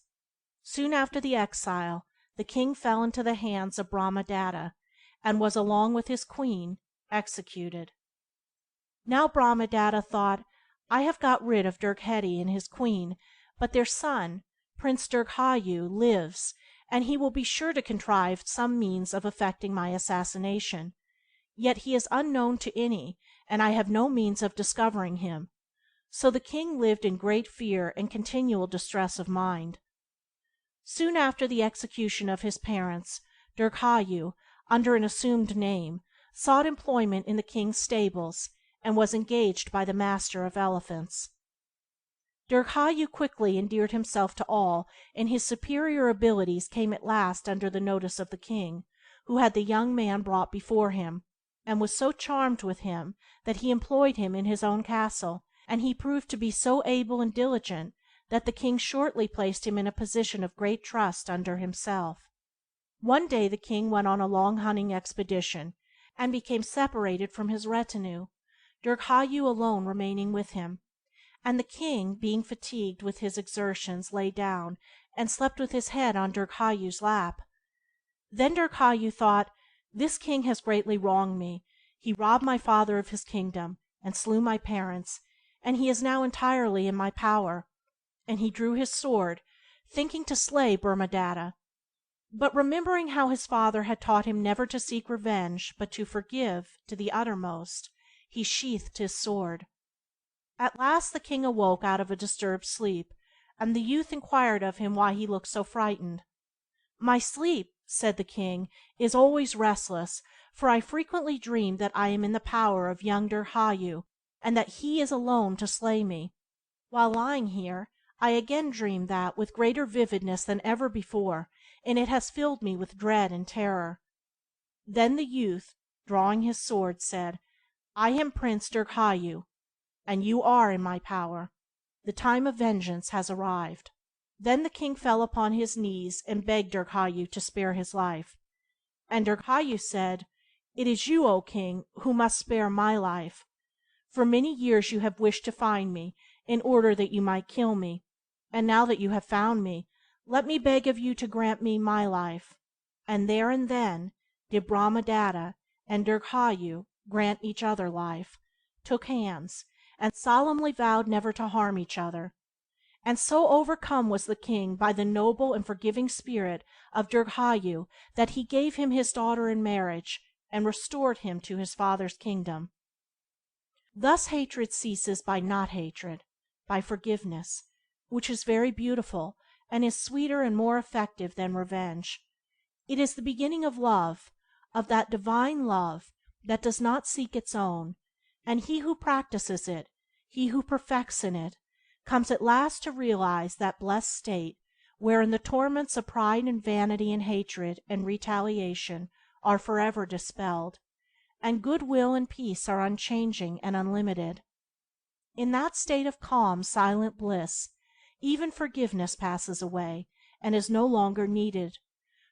Soon after the exile the king fell into the hands of Brahmadatta, and was, along with his queen, executed. Now Brahmadatta thought, "I have got rid of Dirgheti and his queen, but their son, Prince Dirghayu, lives, and he will be sure to contrive some means of effecting my assassination. Yet he is unknown to any, and I have no means of discovering him." So the king lived in great fear and continual distress of mind. Soon after the execution of his parents, Dirghayu, under an assumed name, sought employment in the king's stables, and was engaged by the master of elephants. Dirghayu quickly endeared himself to all, and his superior abilities came at last under the notice of the king, who had the young man brought before him, and was so charmed with him that he employed him in his own castle, and he proved to be so able and diligent that the king shortly placed him in a position of great trust under himself. One day the king went on a long hunting expedition, and became separated from his retinue, Dirghayu alone remaining with him. And the king, being fatigued with his exertions, lay down, and slept with his head on Dirghayu's lap. Then Dirghayu thought, "This king has greatly wronged me. He robbed my father of his kingdom, and slew my parents, and he is now entirely in my power." And he drew his sword, thinking to slay Brahmadatta. But remembering how his father had taught him never to seek revenge but to forgive to the uttermost, he sheathed his sword. At last the king awoke out of a disturbed sleep, and the youth inquired of him why he looked so frightened. "My sleep," said the king, "is always restless, for I frequently dream that I am in the power of young Dirghayu, and that he is alone to slay me. While lying here, I again dream that with greater vividness than ever before, and it has filled me with dread and terror." Then the youth, drawing his sword, said, "I am Prince Dirghayu, and you are in my power. The time of vengeance has arrived." Then the king fell upon his knees and begged Dirghayu to spare his life. And Dirghayu said, "It is you, O king, who must spare my life. For many years you have wished to find me, in order that you might kill me, and now that you have found me, let me beg of you to grant me my life." And there and then did Brahmadatta and Dirghayu grant each other life, took hands, and solemnly vowed never to harm each other. And so overcome was the king by the noble and forgiving spirit of Dirghayu that he gave him his daughter in marriage, and restored him to his father's kingdom. Thus hatred ceases by not hatred, by forgiveness, which is very beautiful, and is sweeter and more effective than revenge. It is the beginning of love, of that divine love that does not seek its own, and he who practices it, he who perfects in it, comes at last to realize that blessed state wherein the torments of pride and vanity and hatred and retaliation are forever dispelled, and goodwill and peace are unchanging and unlimited. In that state of calm, silent bliss, even forgiveness passes away, and is no longer needed,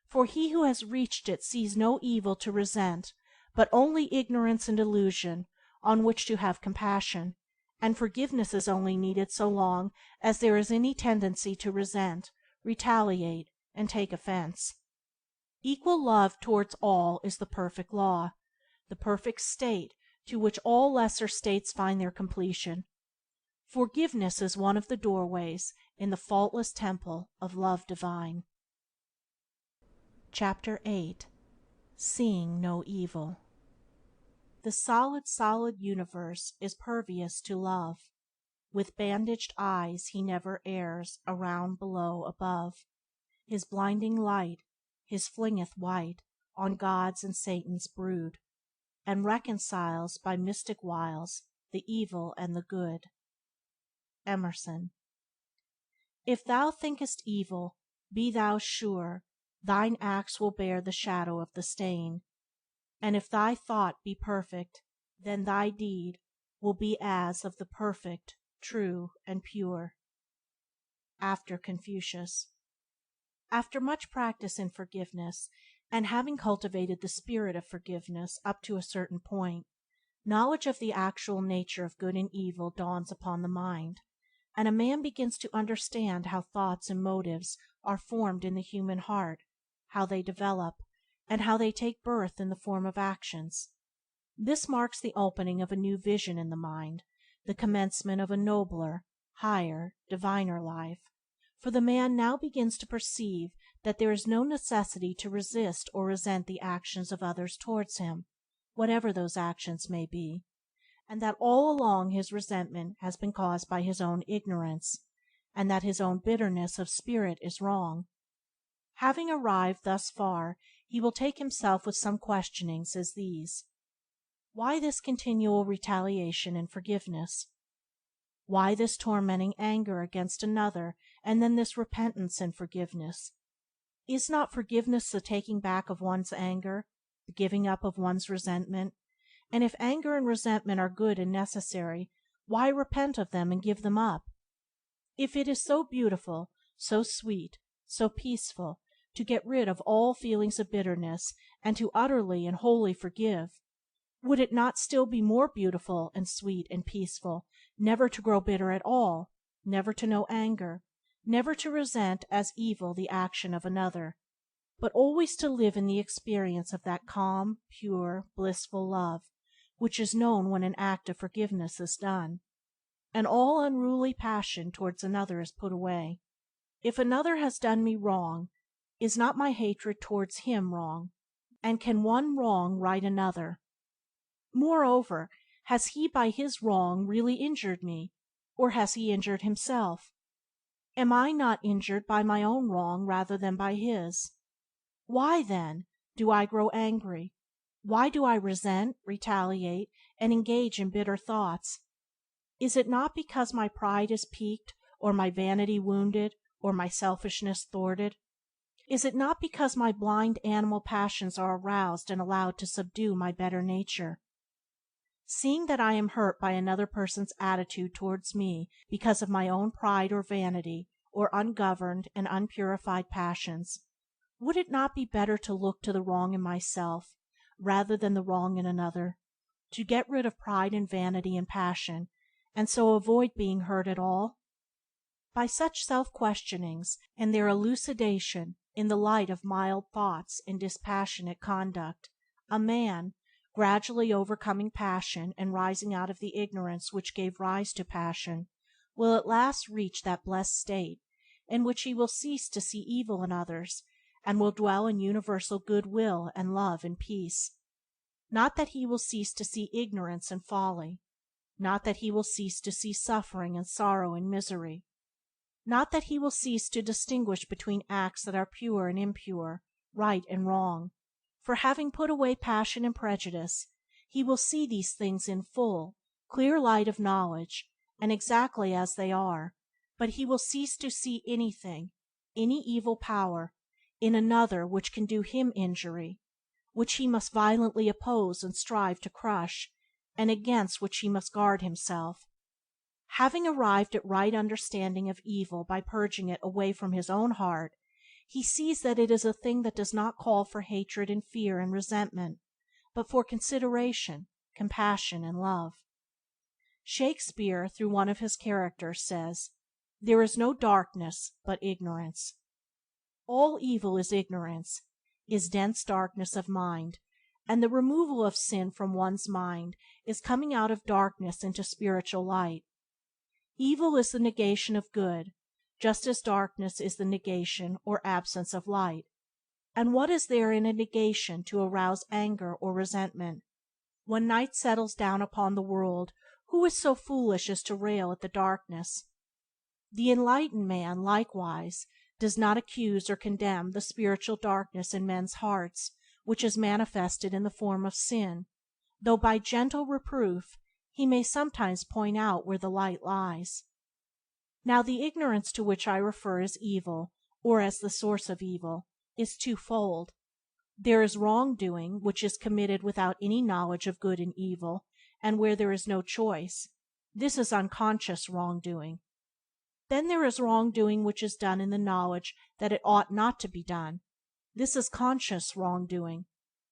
for he who has reached it sees no evil to resent, but only ignorance and delusion on which to have compassion, and forgiveness is only needed so long as there is any tendency to resent, retaliate, and take offense. Equal love towards all is the perfect law, the perfect state to which all lesser states find their completion. Forgiveness is one of the doorways in the faultless temple of Love Divine. Chapter 8. Seeing No Evil. The solid universe is pervious to love. With bandaged eyes he never errs around, below, above. His blinding light his flingeth white on gods and Satan's brood, and reconciles by mystic wiles the evil and the good. Emerson. If thou thinkest evil, be thou sure thine acts will bear the shadow of the stain, and if thy thought be perfect, then thy deed will be as of the perfect, true, and pure. After Confucius. After much practice in forgiveness, and having cultivated the spirit of forgiveness up to a certain point, knowledge of the actual nature of good and evil dawns upon the mind, and a man begins to understand how thoughts and motives are formed in the human heart, how they develop, and how they take birth in the form of actions. This marks the opening of a new vision in the mind, the commencement of a nobler, higher, diviner life, for the man now begins to perceive that there is no necessity to resist or resent the actions of others towards him, whatever those actions may be, and that all along his resentment has been caused by his own ignorance, and that his own bitterness of spirit is wrong. Having arrived thus far, he will take himself with some questionings as these: Why this continual retaliation and forgiveness? Why this tormenting anger against another, and then this repentance and forgiveness? Is not forgiveness the taking back of one's anger, the giving up of one's resentment? And if anger and resentment are good and necessary, why repent of them and give them up? If it is so beautiful, so sweet, so peaceful, to get rid of all feelings of bitterness and to utterly and wholly forgive, would it not still be more beautiful and sweet and peaceful never to grow bitter at all, never to know anger, never to resent as evil the action of another, but always to live in the experience of that calm, pure, blissful love which is known when an act of forgiveness is done, and all unruly passion towards another is put away? If another has done me wrong, is not my hatred towards him wrong, and can one wrong right another? Moreover, has he by his wrong really injured me, or has he injured himself? Am I not injured by my own wrong rather than by his? Why, then, do I grow angry? Why do I resent, retaliate, and engage in bitter thoughts? Is it not because my pride is piqued, or my vanity wounded, or my selfishness thwarted? Is it not because my blind animal passions are aroused and allowed to subdue my better nature? Seeing that I am hurt by another person's attitude towards me because of my own pride or vanity, or ungoverned and unpurified passions, would it not be better to look to the wrong in myself, rather than the wrong in another, to get rid of pride and vanity and passion, and so avoid being hurt at all? By such self-questionings, and their elucidation in the light of mild thoughts and dispassionate conduct, a man, gradually overcoming passion and rising out of the ignorance which gave rise to passion, will at last reach that blessed state in which he will cease to see evil in others, and will dwell in universal good-will and love and peace. Not that he will cease to see ignorance and folly, not that he will cease to see suffering and sorrow and misery, not that he will cease to distinguish between acts that are pure and impure, right and wrong, for having put away passion and prejudice, he will see these things in full, clear light of knowledge, and exactly as they are, but he will cease to see anything, any evil power, in another which can do him injury, which he must violently oppose and strive to crush, and against which he must guard himself. Having arrived at right understanding of evil by purging it away from his own heart, he sees that it is a thing that does not call for hatred and fear and resentment, but for consideration, compassion, and love. Shakespeare, through one of his characters, says, "There is no darkness but ignorance." All evil is ignorance, is dense darkness of mind, and the removal of sin from one's mind is coming out of darkness into spiritual light. Evil is the negation of good, just as darkness is the negation or absence of light. And what is there in a negation to arouse anger or resentment? When night settles down upon the world, who is so foolish as to rail at the darkness? The enlightened man, likewise, does not accuse or condemn the spiritual darkness in men's hearts, which is manifested in the form of sin, though by gentle reproof he may sometimes point out where the light lies. Now the ignorance to which I refer as evil, or as the source of evil, is twofold. There is wrongdoing which is committed without any knowledge of good and evil, and where there is no choice. This is unconscious wrongdoing. Then there is wrongdoing which is done in the knowledge that it ought not to be done. This is conscious wrongdoing.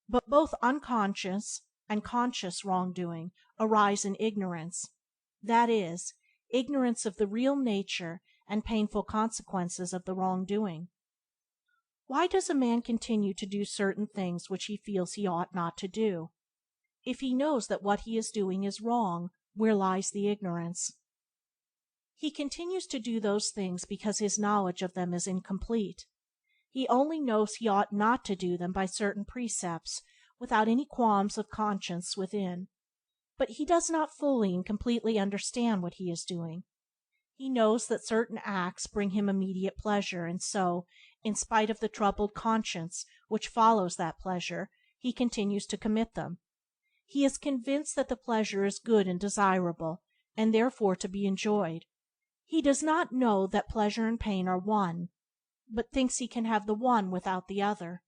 But both unconscious and conscious wrongdoing arise in ignorance, that is, ignorance of the real nature and painful consequences of the wrongdoing. Why does a man continue to do certain things which he feels he ought not to do? if he knows that what he is doing is wrong, where lies the ignorance? He continues to do those things because his knowledge of them is incomplete. He only knows he ought not to do them by certain precepts, without any qualms of conscience within. But he does not fully and completely understand what he is doing. He knows that certain acts bring him immediate pleasure, and so, in spite of the troubled conscience which follows that pleasure, he continues to commit them. He is convinced that the pleasure is good and desirable, and therefore to be enjoyed. He does not know that pleasure and pain are one, but thinks he can have the one without the other.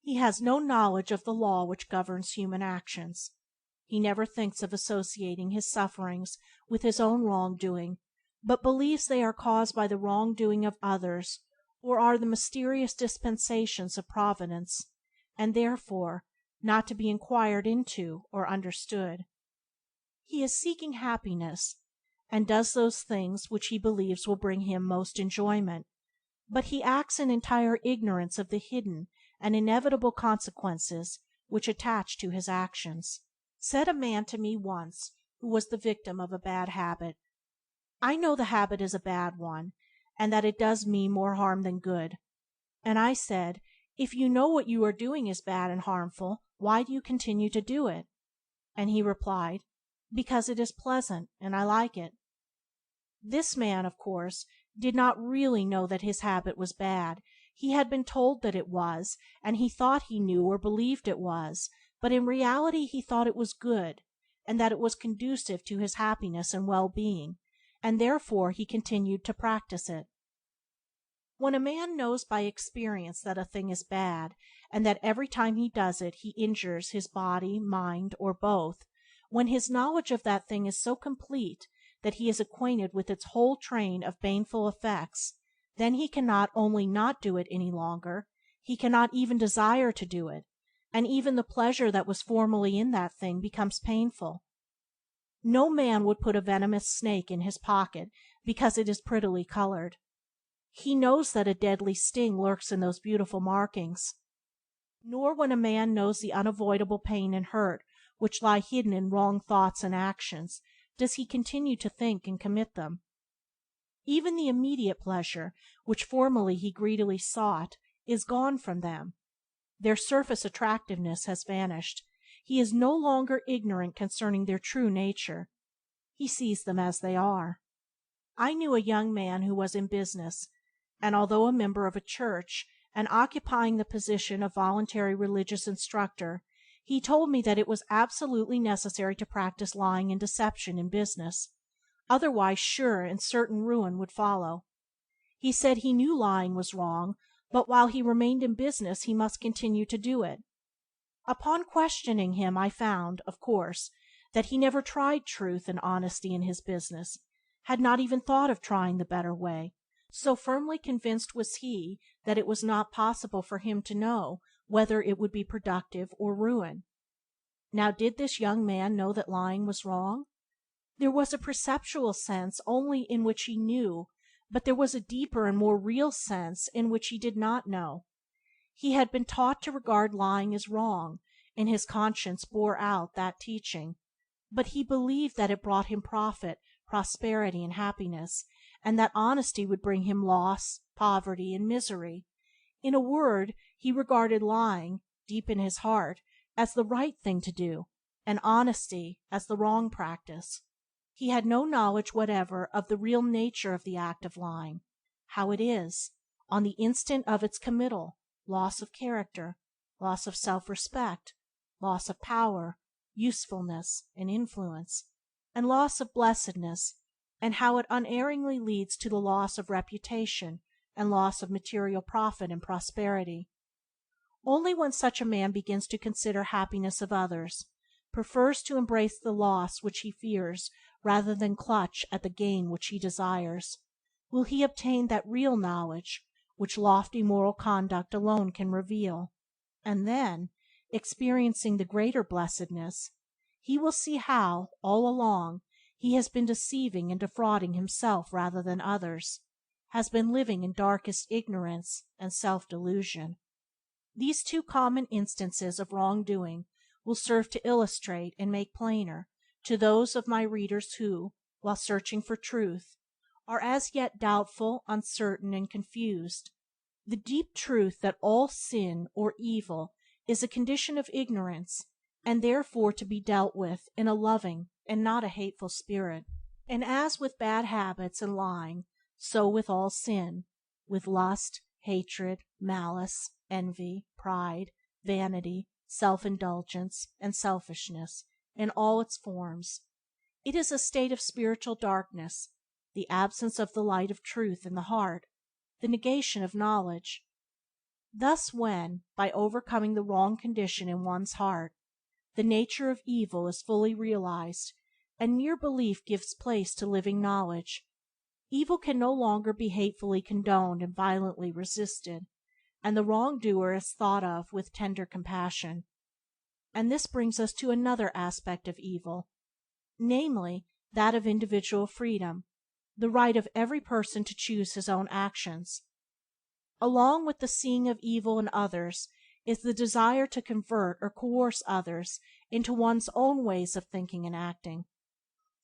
He has no knowledge of the law which governs human actions. He never thinks of associating his sufferings with his own wrongdoing, but believes they are caused by the wrongdoing of others, or are the mysterious dispensations of Providence, and therefore not to be inquired into or understood. He is seeking happiness, and does those things which he believes will bring him most enjoyment, but he acts in entire ignorance of the hidden and inevitable consequences which attach to his actions. Said a man to me once, who was the victim of a bad habit, "I know the habit is a bad one, and that it does me more harm than good." And I said, "If you know what you are doing is bad and harmful, why do you continue to do it?" And he replied, "Because it is pleasant, and I like it." This man, of course, did not really know that his habit was bad. He had been told that it was, and he thought he knew or believed it was, but in reality he thought it was good, and that it was conducive to his happiness and well-being, and therefore he continued to practice it. When a man knows by experience that a thing is bad, and that every time he does it he injures his body, mind, or both, when his knowledge of that thing is so complete that he is acquainted with its whole train of baneful effects, then he cannot only not do it any longer, he cannot even desire to do it, and even the pleasure that was formerly in that thing becomes painful. No man would put a venomous snake in his pocket because it is prettily colored. He knows that a deadly sting lurks in those beautiful markings. Nor when a man knows the unavoidable pain and hurt which lie hidden in wrong thoughts and actions, does he continue to think and commit them. Even the immediate pleasure, which formerly he greedily sought, is gone from them. Their surface attractiveness has vanished. He is no longer ignorant concerning their true nature. He sees them as they are. I knew a young man who was in business, and although a member of a church, and occupying the position of voluntary religious instructor, he told me that it was absolutely necessary to practice lying and deception in business, otherwise sure and certain ruin would follow. He said he knew lying was wrong, but while he remained in business he must continue to do it. Upon questioning him I found, of course, that he never tried truth and honesty in his business, had not even thought of trying the better way, so firmly convinced was he that it was not possible for him to know whether it would be productive or ruin. Now did this young man know that lying was wrong? There was a perceptual sense only in which he knew, but there was a deeper and more real sense in which he did not know. He had been taught to regard lying as wrong, and his conscience bore out that teaching, but he believed that it brought him profit, prosperity, and happiness, and that honesty would bring him loss, poverty, and misery. In a word, he regarded lying, deep in his heart, as the right thing to do, and honesty as the wrong practice. He had no knowledge whatever of the real nature of the act of lying, how it is, on the instant of its committal, loss of character, loss of self-respect, loss of power, usefulness, and influence, and loss of blessedness, and how it unerringly leads to the loss of reputation and loss of material profit and prosperity. Only when such a man begins to consider happiness of others, prefers to embrace the loss which he fears rather than clutch at the gain which he desires, will he obtain that real knowledge which lofty moral conduct alone can reveal, and then, experiencing the greater blessedness, he will see how, all along, he has been deceiving and defrauding himself rather than others, has been living in darkest ignorance and self-delusion. These two common instances of wrongdoing will serve to illustrate and make plainer to those of my readers who, while searching for truth, are as yet doubtful, uncertain, and confused, the deep truth that all sin or evil is a condition of ignorance, and therefore to be dealt with in a loving and not a hateful spirit. And as with bad habits and lying, so with all sin, with lust, hatred, malice, envy, pride, vanity, self-indulgence, and selfishness in all its forms. It is a state of spiritual darkness, the absence of the light of truth in the heart, the negation of knowledge. Thus when, by overcoming the wrong condition in one's heart, the nature of evil is fully realized, and mere belief gives place to living knowledge, evil can no longer be hatefully condoned and violently resisted, and the wrongdoer is thought of with tender compassion. And this brings us to another aspect of evil, namely that of individual freedom, the right of every person to choose his own actions. Along with the seeing of evil in others is the desire to convert or coerce others into one's own ways of thinking and acting.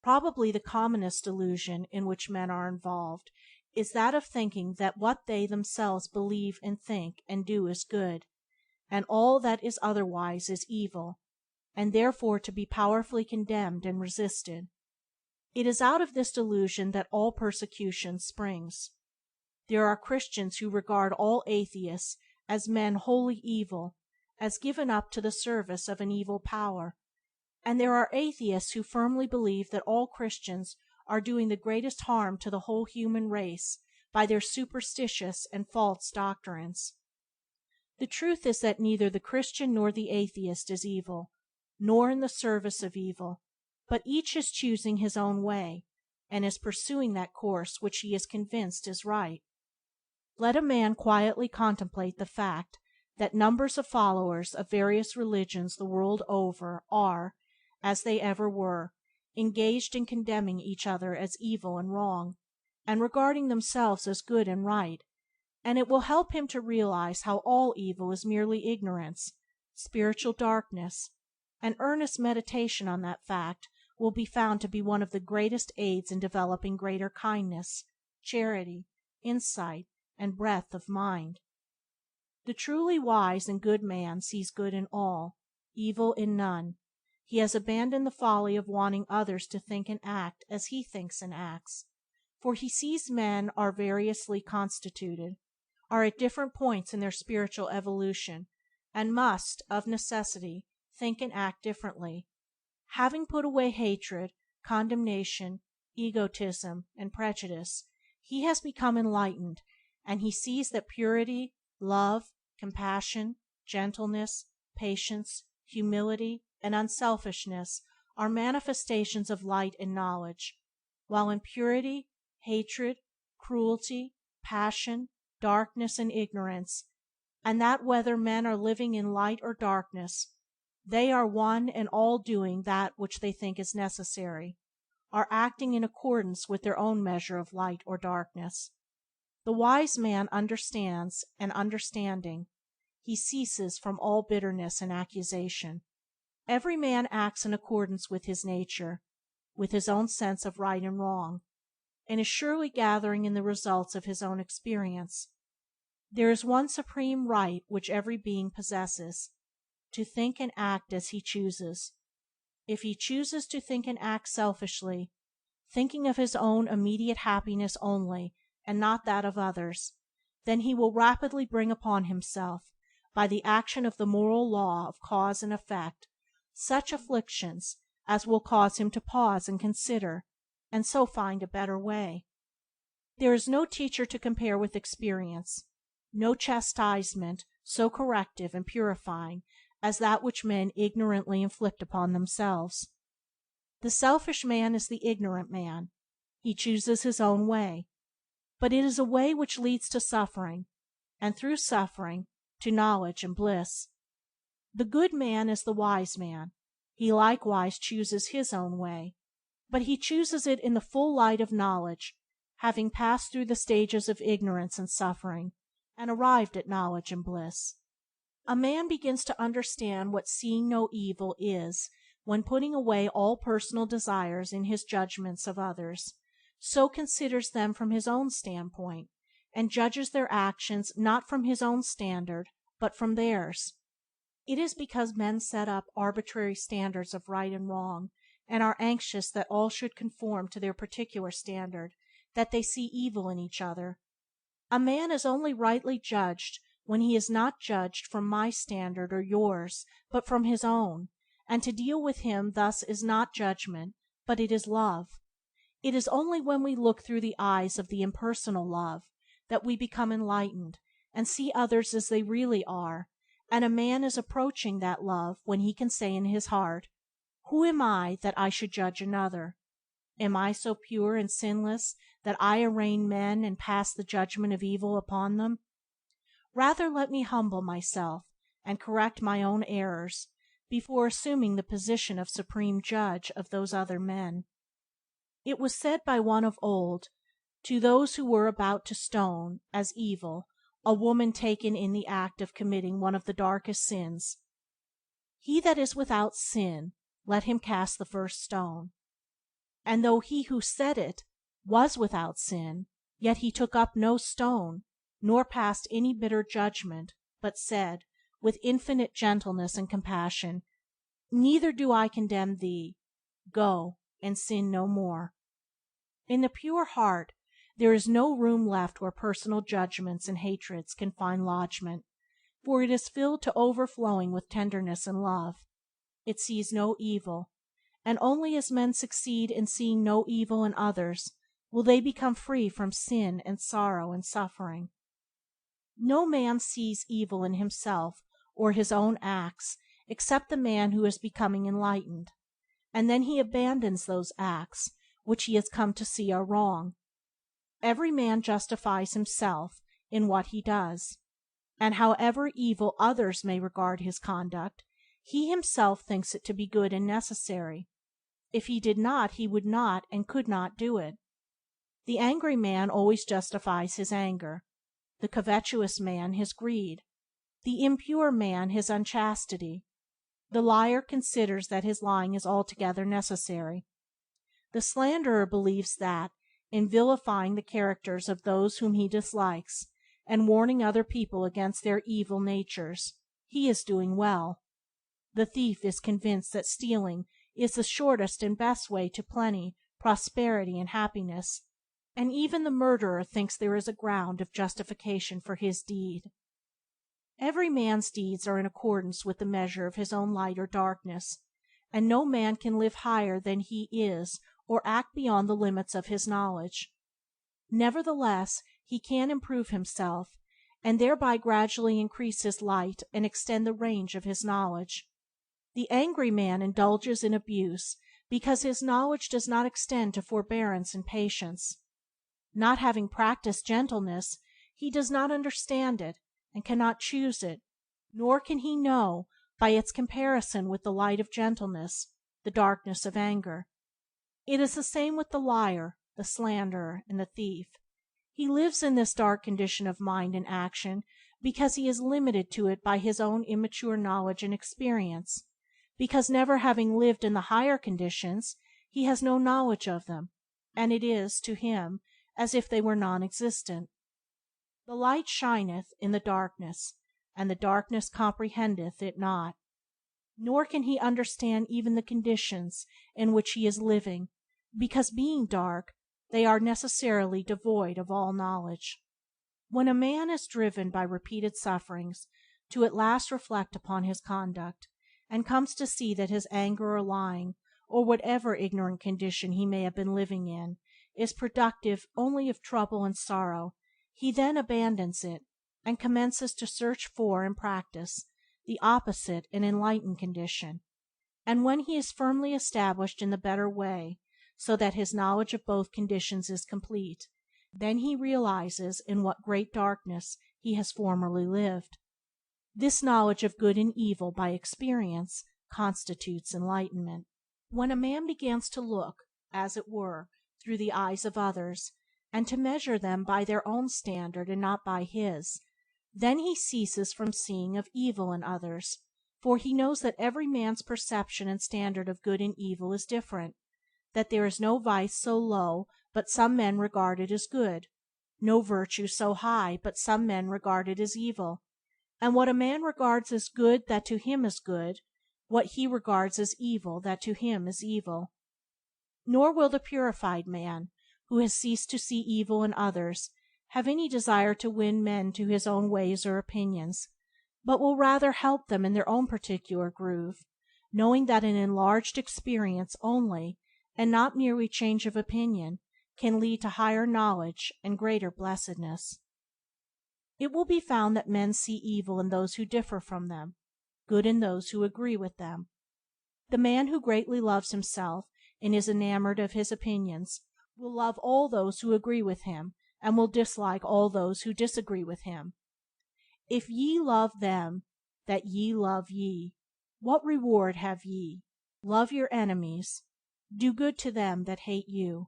Probably the commonest delusion in which men are involved is that of thinking that what they themselves believe and think and do is good, and all that is otherwise is evil, and therefore to be powerfully condemned and resisted. It is out of this delusion that all persecution springs. There are Christians who regard all atheists as men wholly evil, as given up to the service of an evil power, and there are atheists who firmly believe that all Christians are doing the greatest harm to the whole human race by their superstitious and false doctrines. The truth is that neither the Christian nor the atheist is evil, nor in the service of evil, but each is choosing his own way, and is pursuing that course which he is convinced is right. Let a man quietly contemplate the fact that numbers of followers of various religions the world over are, as they ever were, engaged in condemning each other as evil and wrong, and regarding themselves as good and right, and it will help him to realize how all evil is merely ignorance, spiritual darkness, and earnest meditation on that fact will be found to be one of the greatest aids in developing greater kindness, charity, insight, and breadth of mind. The truly wise and good man sees good in all, evil in none. He has abandoned the folly of wanting others to think and act as he thinks and acts, for he sees men are variously constituted, are at different points in their spiritual evolution, and must, of necessity, think and act differently. Having put away hatred, condemnation, egotism, and prejudice, he has become enlightened, and he sees that purity, love, compassion, gentleness, patience, humility, and unselfishness are manifestations of light and knowledge, while impurity, hatred, cruelty, passion, darkness, and ignorance, and that whether men are living in light or darkness, they are one and all doing that which they think is necessary, are acting in accordance with their own measure of light or darkness. The wise man understands, and understanding, he ceases from all bitterness and accusation. Every man acts in accordance with his nature, with his own sense of right and wrong, and is surely gathering in the results of his own experience. There is one supreme right which every being possesses, to think and act as he chooses. If he chooses to think and act selfishly, thinking of his own immediate happiness only and not that of others, then he will rapidly bring upon himself, by the action of the moral law of cause and effect, such afflictions as will cause him to pause and consider, and so find a better way. There is no teacher to compare with experience, no chastisement so corrective and purifying as that which men ignorantly inflict upon themselves. The selfish man is the ignorant man. He chooses his own way, but it is a way which leads to suffering, and through suffering to knowledge and bliss. The good man is the wise man. He likewise chooses his own way, but he chooses it in the full light of knowledge, having passed through the stages of ignorance and suffering, and arrived at knowledge and bliss. A man begins to understand what seeing no evil is when, putting away all personal desires in his judgments of others, so considers them from his own standpoint, and judges their actions not from his own standard but from theirs. It is because men set up arbitrary standards of right and wrong, and are anxious that all should conform to their particular standard, that they see evil in each other. A man is only rightly judged when he is not judged from my standard or yours, but from his own, and to deal with him thus is not judgment, but it is love. It is only when we look through the eyes of the impersonal love that we become enlightened, and see others as they really are, and a man is approaching that love when he can say in his heart, "Who am I that I should judge another? Am I so pure and sinless that I arraign men and pass the judgment of evil upon them? Rather let me humble myself and correct my own errors before assuming the position of supreme judge of those other men." It was said by one of old, to those who were about to stone, as evil, a woman taken in the act of committing one of the darkest sins, "He that is without sin, let him cast the first stone." And though he who said it was without sin, yet he took up no stone, nor passed any bitter judgment, but said, with infinite gentleness and compassion, "Neither do I condemn thee. Go, and sin no more." In the pure heart there is no room left where personal judgments and hatreds can find lodgment, for it is filled to overflowing with tenderness and love. It sees no evil, and only as men succeed in seeing no evil in others will they become free from sin and sorrow and suffering. No man sees evil in himself or his own acts except the man who is becoming enlightened, and then he abandons those acts which he has come to see are wrong. Every man justifies himself in what he does, and however evil others may regard his conduct, he himself thinks it to be good and necessary. If he did not, he would not and could not do it. The angry man always justifies his anger, the covetous man his greed, the impure man his unchastity. The liar considers that his lying is altogether necessary. The slanderer believes that, in vilifying the characters of those whom he dislikes, and warning other people against their evil natures, he is doing well. The thief is convinced that stealing is the shortest and best way to plenty, prosperity, and happiness, and even the murderer thinks there is a ground of justification for his deed. Every man's deeds are in accordance with the measure of his own light or darkness, and no man can live higher than he is or act beyond the limits of his knowledge. Nevertheless, he can improve himself, and thereby gradually increase his light and extend the range of his knowledge. The angry man indulges in abuse because his knowledge does not extend to forbearance and patience. Not having practiced gentleness, he does not understand it, and cannot choose it, nor can he know, by its comparison with the light of gentleness, the darkness of anger. It is the same with the liar, the slanderer, and the thief. He lives in this dark condition of mind and action because he is limited to it by his own immature knowledge and experience, because never having lived in the higher conditions, he has no knowledge of them, and it is, to him, as if they were non-existent. The light shineth in the darkness, and the darkness comprehendeth it not. Nor can he understand even the conditions in which he is living, because, being dark, they are necessarily devoid of all knowledge. When a man is driven by repeated sufferings to at last reflect upon his conduct, and comes to see that his anger or lying, or whatever ignorant condition he may have been living in, is productive only of trouble and sorrow, he then abandons it, and commences to search for and practice the opposite and enlightened condition. And when he is firmly established in the better way, so that his knowledge of both conditions is complete, then he realizes in what great darkness he has formerly lived. This knowledge of good and evil by experience constitutes enlightenment. When a man begins to look, as it were, through the eyes of others, and to measure them by their own standard and not by his, Then he ceases from seeing of evil in others, for he knows that every man's perception and standard of good and evil is different, that there is no vice so low but some men regard it as good, no virtue so high but some men regard it as evil, and what a man regards as good that to him is good, what he regards as evil that to him is evil. Nor will the purified man, who has ceased to see evil in others, have any desire to win men to his own ways or opinions, but will rather help them in their own particular groove, knowing that an enlarged experience only, and not merely change of opinion, can lead to higher knowledge and greater blessedness. It will be found that men see evil in those who differ from them, good in those who agree with them. The man who greatly loves himself and is enamored of his opinions will love all those who agree with him, and will dislike all those who disagree with him. If ye love them that ye love ye, what reward have ye? Love your enemies, do good to them that hate you.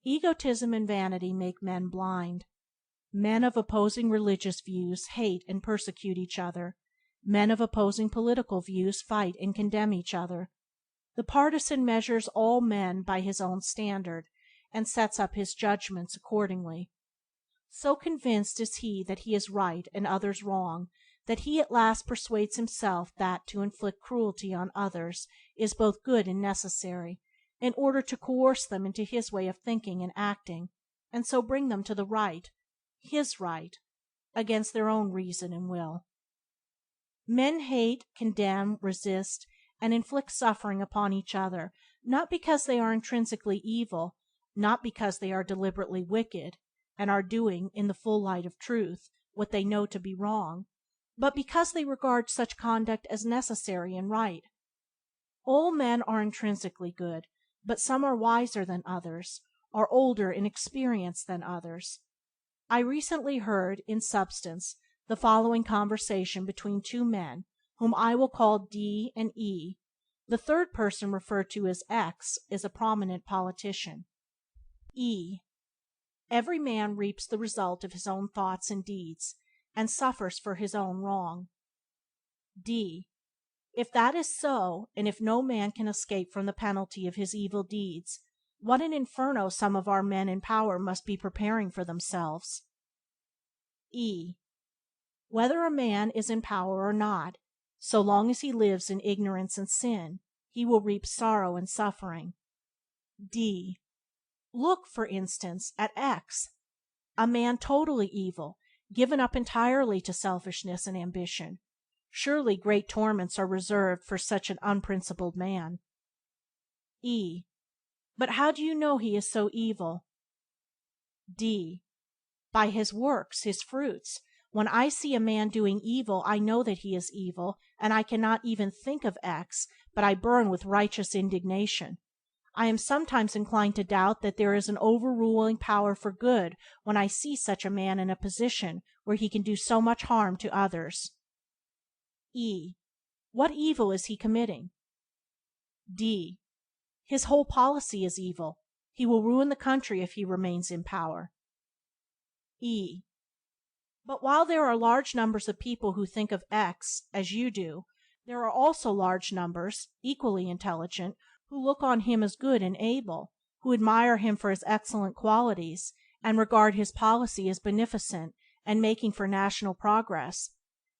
Egotism and vanity make men blind. Men of opposing religious views hate and persecute each other. Men of opposing political views fight and condemn each other. The partisan measures all men by his own standard, and sets up his judgments accordingly. So convinced is he that he is right and others wrong, that he at last persuades himself that to inflict cruelty on others is both good and necessary, in order to coerce them into his way of thinking and acting, and so bring them to the right, his right, against their own reason and will. Men hate, condemn, resist, and inflict suffering upon each other, not because they are intrinsically evil, not because they are deliberately wicked, and are doing, in the full light of truth, what they know to be wrong, but because they regard such conduct as necessary and right. All men are intrinsically good, but some are wiser than others, are older in experience than others. I recently heard, in substance, the following conversation between two men, whom I will call D and E. The third person, referred to as X, is a prominent politician. E. Every man reaps the result of his own thoughts and deeds, and suffers for his own wrong. D. If that is so, and if no man can escape from the penalty of his evil deeds, what an inferno some of our men in power must be preparing for themselves. E. Whether a man is in power or not, so long as he lives in ignorance and sin, he will reap sorrow and suffering. D. Look, for instance, at X, a man totally evil, given up entirely to selfishness and ambition. Surely great torments are reserved for such an unprincipled man. E. But how do you know he is so evil? D. By his works, his fruits. When I see a man doing evil, I know that he is evil, and I cannot even think of X, but I burn with righteous indignation. I am sometimes inclined to doubt that there is an overruling power for good when I see such a man in a position where he can do so much harm to others. E. What evil is he committing? D. His whole policy is evil. He will ruin the country if he remains in power. E. But while there are large numbers of people who think of X as you do, there are also large numbers, equally intelligent, who look on him as good and able, who admire him for his excellent qualities, and regard his policy as beneficent and making for national progress.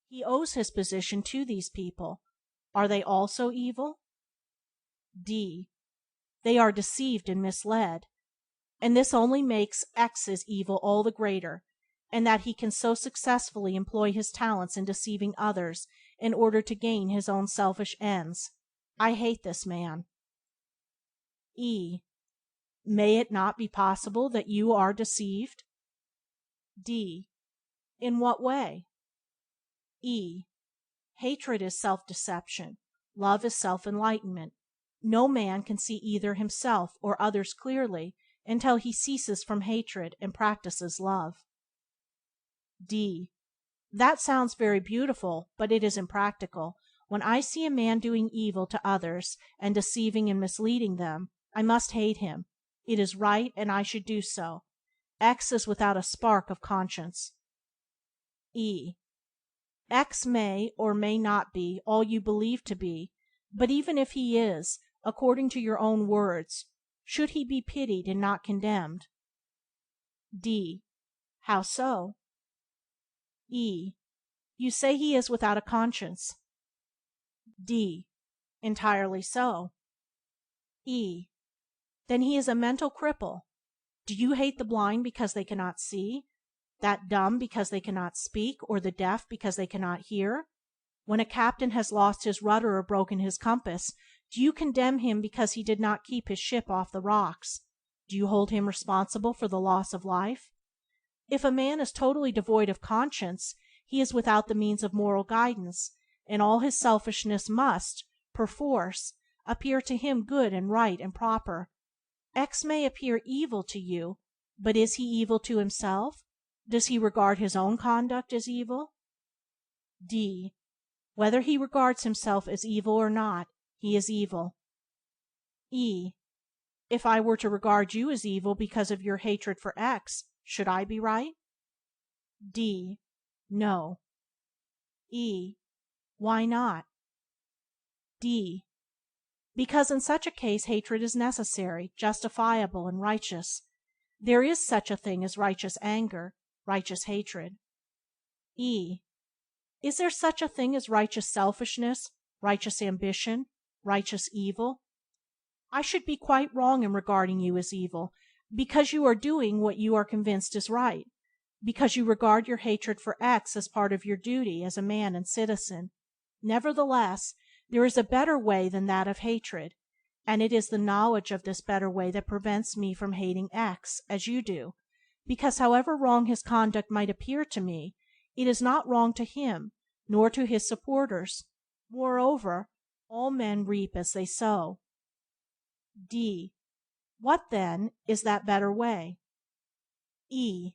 He owes his position to these people. Are they also evil? D. They are deceived and misled, and this only makes X's evil all the greater, and that he can so successfully employ his talents in deceiving others in order to gain his own selfish ends. I hate this man. E. May it not be possible that you are deceived? D. In what way? E. Hatred is self-deception. Love is self-enlightenment. No man can see either himself or others clearly until he ceases from hatred and practices love. D. That sounds very beautiful, but it is impractical. When I see a man doing evil to others and deceiving and misleading them, I must hate him. It is right, and I should do so. X is without a spark of conscience. E. X may or may not be all you believe to be, but even if he is, according to your own words, should he be pitied and not condemned? D. How so? E. You say he is without a conscience. D. Entirely so. E. Then he is a mental cripple. Do you hate the blind because they cannot see, that dumb because they cannot speak, or the deaf because they cannot hear? When a captain has lost his rudder or broken his compass, do you condemn him because he did not keep his ship off the rocks? Do you hold him responsible for the loss of life? If a man is totally devoid of conscience, he is without the means of moral guidance, and all his selfishness must, perforce, appear to him good and right and proper. X may appear evil to you, but is he evil to himself? Does he regard his own conduct as evil? D. Whether he regards himself as evil or not, he is evil. E. If I were to regard you as evil because of your hatred for X, should I be right? D. No. E. Why not? D. Because in such a case hatred is necessary, justifiable, and righteous. There is such a thing as righteous anger, righteous hatred. E. Is there such a thing as righteous selfishness, righteous ambition, righteous evil? I should be quite wrong in regarding you as evil, because you are doing what you are convinced is right, because you regard your hatred for X as part of your duty as a man and citizen. Nevertheless, there is a better way than that of hatred, and it is the knowledge of this better way that prevents me from hating X as you do, because however wrong his conduct might appear to me, it is not wrong to him, nor to his supporters. Moreover, all men reap as they sow. D. What, then, is that better way? E.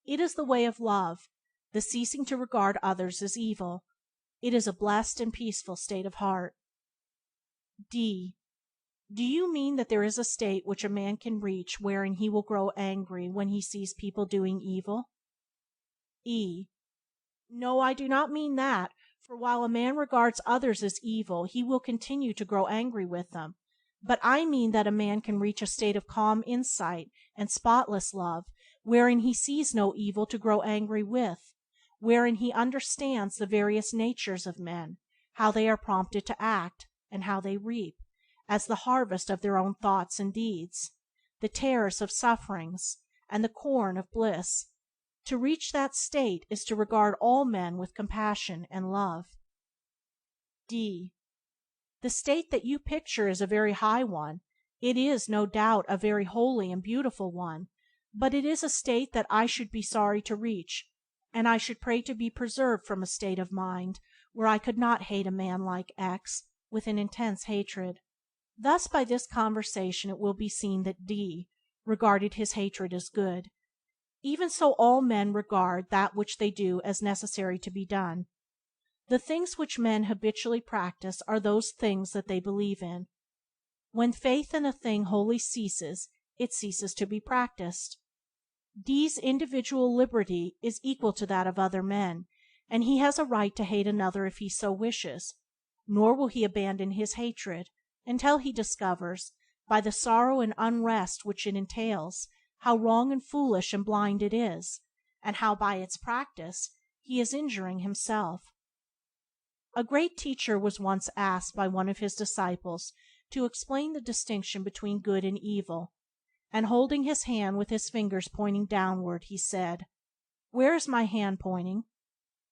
It is the way of love, the ceasing to regard others as evil. It is a blessed and peaceful state of heart. D. Do you mean that there is a state which a man can reach wherein he will grow angry when he sees people doing evil? E. No, I do not mean that, for while a man regards others as evil, he will continue to grow angry with them. But I mean that a man can reach a state of calm insight and spotless love, wherein he sees no evil to grow angry with, wherein he understands the various natures of men, how they are prompted to act, and how they reap, as the harvest of their own thoughts and deeds, the tares of sufferings, and the corn of bliss. To reach that state is to regard all men with compassion and love. D. The state that you picture is a very high one. It is, no doubt, a very holy and beautiful one, but it is a state that I should be sorry to reach, and I should pray to be preserved from a state of mind where I could not hate a man like X with an intense hatred. Thus by this conversation it will be seen that D. regarded his hatred as good. Even so all men regard that which they do as necessary to be done. The things which men habitually practice are those things that they believe in. When faith in a thing wholly ceases, it ceases to be practiced. D's individual liberty is equal to that of other men, and he has a right to hate another if he so wishes, nor will he abandon his hatred until he discovers, by the sorrow and unrest which it entails, how wrong and foolish and blind it is, and how by its practice he is injuring himself. A great teacher was once asked by one of his disciples to explain the distinction between good and evil, and holding his hand with his fingers pointing downward, he said, "Where is my hand pointing?"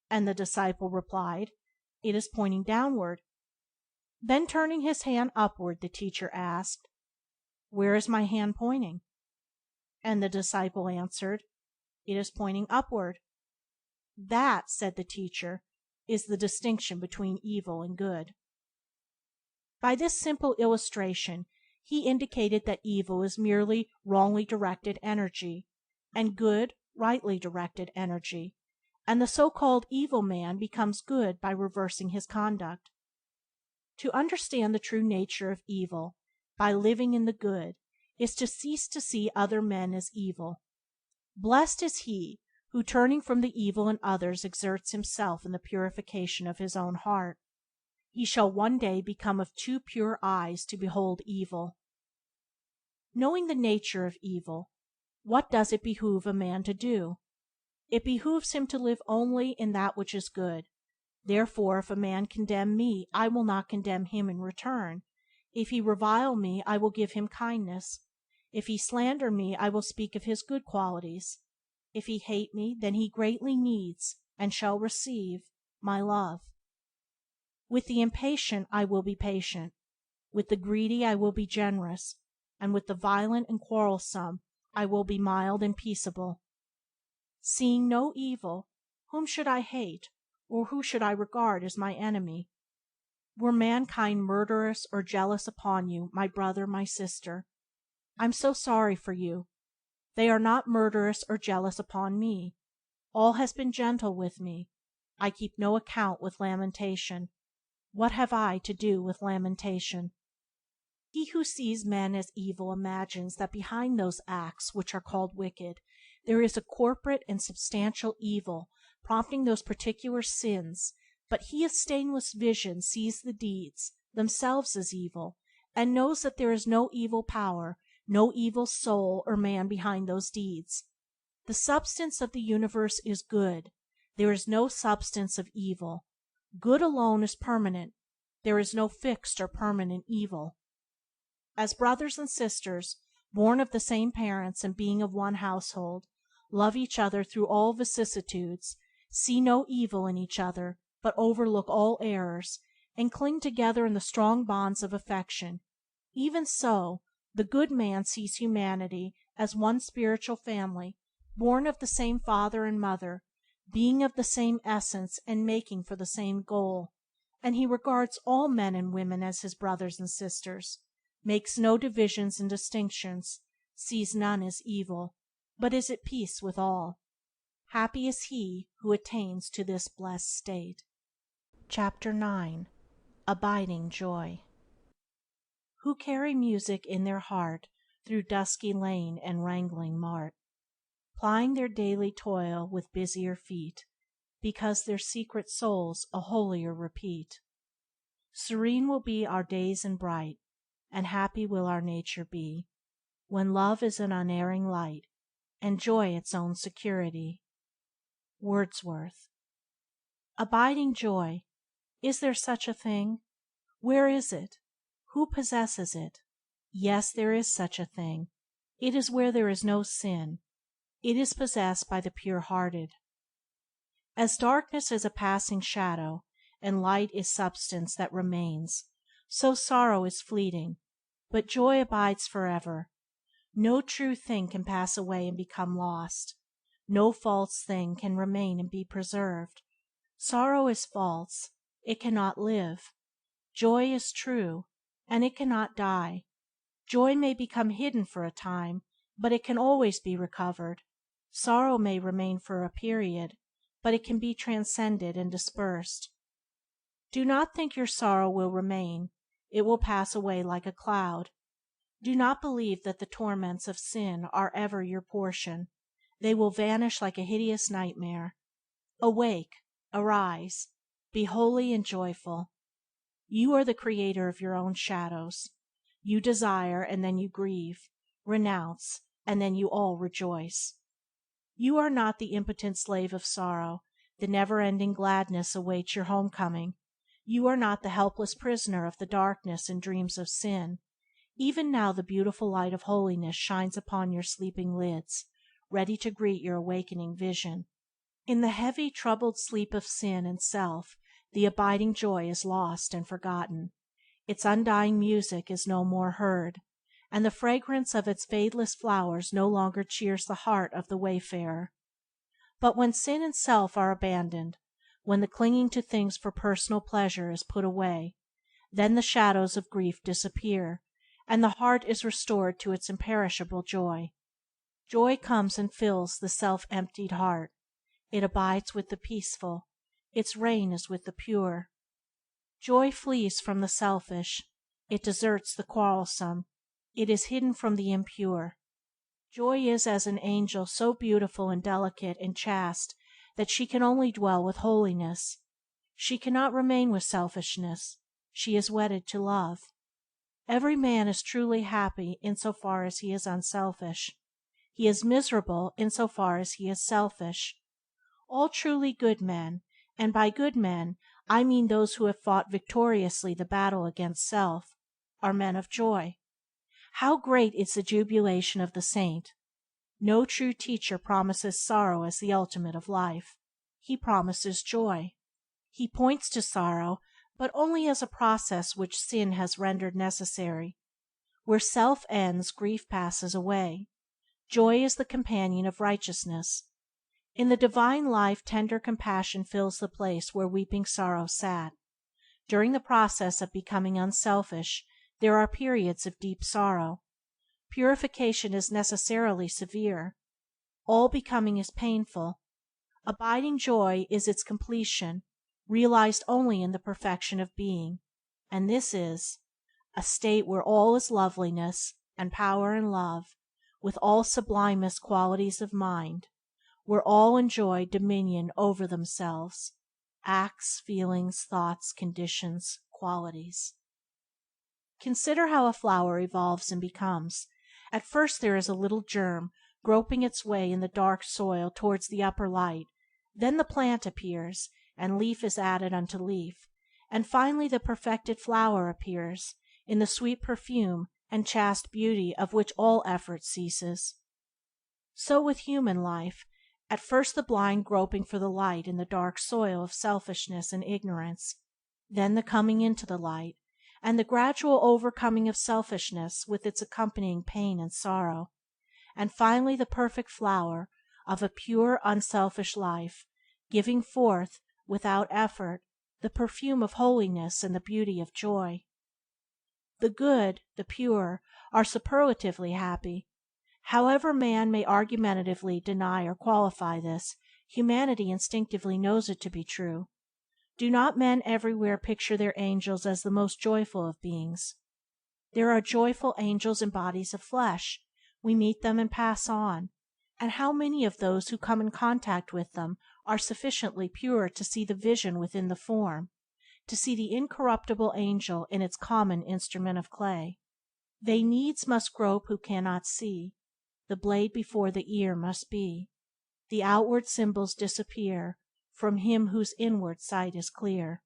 And the disciple replied, "It is pointing downward." Then turning his hand upward, the teacher asked, "Where is my hand pointing?" And the disciple answered, "It is pointing upward." "That," said the teacher, "is the distinction between evil and good." By this simple illustration he indicated that evil is merely wrongly directed energy, and good rightly directed energy, and the so-called evil man becomes good by reversing his conduct. To understand the true nature of evil by living in the good is to cease to see other men as evil. Blessed is he who turning from the evil in others exerts himself in the purification of his own heart. He shall one day become of too pure eyes to behold evil. Knowing the nature of evil, what does it behoove a man to do? It behooves him to live only in that which is good. Therefore, if a man condemn me, I will not condemn him in return. If he revile me, I will give him kindness. If he slander me, I will speak of his good qualities. If he hate me, then he greatly needs, and shall receive, my love. With the impatient I will be patient. With the greedy I will be generous, and with the violent and quarrelsome I will be mild and peaceable. Seeing no evil, whom should I hate, or who should I regard as my enemy? Were mankind murderous or jealous upon you, my brother, my sister, I'm so sorry for you. They are not murderous or jealous upon me. All has been gentle with me. I keep no account with lamentation. What have I to do with lamentation? He who sees men as evil imagines that behind those acts which are called wicked there is a corporate and substantial evil prompting those particular sins, but he of stainless vision sees the deeds themselves as evil, and knows that there is no evil power, no evil soul or man behind those deeds. The substance of the universe is good. There is no substance of evil. Good alone is permanent. There is no fixed or permanent evil. As brothers and sisters, born of the same parents and being of one household, love each other through all vicissitudes, see no evil in each other, but overlook all errors, and cling together in the strong bonds of affection, even so, the good man sees humanity as one spiritual family, born of the same father and mother, being of the same essence and making for the same goal, and he regards all men and women as his brothers and sisters, makes no divisions and distinctions, sees none as evil, but is at peace with all. Happy is he who attains to this blessed state. Chapter 9. Abiding Joy. Who carry music in their heart through dusky lane and wrangling mart, plying their daily toil with busier feet, because their secret souls a holier repeat. Serene will be our days and bright, and happy will our nature be, when love is an unerring light, and joy its own security. Wordsworth. Abiding joy. Is there such a thing? Where is it? Who possesses it? Yes, there is such a thing. It is where there is no sin. It is possessed by the pure-hearted. As darkness is a passing shadow, and light is substance that remains, so sorrow is fleeting, but joy abides forever. No true thing can pass away and become lost. No false thing can remain and be preserved. Sorrow is false, it cannot live. Joy is true, and it cannot die. Joy may become hidden for a time, but it can always be recovered. Sorrow may remain for a period, but it can be transcended and dispersed. Do not think your sorrow will remain. It will pass away like a cloud. Do not believe that the torments of sin are ever your portion. They will vanish like a hideous nightmare. Awake, arise, be holy and joyful. You are the creator of your own shadows. You desire, and then you grieve, renounce, and then you all rejoice. You are not the impotent slave of sorrow. The never-ending gladness awaits your homecoming. You are not the helpless prisoner of the darkness and dreams of sin. Even now the beautiful light of holiness shines upon your sleeping lids, ready to greet your awakening vision. In the heavy, troubled sleep of sin and self, the abiding joy is lost and forgotten. Its undying music is no more heard, and the fragrance of its fadeless flowers no longer cheers the heart of the wayfarer. But when sin and self are abandoned, when the clinging to things for personal pleasure is put away, then the shadows of grief disappear, and the heart is restored to its imperishable joy. Joy comes and fills the self-emptied heart. It abides with the peaceful. Its reign is with the pure. Joy flees from the selfish. It deserts the quarrelsome. It is hidden from the impure. Joy is as an angel so beautiful and delicate and chaste that she can only dwell with holiness. She cannot remain with selfishness. She is wedded to love. Every man is truly happy in so far as he is unselfish. He is miserable in so far as he is selfish. All truly good men, and by good men I mean those who have fought victoriously the battle against self, are men of joy. How great is the jubilation of the saint! No true teacher promises sorrow as the ultimate of life. He promises joy. He points to sorrow, but only as a process which sin has rendered necessary. Where self ends, grief passes away. Joy is the companion of righteousness. In the divine life tender compassion fills the place where weeping sorrow sat. During the process of becoming unselfish there are periods of deep sorrow. Purification is necessarily severe. All becoming is painful. Abiding joy is its completion, realized only in the perfection of being, and this is a state where all is loveliness, and power and love, with all sublimest qualities of mind, where all enjoy dominion over themselves, acts, feelings, thoughts, conditions, qualities. Consider how a flower evolves and becomes. At first there is a little germ groping its way in the dark soil towards the upper light, then the plant appears, and leaf is added unto leaf, and finally the perfected flower appears, in the sweet perfume and chaste beauty of which all effort ceases. So with human life, at first the blind groping for the light in the dark soil of selfishness and ignorance, then the coming into the light, and the gradual overcoming of selfishness with its accompanying pain and sorrow, and finally the perfect flower of a pure, unselfish life, giving forth, without effort, the perfume of holiness and the beauty of joy. The good, the pure, are superlatively happy. However man may argumentatively deny or qualify this, humanity instinctively knows it to be true. Do not men everywhere picture their angels as the most joyful of beings? There are joyful angels in bodies of flesh. We meet them and pass on, and how many of those who come in contact with them are sufficiently pure to see the vision within the form, to see the incorruptible angel in its common instrument of clay? They needs must grope who cannot see. The blade before the ear must be. The outward symbols disappear from him whose inward sight is clear.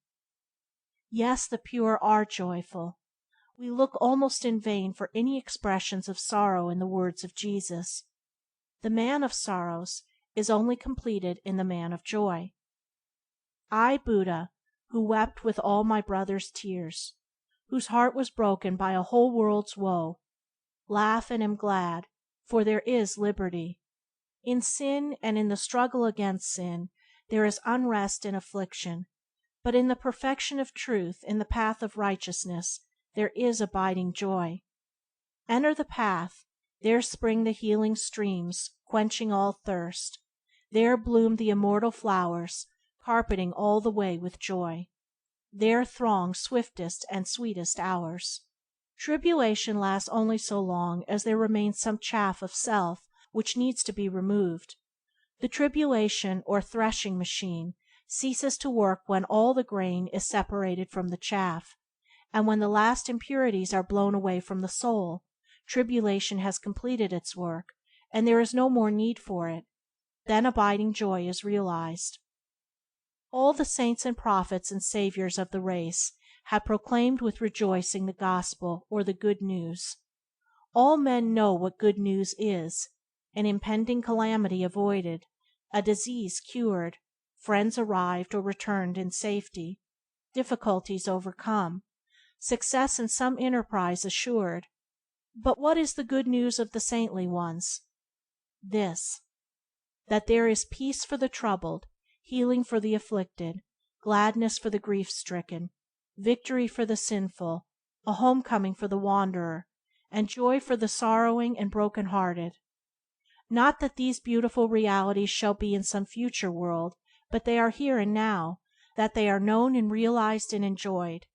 Yes, the pure are joyful. We look almost in vain for any expressions of sorrow in the words of Jesus. The man of sorrows is only completed in the man of joy. I, Buddha, who wept with all my brother's tears, whose heart was broken by a whole world's woe, laugh and am glad, for there is liberty. In sin and in the struggle against sin there is unrest and affliction, but in the perfection of truth, in the path of righteousness, there is abiding joy. Enter the path, there spring the healing streams, quenching all thirst. There bloom the immortal flowers, carpeting all the way with joy. There throng swiftest and sweetest hours. Tribulation lasts only so long as there remains some chaff of self which needs to be removed. The tribulation, or threshing machine, ceases to work when all the grain is separated from the chaff, and when the last impurities are blown away from the soul. Tribulation has completed its work, and there is no more need for it. Then abiding joy is realized. All the saints and prophets and saviors of the race have proclaimed with rejoicing the gospel, or the good news. All men know what good news is: an impending calamity avoided, a disease cured, friends arrived or returned in safety, difficulties overcome, success in some enterprise assured. But what is the good news of the saintly ones? This: that there is peace for the troubled, healing for the afflicted, gladness for the grief-stricken, victory for the sinful, a homecoming for the wanderer, and joy for the sorrowing and broken-hearted. Not that these beautiful realities shall be in some future world, but they are here and now, that they are known and realized and enjoyed,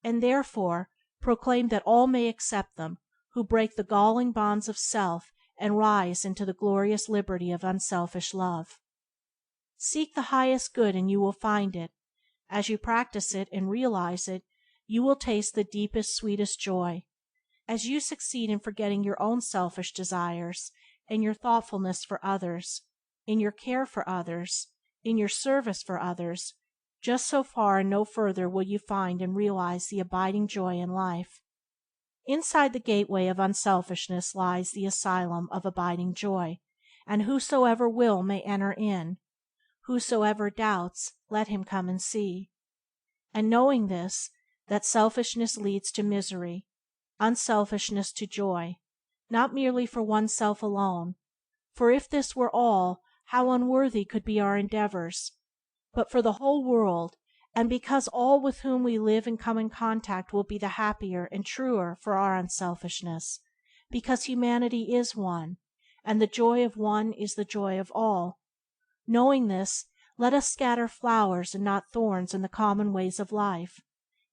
and therefore proclaim that all may accept them who break the galling bonds of self and rise into the glorious liberty of unselfish love. Seek the highest good and you will find it. As you practice it and realize it, you will taste the deepest, sweetest joy. As you succeed in forgetting your own selfish desires, in your thoughtfulness for others, in your care for others, in your service for others, just so far and no further will you find and realize the abiding joy in life. Inside the gateway of unselfishness lies the asylum of abiding joy, and whosoever will may enter in. Whosoever doubts, let him come and see. And knowing this, that selfishness leads to misery, unselfishness to joy, not merely for oneself alone, for if this were all, how unworthy could be our endeavors, but for the whole world, and because all with whom we live and come in contact will be the happier and truer for our unselfishness, because humanity is one, and the joy of one is the joy of all. Knowing this, let us scatter flowers and not thorns in the common ways of life.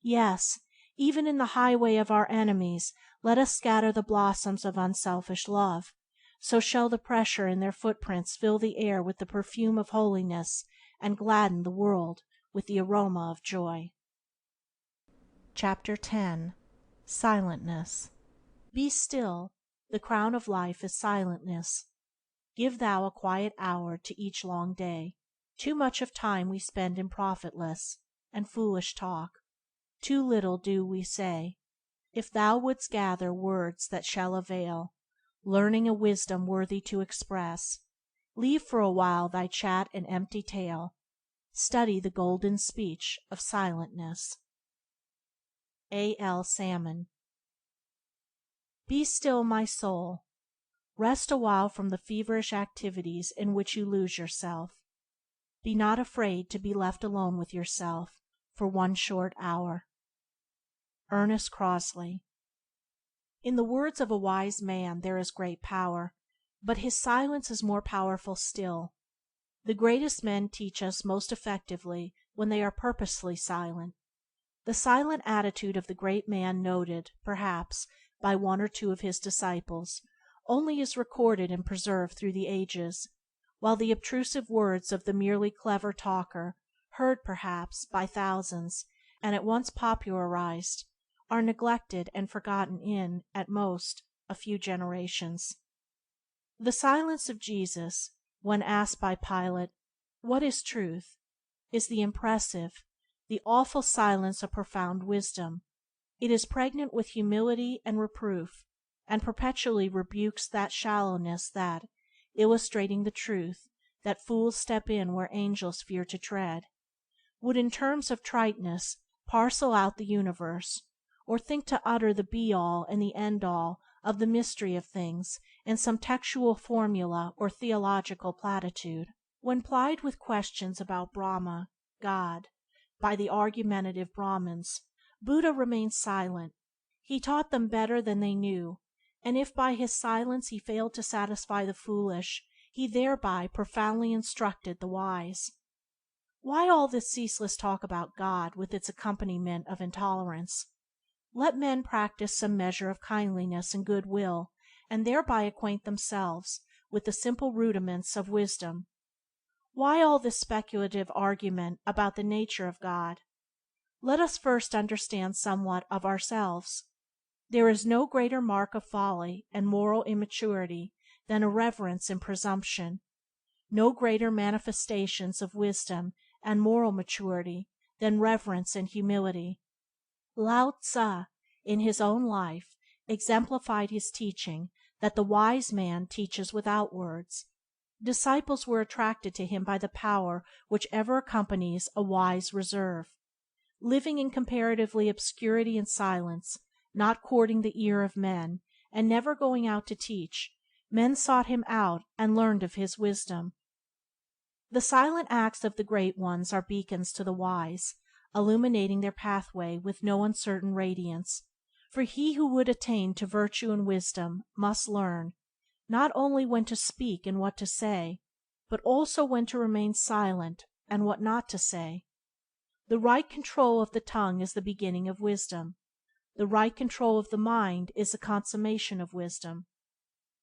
Yes, even in the highway of our enemies, let us scatter the blossoms of unselfish love. So shall the pressure in their footprints fill the air with the perfume of holiness, and gladden the world with the aroma of joy. Chapter 10. Silentness. Be still. The crown of life is silentness. Give thou a quiet hour to each long day. Too much of time we spend in profitless and foolish talk. Too little do we say. If thou wouldst gather words that shall avail, learning a wisdom worthy to express, leave for a while thy chat and empty tale. Study the golden speech of silentness. A. L. Salmon. Be still, my soul. Rest a while from the feverish activities in which you lose yourself. Be not afraid to be left alone with yourself for one short hour. Ernest Crossley. In the words of a wise man there is great power, but his silence is more powerful still. The greatest men teach us most effectively when they are purposely silent. The silent attitude of the great man noted, perhaps, by one or two of his disciples, only is recorded and preserved through the ages, while the obtrusive words of the merely clever talker, heard, perhaps, by thousands, and at once popularized, are neglected and forgotten in, at most, a few generations. The silence of Jesus, when asked by Pilate, "What is truth?" is the impressive, the awful silence of profound wisdom. It is pregnant with humility and reproof, and perpetually rebukes that shallowness that, illustrating the truth, that fools step in where angels fear to tread, would in terms of triteness parcel out the universe, or think to utter the be-all and the end-all of the mystery of things in some textual formula or theological platitude. When plied with questions about Brahma, God, by the argumentative Brahmins, Buddha remained silent. He taught them better than they knew, and if by his silence he failed to satisfy the foolish, he thereby profoundly instructed the wise. Why all this ceaseless talk about God with its accompaniment of intolerance? Let men practice some measure of kindliness and goodwill, and thereby acquaint themselves with the simple rudiments of wisdom. Why all this speculative argument about the nature of God? Let us first understand somewhat of ourselves. There is no greater mark of folly and moral immaturity than irreverence and presumption, no greater manifestations of wisdom and moral maturity than reverence and humility. Lao Tzu, in his own life, exemplified his teaching that the wise man teaches without words. Disciples were attracted to him by the power which ever accompanies a wise reserve. Living in comparatively obscurity and silence, not courting the ear of men, and never going out to teach, men sought him out and learned of his wisdom. The silent acts of the great ones are beacons to the wise, illuminating their pathway with no uncertain radiance, for he who would attain to virtue and wisdom must learn, not only when to speak and what to say, but also when to remain silent and what not to say. The right control of the tongue is the beginning of wisdom. The right control of the mind is the consummation of wisdom.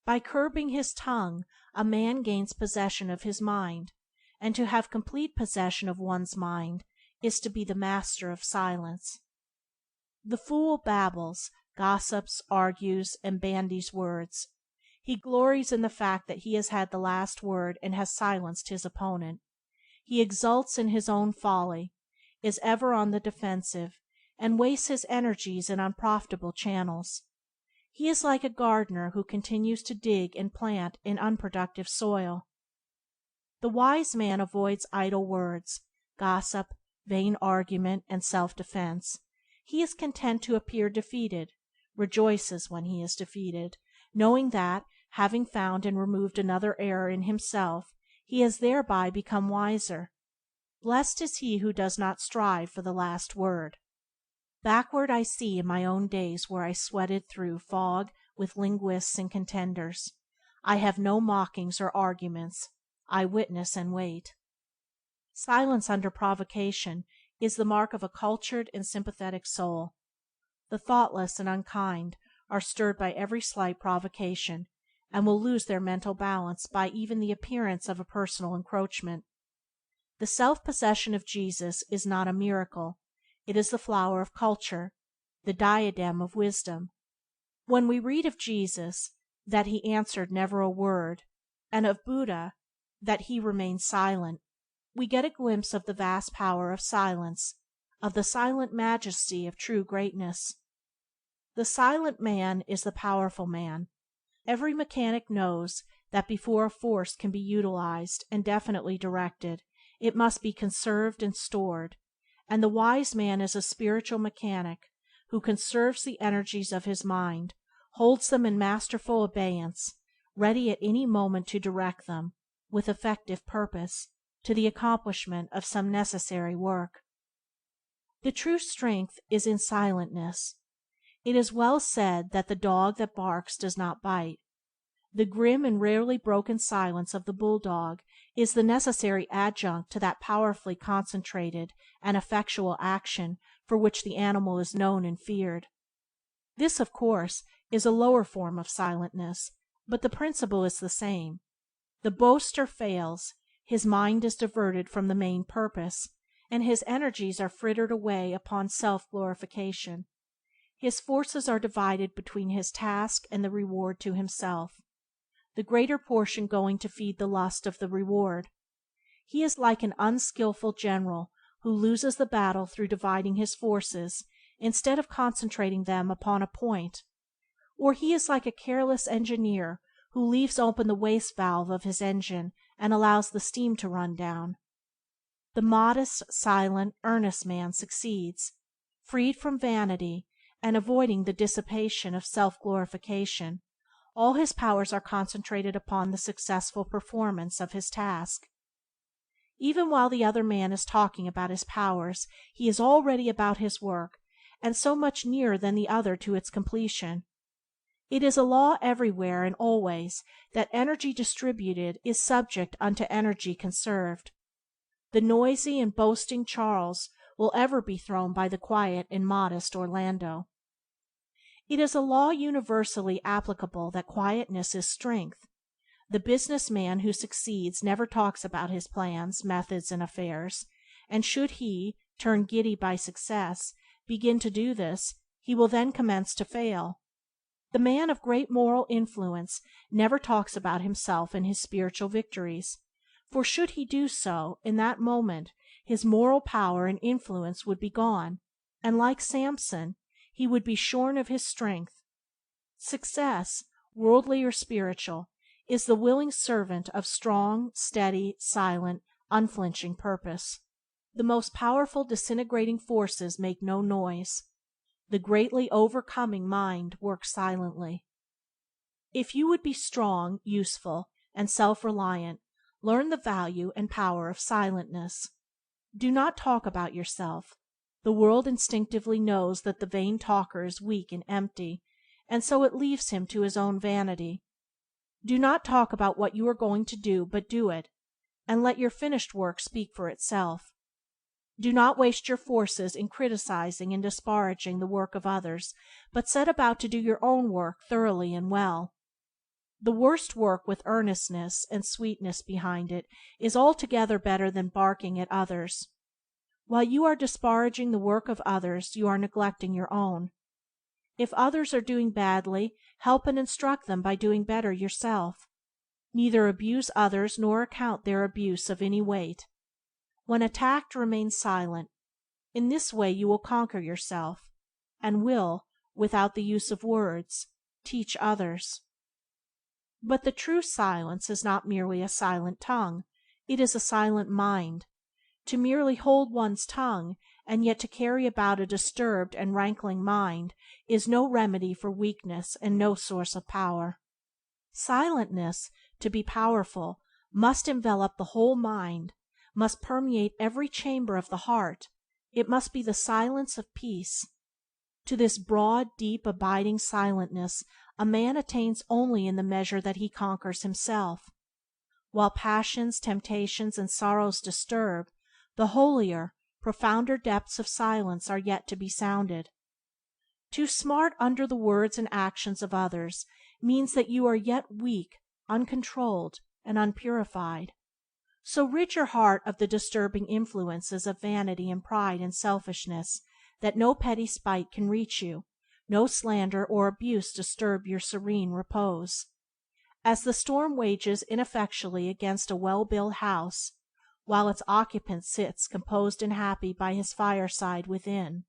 By curbing his tongue a man gains possession of his mind, and to have complete possession of one's mind is to be the master of silence. The fool babbles, gossips, argues, and bandies words. He glories in the fact that he has had the last word and has silenced his opponent. He exults in his own folly, is ever on the defensive, and wastes his energies in unprofitable channels. He is like a gardener who continues to dig and plant in unproductive soil. The wise man avoids idle words, gossip, vain argument, and self-defense. He is content to appear defeated, rejoices when he is defeated, knowing that, having found and removed another error in himself, he has thereby become wiser. Blessed is he who does not strive for the last word. Backward I see in my own days where I sweated through fog with linguists and contenders. I have no mockings or arguments. I witness and wait. Silence under provocation is the mark of a cultured and sympathetic soul. The thoughtless and unkind are stirred by every slight provocation, and will lose their mental balance by even the appearance of a personal encroachment. The self-possession of Jesus is not a miracle. It is the flower of culture, the diadem of wisdom. When we read of Jesus that he answered never a word, and of Buddha that he remained silent, we get a glimpse of the vast power of silence, of the silent majesty of true greatness. The silent man is the powerful man. Every mechanic knows that before a force can be utilized and definitely directed, it must be conserved and stored, and the wise man is a spiritual mechanic who conserves the energies of his mind, holds them in masterful abeyance, ready at any moment to direct them, with effective purpose, to the accomplishment of some necessary work. The true strength is in silentness. It is well said that the dog that barks does not bite. The grim and rarely broken silence of the bulldog is the necessary adjunct to that powerfully concentrated and effectual action for which the animal is known and feared. This, of course, is a lower form of silentness, but the principle is the same. The boaster fails, his mind is diverted from the main purpose, and his energies are frittered away upon self-glorification. His forces are divided between his task and the reward to himself, the greater portion going to feed the lust of the reward. He is like an unskillful general who loses the battle through dividing his forces instead of concentrating them upon a point, or he is like a careless engineer who leaves open the waste valve of his engine and allows the steam to run down. The modest, silent, earnest man succeeds, freed from vanity and avoiding the dissipation of self-glorification. All his powers are concentrated upon the successful performance of his task. Even while the other man is talking about his powers, he is already about his work, and so much nearer than the other to its completion. It is a law everywhere and always that energy distributed is subject unto energy conserved. The noisy and boasting Charles will ever be thrown by the quiet and modest Orlando. It is a law universally applicable that quietness is strength. The business man who succeeds never talks about his plans, methods, and affairs, and should he, turned giddy by success, begin to do this, he will then commence to fail. The man of great moral influence never talks about himself and his spiritual victories, for should he do so, in that moment his moral power and influence would be gone, and like Samson, he would be shorn of his strength. Success, worldly or spiritual, is the willing servant of strong, steady, silent, unflinching purpose. The most powerful disintegrating forces make no noise. The greatly overcoming mind works silently. If you would be strong, useful, and self-reliant, learn the value and power of silentness. Do not talk about yourself. The world instinctively knows that the vain talker is weak and empty, and so it leaves him to his own vanity. Do not talk about what you are going to do, but do it, and let your finished work speak for itself. Do not waste your forces in criticizing and disparaging the work of others, but set about to do your own work thoroughly and well. The worst work with earnestness and sweetness behind it is altogether better than barking at others. While you are disparaging the work of others you are neglecting your own. If others are doing badly, help and instruct them by doing better yourself. Neither abuse others nor account their abuse of any weight. When attacked, remain silent. In this way you will conquer yourself, and will, without the use of words, teach others. But the true silence is not merely a silent tongue, it is a silent mind. To merely hold one's tongue, and yet to carry about a disturbed and rankling mind, is no remedy for weakness and no source of power. Silentness, to be powerful, must envelop the whole mind, must permeate every chamber of the heart. It must be the silence of peace. To this broad, deep, abiding silentness a man attains only in the measure that he conquers himself. While passions, temptations, and sorrows disturb, the holier, profounder depths of silence are yet to be sounded. To smart under the words and actions of others means that you are yet weak, uncontrolled, and unpurified. So rid your heart of the disturbing influences of vanity and pride and selfishness, that no petty spite can reach you, no slander or abuse disturb your serene repose. As the storm wages ineffectually against a well-built house, while its occupant sits composed and happy by his fireside within,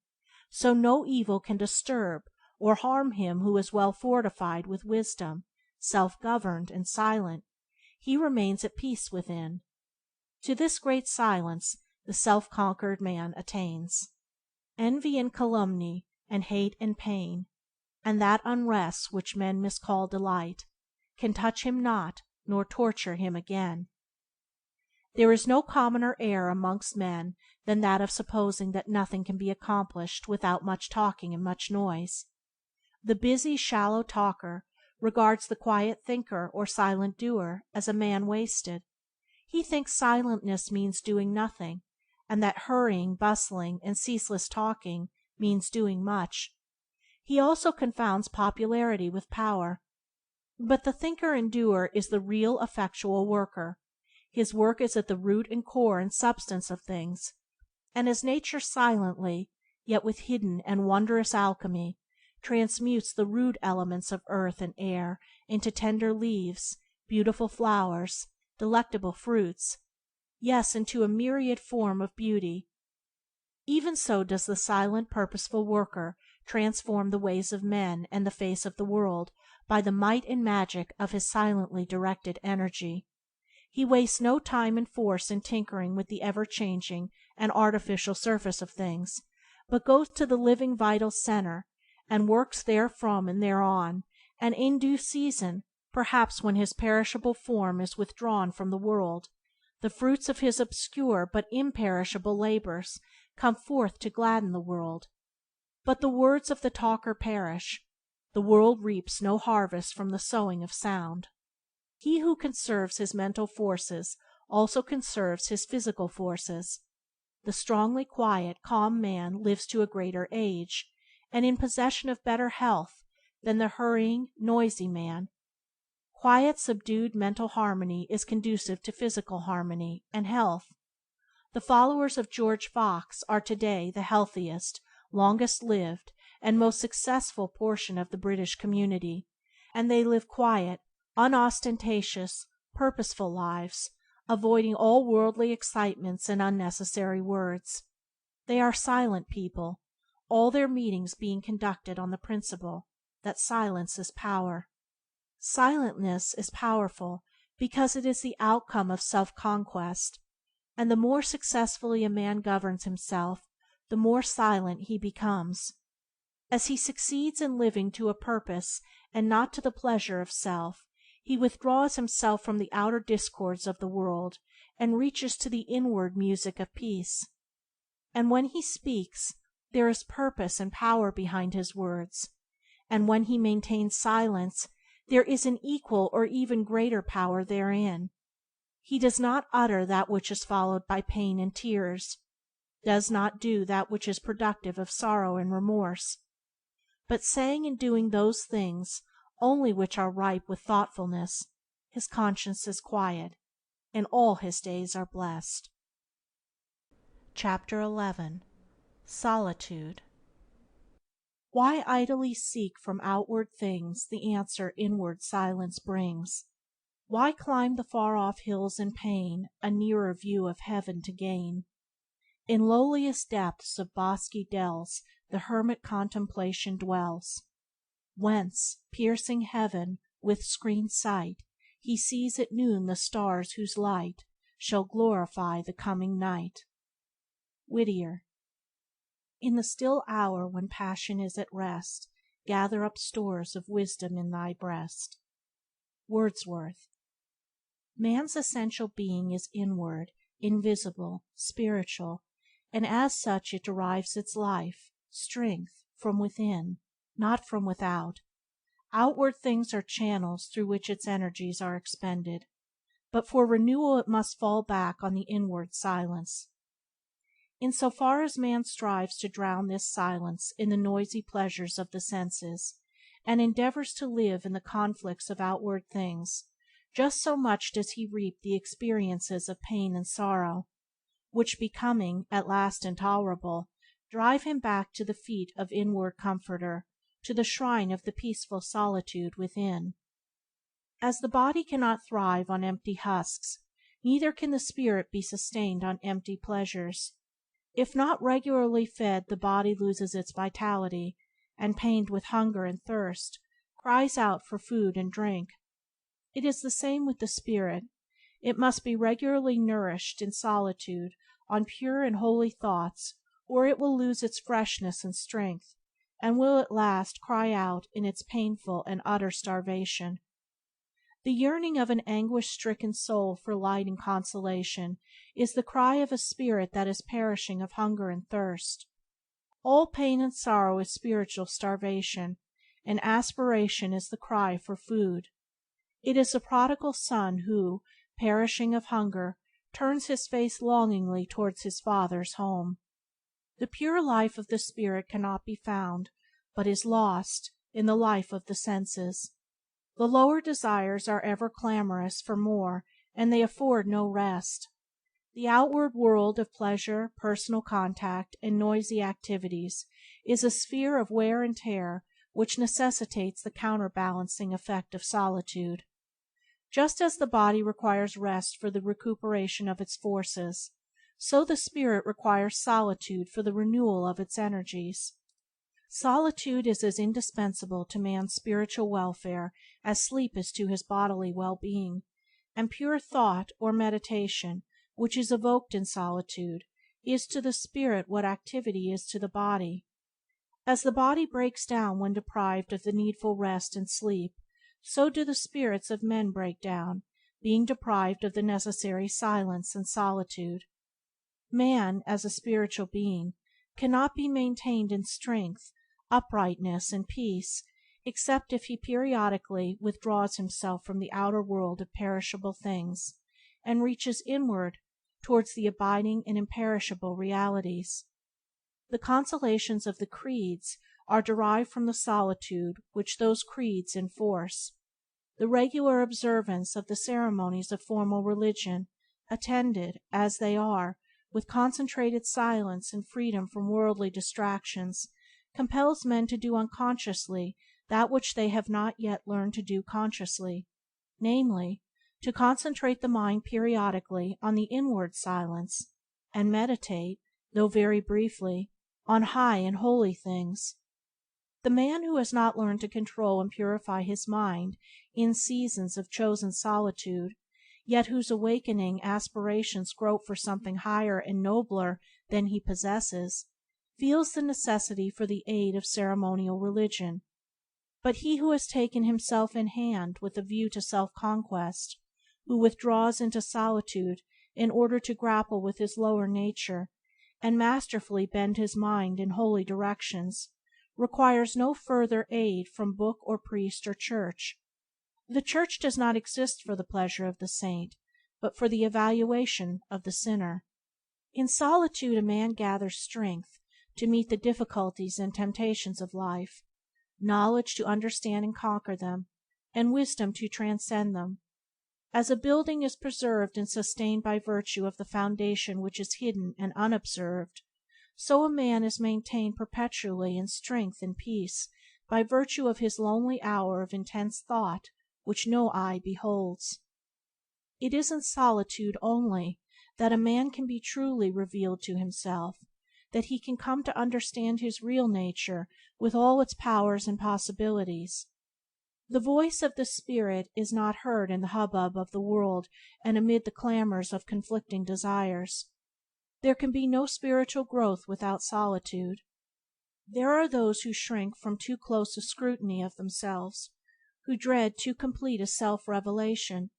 so no evil can disturb or harm him who is well fortified with wisdom, self-governed, and silent. He remains at peace within. To this great silence the self-conquered man attains. Envy and calumny, and hate and pain, and that unrest which men miscall delight, can touch him not nor torture him again. There is no commoner error amongst men than that of supposing that nothing can be accomplished without much talking and much noise. The busy, shallow talker regards the quiet thinker or silent doer as a man wasted. He thinks silentness means doing nothing, and that hurrying, bustling, and ceaseless talking means doing much. He also confounds popularity with power. But the thinker and doer is the real effectual worker. His work is at the root and core and substance of things, and as nature silently, yet with hidden and wondrous alchemy, transmutes the rude elements of earth and air into tender leaves, beautiful flowers, delectable fruits, yes, into a myriad form of beauty, even so does the silent, purposeful worker transform the ways of men and the face of the world by the might and magic of his silently directed energy. He wastes no time and force in tinkering with the ever-changing and artificial surface of things, but goes to the living vital centre, and works therefrom and thereon, and in due season, perhaps when his perishable form is withdrawn from the world, the fruits of his obscure but imperishable labours come forth to gladden the world. But the words of the talker perish. The world reaps no harvest from the sowing of sound. He who conserves his mental forces also conserves his physical forces. The strongly quiet, calm man lives to a greater age, and in possession of better health than the hurrying, noisy man. Quiet, subdued mental harmony is conducive to physical harmony and health. The followers of George Fox are today the healthiest, longest lived, and most successful portion of the British community, and they live quiet, unostentatious, purposeful lives, avoiding all worldly excitements and unnecessary words. They are silent people, all their meetings being conducted on the principle that silence is power. Silentness is powerful because it is the outcome of self-conquest, and the more successfully a man governs himself, the more silent he becomes. As he succeeds in living to a purpose and not to the pleasure of self, he withdraws himself from the outer discords of the world and reaches to the inward music of peace. And when he speaks, there is purpose and power behind his words, and when he maintains silence, there is an equal or even greater power therein. He does not utter that which is followed by pain and tears, does not do that which is productive of sorrow and remorse, but saying and doing those things only which are ripe with thoughtfulness. His conscience is quiet, and all his days are blessed. Chapter 11. Solitude. Why idly seek from outward things the answer inward silence brings? Why climb the far-off hills in pain a nearer view of heaven to gain? In lowliest depths of bosky dells the hermit contemplation dwells, whence, piercing heaven with screened sight, he sees at noon the stars whose light shall glorify the coming night. Whittier. In the still hour when passion is at rest, gather up stores of wisdom in thy breast. Wordsworth. Man's essential being is inward, invisible, spiritual, and as such it derives its life, strength, from within, not from without. Outward things are channels through which its energies are expended, but for renewal it must fall back on the inward silence. In so far as man strives to drown this silence in the noisy pleasures of the senses, and endeavors to live in the conflicts of outward things, just so much does he reap the experiences of pain and sorrow, which, becoming at last intolerable, drive him back to the feet of inward Comforter, to the shrine of the peaceful solitude within. As the body cannot thrive on empty husks, neither can the spirit be sustained on empty pleasures. If not regularly fed, the body loses its vitality, and, pained with hunger and thirst, cries out for food and drink. It is the same with the spirit. It must be regularly nourished in solitude on pure and holy thoughts, or it will lose its freshness and strength, and will at last cry out in its painful and utter starvation. The yearning of an anguish-stricken soul for light and consolation is the cry of a spirit that is perishing of hunger and thirst. All pain and sorrow is spiritual starvation, and aspiration is the cry for food. It is the prodigal son who, perishing of hunger, turns his face longingly towards his Father's home. The pure life of the spirit cannot be found, but is lost, in the life of the senses. The lower desires are ever clamorous for more, and they afford no rest. The outward world of pleasure, personal contact, and noisy activities is a sphere of wear and tear which necessitates the counterbalancing effect of solitude. Just as the body requires rest for the recuperation of its forces, so the spirit requires solitude for the renewal of its energies. Solitude is as indispensable to man's spiritual welfare as sleep is to his bodily well-being, and pure thought or meditation, which is evoked in solitude, is to the spirit what activity is to the body. As the body breaks down when deprived of the needful rest and sleep, so do the spirits of men break down, being deprived of the necessary silence and solitude. Man, as a spiritual being, cannot be maintained in strength, uprightness, and peace, except if he periodically withdraws himself from the outer world of perishable things, and reaches inward towards the abiding and imperishable realities. The consolations of the creeds are derived from the solitude which those creeds enforce. The regular observance of the ceremonies of formal religion, attended, as they are, with concentrated silence and freedom from worldly distractions, compels men to do unconsciously that which they have not yet learned to do consciously, namely, to concentrate the mind periodically on the inward silence, and meditate, though very briefly, on high and holy things. The man who has not learned to control and purify his mind in seasons of chosen solitude, yet whose awakening aspirations grope for something higher and nobler than he possesses, feels the necessity for the aid of ceremonial religion. But he who has taken himself in hand with a view to self-conquest, who withdraws into solitude in order to grapple with his lower nature, and masterfully bend his mind in holy directions, requires no further aid from book or priest or church. The church does not exist for the pleasure of the saint, but for the evaluation of the sinner. In solitude a man gathers strength to meet the difficulties and temptations of life. knowledge to understand and conquer them, and wisdom to transcend them. As a building is preserved and sustained by virtue of the foundation which is hidden and unobserved, so a man is maintained perpetually in strength and peace by virtue of his lonely hour of intense thought which no eye beholds. It is in solitude only that a man can be truly revealed to himself, that he can come to understand his real nature with all its powers and possibilities. The voice of the spirit is not heard in the hubbub of the world and amid the clamors of conflicting desires. There can be no spiritual growth without solitude. There are those who shrink from too close a scrutiny of themselves, who dread too complete a self-revelation,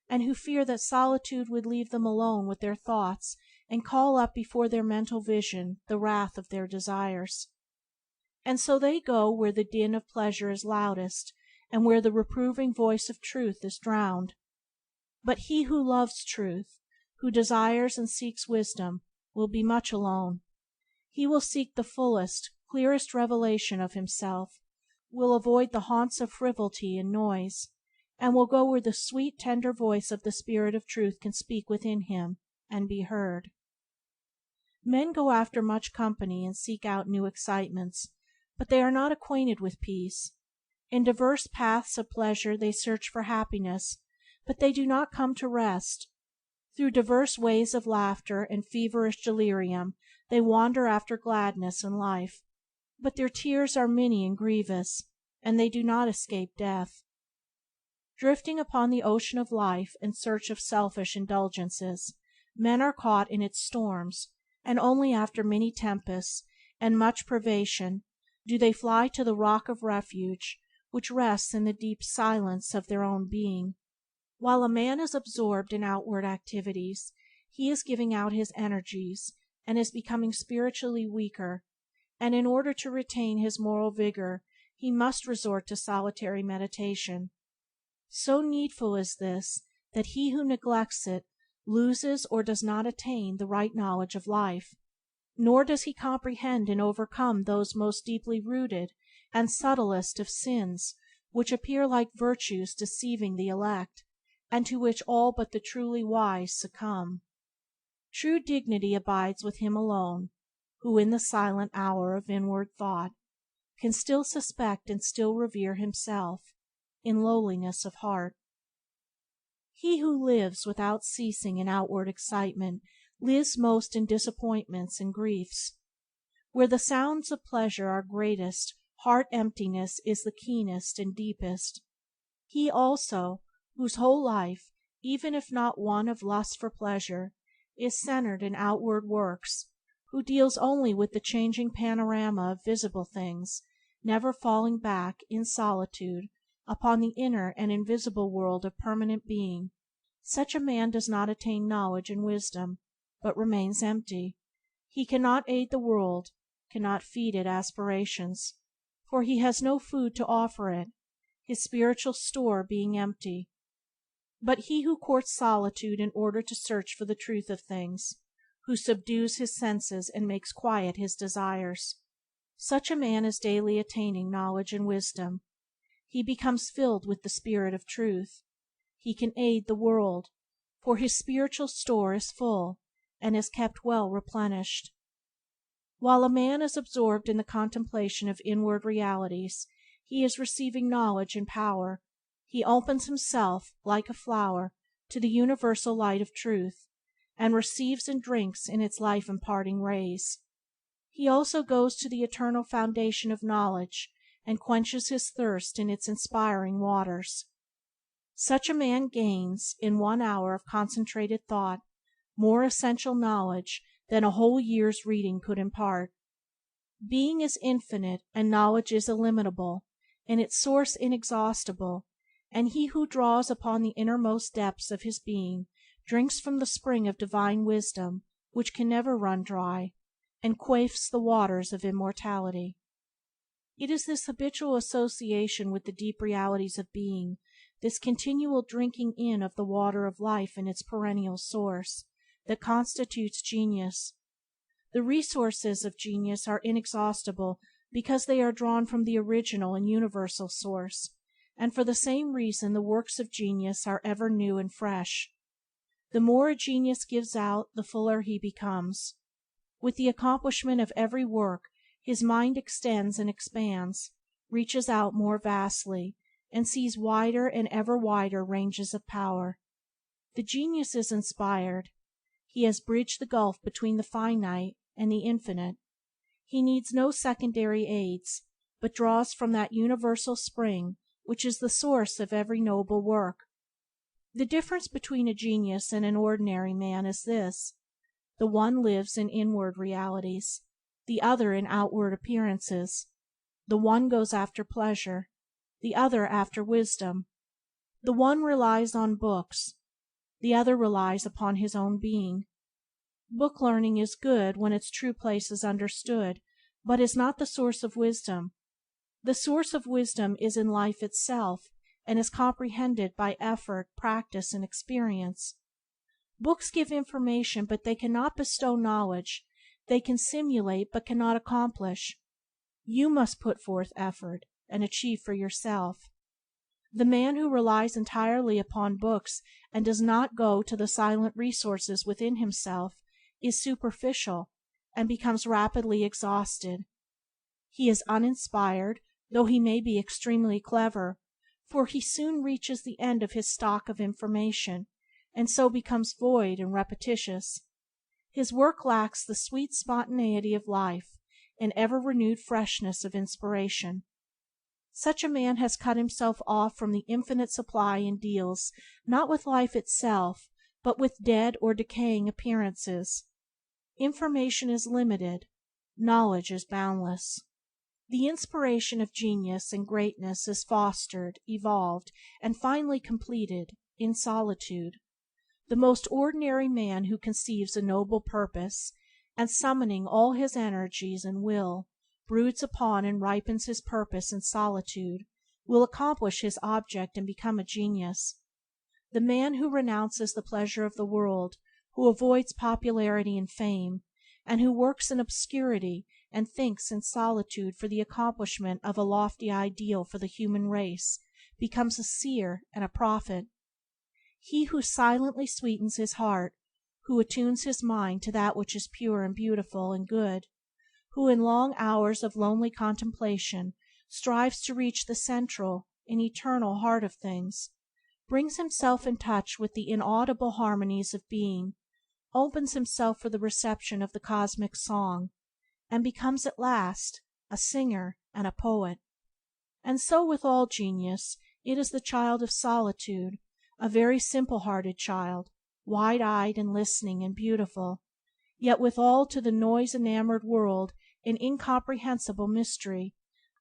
and who fear that solitude would leave them alone with their thoughts and call up before their mental vision the wrath of their desires. And so they go where the din of pleasure is loudest, and where the reproving voice of truth is drowned. But he who loves truth, who desires and seeks wisdom, will be much alone. He will seek the fullest, clearest revelation of himself, will avoid the haunts of frivolity and noise, and will go where the sweet, tender voice of the Spirit of Truth can speak within him and be heard. Men go after much company and seek out new excitements, but they are not acquainted with peace. In diverse paths of pleasure they search for happiness, but they do not come to rest. Through diverse ways of laughter and feverish delirium they wander after gladness and life, but their tears are many and grievous, and they do not escape death. Drifting upon the ocean of life in search of selfish indulgences, men are caught in its storms, and only after many tempests and much privation do they fly to the rock of refuge which rests in the deep silence of their own being. While a man is absorbed in outward activities, he is giving out his energies and is becoming spiritually weaker, and in order to retain his moral vigor he must resort to solitary meditation. So needful is this that he who neglects it loses or does not attain the right knowledge of life, nor does he comprehend and overcome those most deeply rooted and subtlest of sins which appear like virtues deceiving the elect, and to which all but the truly wise succumb. True dignity abides with him alone, who in the silent hour of inward thought can still suspect and still revere himself in lowliness of heart. He who lives without ceasing in outward excitement lives most in disappointments and griefs. Where the sounds of pleasure are greatest, heart emptiness is the keenest and deepest. He also, whose whole life, even if not one of lust for pleasure, is centered in outward works, who deals only with the changing panorama of visible things, never falling back, in solitude, upon the inner and invisible world of permanent being, such a man does not attain knowledge and wisdom, but remains empty. He cannot aid the world, cannot feed it aspirations, for he has no food to offer it, his spiritual store being empty. But he who courts solitude in order to search for the truth of things, who subdues his senses and makes quiet his desires, such a man is daily attaining knowledge and wisdom. He becomes filled with the Spirit of Truth. He can aid the world, for his spiritual store is full and is kept well replenished. While a man is absorbed in the contemplation of inward realities, he is receiving knowledge and power. He opens himself, like a flower, to the universal light of truth, and receives and drinks in its life-imparting rays. He also goes to the eternal foundation of knowledge, and quenches his thirst in its inspiring waters. Such a man gains, in 1 hour of concentrated thought, more essential knowledge than a whole year's reading could impart. Being is infinite, and knowledge is illimitable, and its source inexhaustible, and he who draws upon the innermost depths of his being drinks from the spring of divine wisdom which can never run dry, and quaffs the waters of immortality. It is this habitual association with the deep realities of being, this continual drinking in of the water of life in its perennial source, that constitutes genius. The resources of genius are inexhaustible because they are drawn from the original and universal source, and for the same reason the works of genius are ever new and fresh. The more a genius gives out, the fuller he becomes. With the accomplishment of every work his mind extends and expands, reaches out more vastly, and sees wider and ever wider ranges of power. The genius is inspired. He has bridged the gulf between the finite and the infinite. He needs no secondary aids, but draws from that universal spring which is the source of every noble work. The difference between a genius and an ordinary man is this: the one lives in inward realities, the other in outward appearances. The one goes after pleasure, the other after wisdom. The one relies on books, the other relies upon his own being. Book learning is good when its true place is understood, but is not the source of wisdom. The source of wisdom is in life itself, and is comprehended by effort, practice, and experience. Books give information, but they cannot bestow knowledge. They can simulate, but cannot accomplish. You must put forth effort, and achieve for yourself. The man who relies entirely upon books and does not go to the silent resources within himself is superficial, and becomes rapidly exhausted. He is uninspired, though he may be extremely clever, for he soon reaches the end of his stock of information, and so becomes void and repetitious. His work lacks the sweet spontaneity of life and ever-renewed freshness of inspiration. Such a man has cut himself off from the infinite supply and deals, not with life itself, but with dead or decaying appearances. Information is limited, knowledge is boundless. The inspiration of genius and greatness is fostered, evolved, and finally completed in solitude. The most ordinary man who conceives a noble purpose, and summoning all his energies and will, broods upon and ripens his purpose in solitude, will accomplish his object and become a genius. The man who renounces the pleasure of the world, who avoids popularity and fame, and who works in obscurity and thinks in solitude for the accomplishment of a lofty ideal for the human race, becomes a seer and a prophet. He who silently sweetens his heart, who attunes his mind to that which is pure and beautiful and good, who in long hours of lonely contemplation strives to reach the central and eternal heart of things, brings himself in touch with the inaudible harmonies of being, opens himself for the reception of the cosmic song, and becomes at last a singer and a poet. And so with all genius, it is the child of solitude, a very simple-hearted child, wide-eyed and listening and beautiful, yet withal to the noise-enamored world an incomprehensible mystery,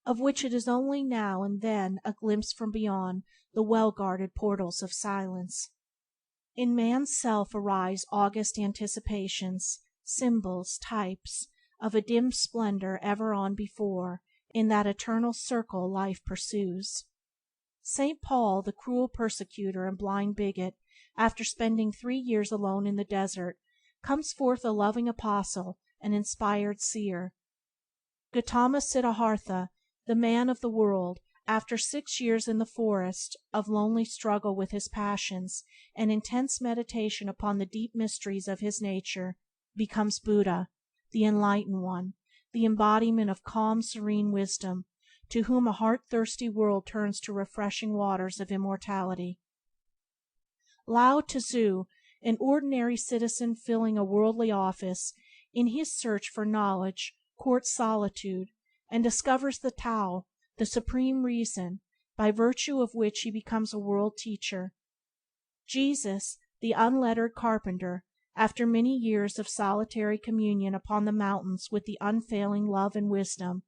of which it is only now and then a glimpse from beyond the well-guarded portals of silence. In man's self arise august anticipations, symbols, types, of a dim splendor ever on before, in that eternal circle life pursues. St. Paul, the cruel persecutor and blind bigot, after spending 3 years alone in the desert, comes forth a loving apostle, an inspired seer. Gautama Siddhartha, the man of the world, after 6 years in the forest of lonely struggle with his passions and intense meditation upon the deep mysteries of his nature, becomes Buddha, the enlightened one, the embodiment of calm, serene wisdom, to whom a heart-thirsty world turns to refreshing waters of immortality. Lao Tzu, an ordinary citizen filling a worldly office, in his search for knowledge courts solitude, and discovers the Tao, the supreme reason, by virtue of which he becomes a world teacher. Jesus, the unlettered carpenter, after many years of solitary communion upon the mountains with the unfailing love and wisdom,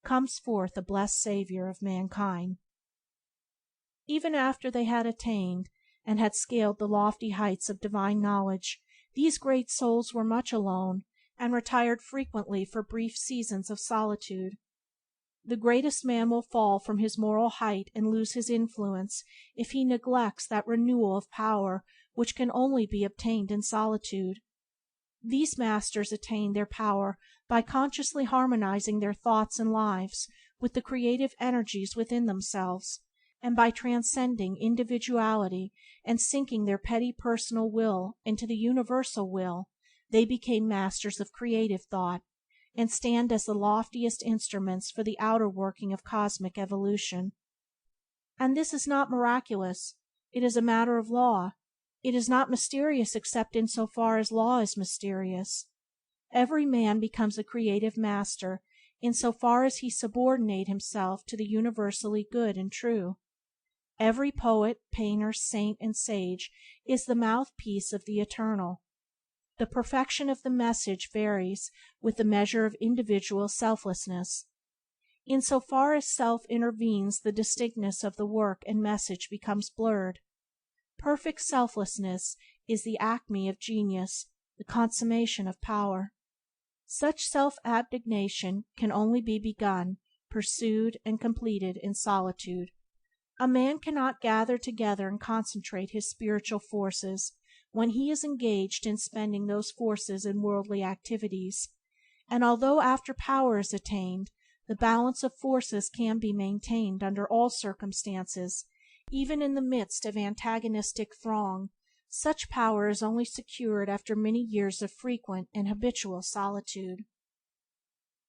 comes forth a blessed Saviour of mankind. Even after they had attained and had scaled the lofty heights of divine knowledge, these great souls were much alone, and retired frequently for brief seasons of solitude. The greatest man will fall from his moral height and lose his influence if he neglects that renewal of power which can only be obtained in solitude. These masters attain their power by consciously harmonizing their thoughts and lives with the creative energies within themselves, and by transcending individuality and sinking their petty personal will into the universal will, they become masters of creative thought, and stand as the loftiest instruments for the outer working of cosmic evolution. And this is not miraculous, it is a matter of law. It is not mysterious except in so far as law is mysterious. Every man becomes a creative master in so far as he subordinate himself to the universally good and true. Every poet, painter, saint, and sage is the mouthpiece of the Eternal. The perfection of the message varies with the measure of individual selflessness. In so far as self intervenes, the distinctness of the work and message becomes blurred. Perfect selflessness is the acme of genius, the consummation of power. Such self-abnegation can only be begun, pursued, and completed in solitude. A man cannot gather together and concentrate his spiritual forces when he is engaged in spending those forces in worldly activities, and although after power is attained, the balance of forces can be maintained under all circumstances, even in the midst of antagonistic throng, such power is only secured after many years of frequent and habitual solitude.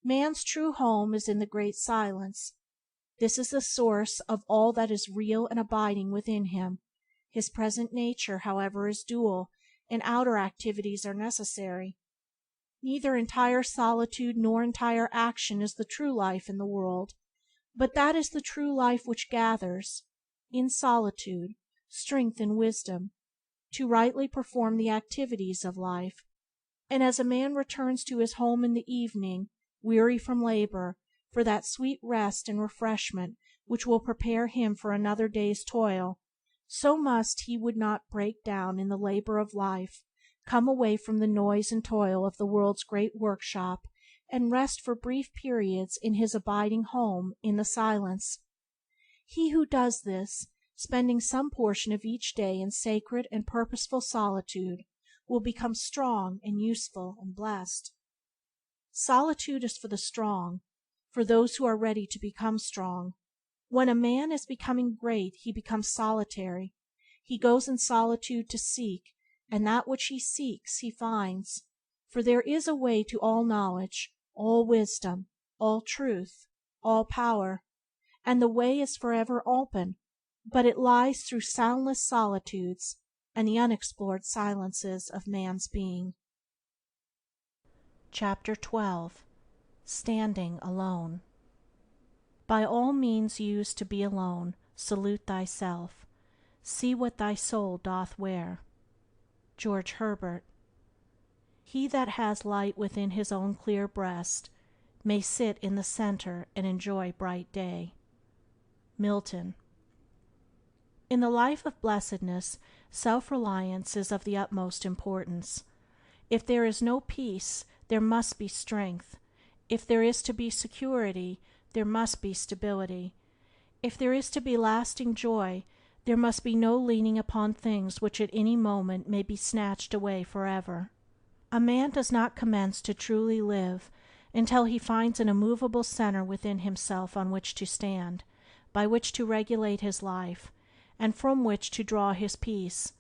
Man's true home is in the great silence. This is the source of all that is real and abiding within him. His present nature, however, is dual, and outer activities are necessary. Neither entire solitude nor entire action is the true life in the world, but that is the true life which gathers, in solitude, strength and wisdom, to rightly perform the activities of life. And as a man returns to his home in the evening, weary from labor, for that sweet rest and refreshment which will prepare him for another day's toil, so must he would not break down in the labor of life, come away from the noise and toil of the world's great workshop, and rest for brief periods in his abiding home in the silence. He who does this, spending some portion of each day in sacred and purposeful solitude, will become strong and useful and blessed. Solitude is for the strong, for those who are ready to become strong. When a man is becoming great he becomes solitary. He goes in solitude to seek, and that which he seeks he finds. For there is a way to all knowledge, all wisdom, all truth, all power, and the way is forever open, but it lies through soundless solitudes and the unexplored silences of man's being. Chapter 12. Standing Alone. By all means use to be alone, salute thyself. See what thy soul doth wear. George Herbert. He that has light within his own clear breast may sit in the centre and enjoy bright day. Milton. In the life of blessedness, self-reliance is of the utmost importance. If there is no peace, there must be strength. If there is to be security, there must be stability. If there is to be lasting joy, there must be no leaning upon things which at any moment may be snatched away forever. A man does not commence to truly live until he finds an immovable centre within himself on which to stand, by which to regulate his life, and from which to draw his peace.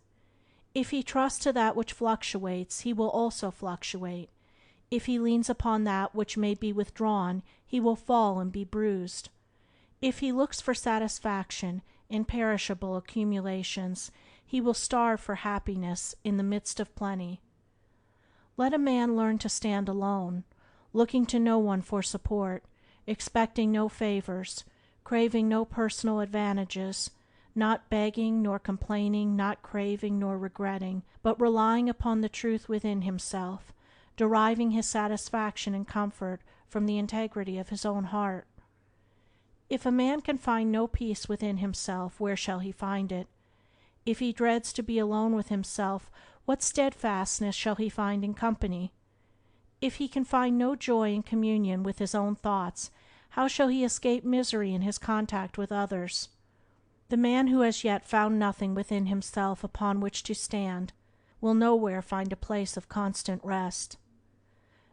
If he trusts to that which fluctuates, he will also fluctuate. If he leans upon that which may be withdrawn, he will fall and be bruised. If he looks for satisfaction in perishable accumulations, he will starve for happiness in the midst of plenty. Let a man learn to stand alone, looking to no one for support, expecting no favors, craving no personal advantages, not begging nor complaining, not craving nor regretting, but relying upon the truth within himself, deriving his satisfaction and comfort from the integrity of his own heart. If a man can find no peace within himself, where shall he find it? If he dreads to be alone with himself, what steadfastness shall he find in company? If he can find no joy in communion with his own thoughts, how shall he escape misery in his contact with others? The man who has yet found nothing within himself upon which to stand will nowhere find a place of constant rest.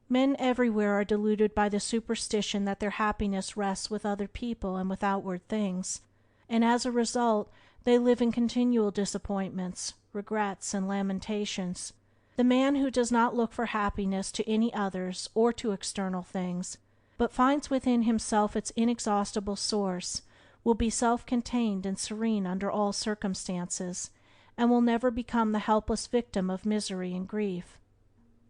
Men everywhere are deluded by the superstition that their happiness rests with other people and with outward things, and as a result they live in continual disappointments, regrets, and lamentations. The man who does not look for happiness to any others or to external things, but finds within himself its inexhaustible source, will be self-contained and serene under all circumstances, and will never become the helpless victim of misery and grief.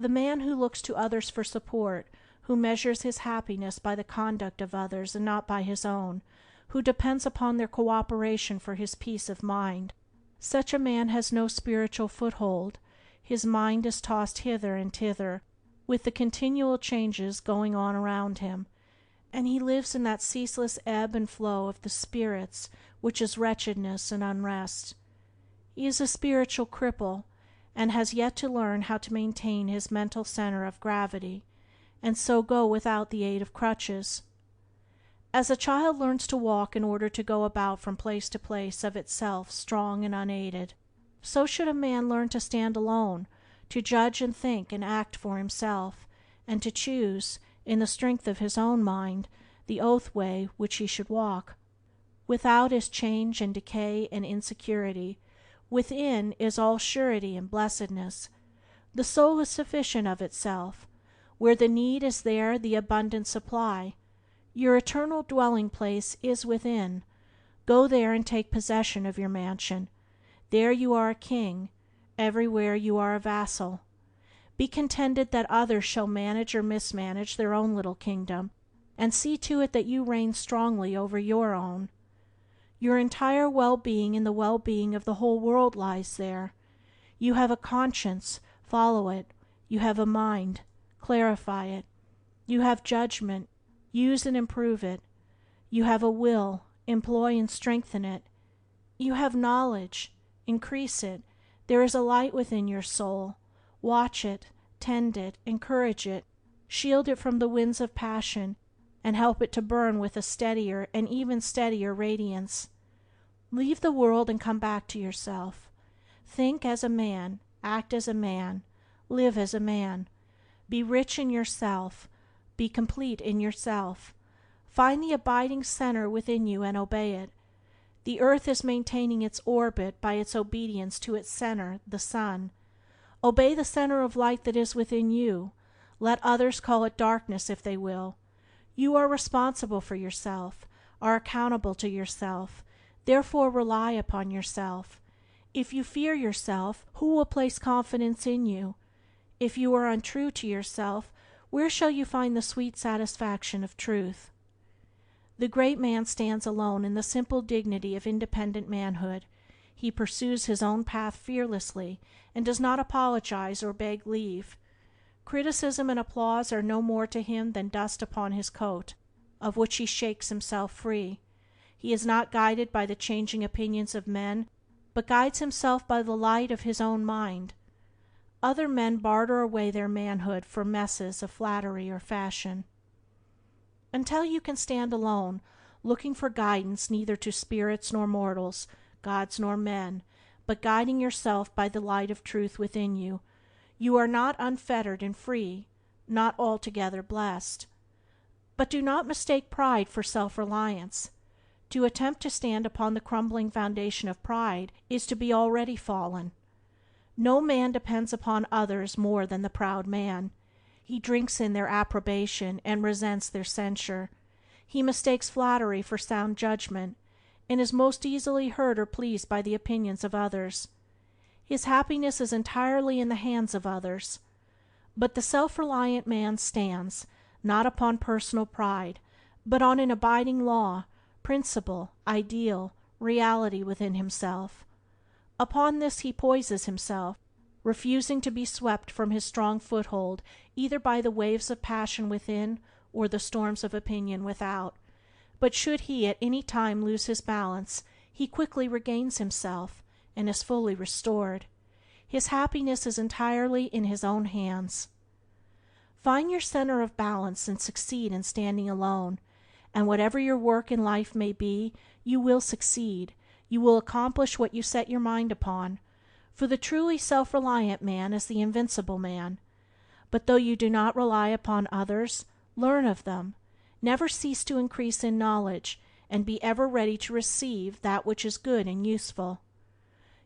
The man who looks to others for support, who measures his happiness by the conduct of others and not by his own, who depends upon their cooperation for his peace of mind, such a man has no spiritual foothold. His mind is tossed hither and thither, with the continual changes going on around him, and he lives in that ceaseless ebb and flow of the spirits which is wretchedness and unrest. He is a spiritual cripple, and has yet to learn how to maintain his mental center of gravity, and so go without the aid of crutches. As a child learns to walk in order to go about from place to place of itself strong and unaided, so should a man learn to stand alone, to judge and think and act for himself, and to choose, in the strength of his own mind, the oath way which he should walk. Without is change and decay and insecurity. Within is all surety and blessedness. The soul is sufficient of itself. Where the need is there the abundant supply. Your eternal dwelling place is within. Go there and take possession of your mansion. There you are a king. Everywhere you are a vassal. Be contented that others shall manage or mismanage their own little kingdom, and see to it that you reign strongly over your own. Your entire well-being and the well-being of the whole world lies there. You have a conscience, follow it. You have a mind, clarify it. You have judgment, use and improve it. You have a will, employ and strengthen it. You have knowledge, increase it. There is a light within your soul. Watch it, tend it, encourage it, shield it from the winds of passion, and help it to burn with a steadier and even steadier radiance. Leave the world and come back to yourself. Think as a man, act as a man, live as a man. Be rich in yourself, be complete in yourself. Find the abiding center within you and obey it. The earth is maintaining its orbit by its obedience to its center, the sun. Obey the center of light that is within you. Let others call it darkness if they will. You are responsible for yourself, are accountable to yourself. Therefore rely upon yourself. If you fear yourself, who will place confidence in you? If you are untrue to yourself, where shall you find the sweet satisfaction of truth? The great man stands alone in the simple dignity of independent manhood. He pursues his own path fearlessly, and does not apologize or beg leave. Criticism and applause are no more to him than dust upon his coat, of which he shakes himself free. He is not guided by the changing opinions of men, but guides himself by the light of his own mind. Other men barter away their manhood for messes of flattery or fashion. Until you can stand alone, looking for guidance neither to spirits nor mortals, gods nor men, but guiding yourself by the light of truth within you, you are not unfettered and free, not altogether blessed. But do not mistake pride for self-reliance. To attempt to stand upon the crumbling foundation of pride is to be already fallen. No man depends upon others more than the proud man. He drinks in their approbation and resents their censure. He mistakes flattery for sound judgment, and is most easily hurt or pleased by the opinions of others. His happiness is entirely in the hands of others. But the self-reliant man stands, not upon personal pride, but on an abiding law, principle, ideal, reality within himself. Upon this he poises himself, refusing to be swept from his strong foothold either by the waves of passion within or the storms of opinion without. But should he at any time lose his balance, he quickly regains himself, and is fully restored. His happiness is entirely in his own hands. Find your center of balance and succeed in standing alone, and whatever your work in life may be, you will succeed. You will accomplish what you set your mind upon, For the truly self-reliant man is the invincible man. But though you do not rely upon others, learn of them. Never cease to increase in knowledge, and be ever ready to receive that which is good and useful.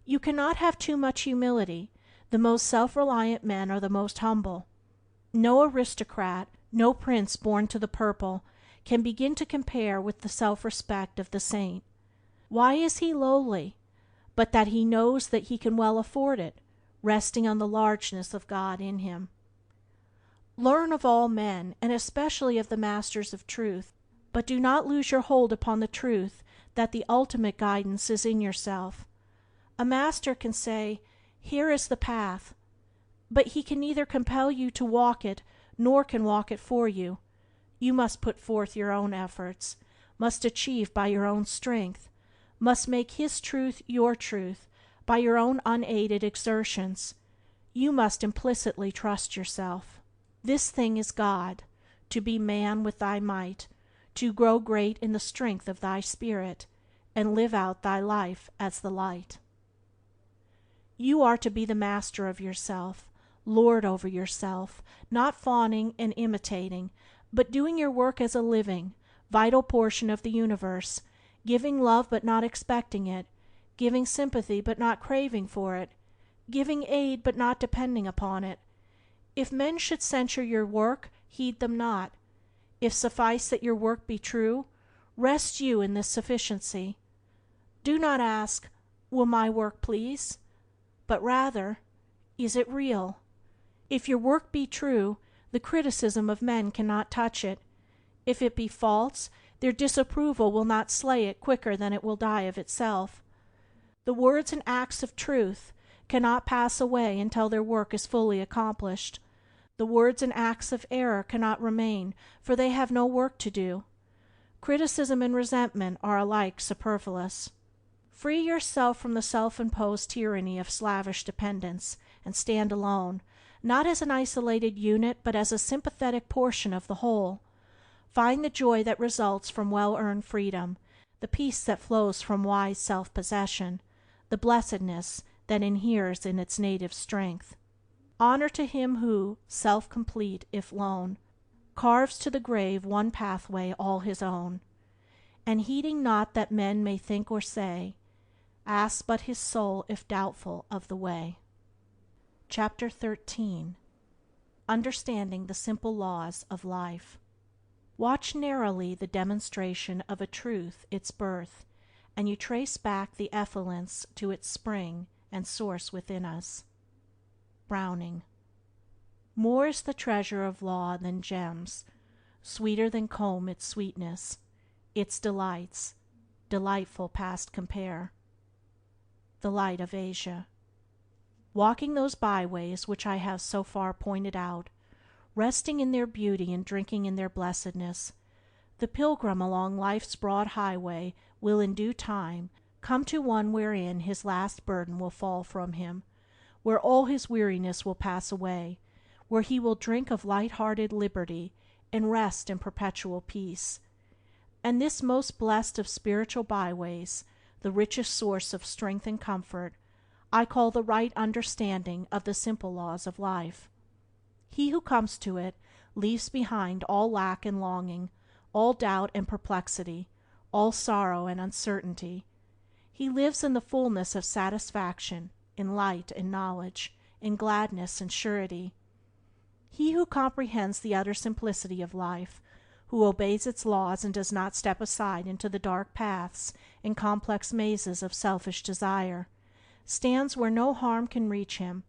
You cannot have too much humility. The most self-reliant men are the most humble. No aristocrat, no prince born to the purple, can begin to compare with the self-respect of the saint. Why is he lowly? But that he knows that he can well afford it, resting on the largeness of God in him. Learn of all men, and especially of the masters of truth, but do not lose your hold upon the truth that the ultimate guidance is in yourself. A master can say, "Here is the path," but he can neither compel you to walk it, nor can walk it for you. You must put forth your own efforts, must achieve by your own strength, must make his truth your truth by your own unaided exertions. You must implicitly trust yourself. This thing is God, to be man with thy might, to grow great in the strength of thy spirit, and live out thy life as the light. You are to be the master of yourself, lord over yourself, not fawning and imitating, but doing your work as a living, vital portion of the universe, giving love but not expecting it, giving sympathy but not craving for it, giving aid but not depending upon it. If men should censure your work, heed them not. If suffice that your work be true, rest you in this sufficiency. Do not ask, "Will my work please?" but rather, "Is it real?" If your work be true, the criticism of men cannot touch it. If it be false, their disapproval will not slay it quicker than it will die of itself. The words and acts of truth cannot pass away until their work is fully accomplished. The words and acts of error cannot remain, for they have no work to do. Criticism and resentment are alike superfluous. Free yourself from the self-imposed tyranny of slavish dependence, and stand alone, not as an isolated unit, but as a sympathetic portion of the whole. Find the joy that results from well-earned freedom, the peace that flows from wise self-possession, the blessedness that inheres in its native strength. Honor to him who, self-complete if lone, carves to the grave one pathway all his own. And heeding not that men may think or say, ask but his soul if doubtful of the way. Chapter 13. Understanding the Simple Laws of Life. Watch narrowly the demonstration of a truth its birth, and you trace back the effluence to its spring and source within us. Browning. More is the treasure of law than gems, sweeter than comb its sweetness, its delights, delightful past compare. The Light of Asia. Walking those byways which I have so far pointed out, resting in their beauty and drinking in their blessedness, the pilgrim along life's broad highway will in due time come to one wherein his last burden will fall from him, where all his weariness will pass away, where he will drink of light-hearted liberty and rest in perpetual peace. And this most blessed of spiritual byways, the richest source of strength and comfort, I call the right understanding of the simple laws of life. He who comes to it leaves behind all lack and longing, all doubt and perplexity, all sorrow and uncertainty. He lives in the fullness of satisfaction, in light and knowledge, in gladness and surety. He who comprehends the utter simplicity of life, who obeys its laws and does not step aside into the dark paths and complex mazes of selfish desire, stands where no harm can reach him,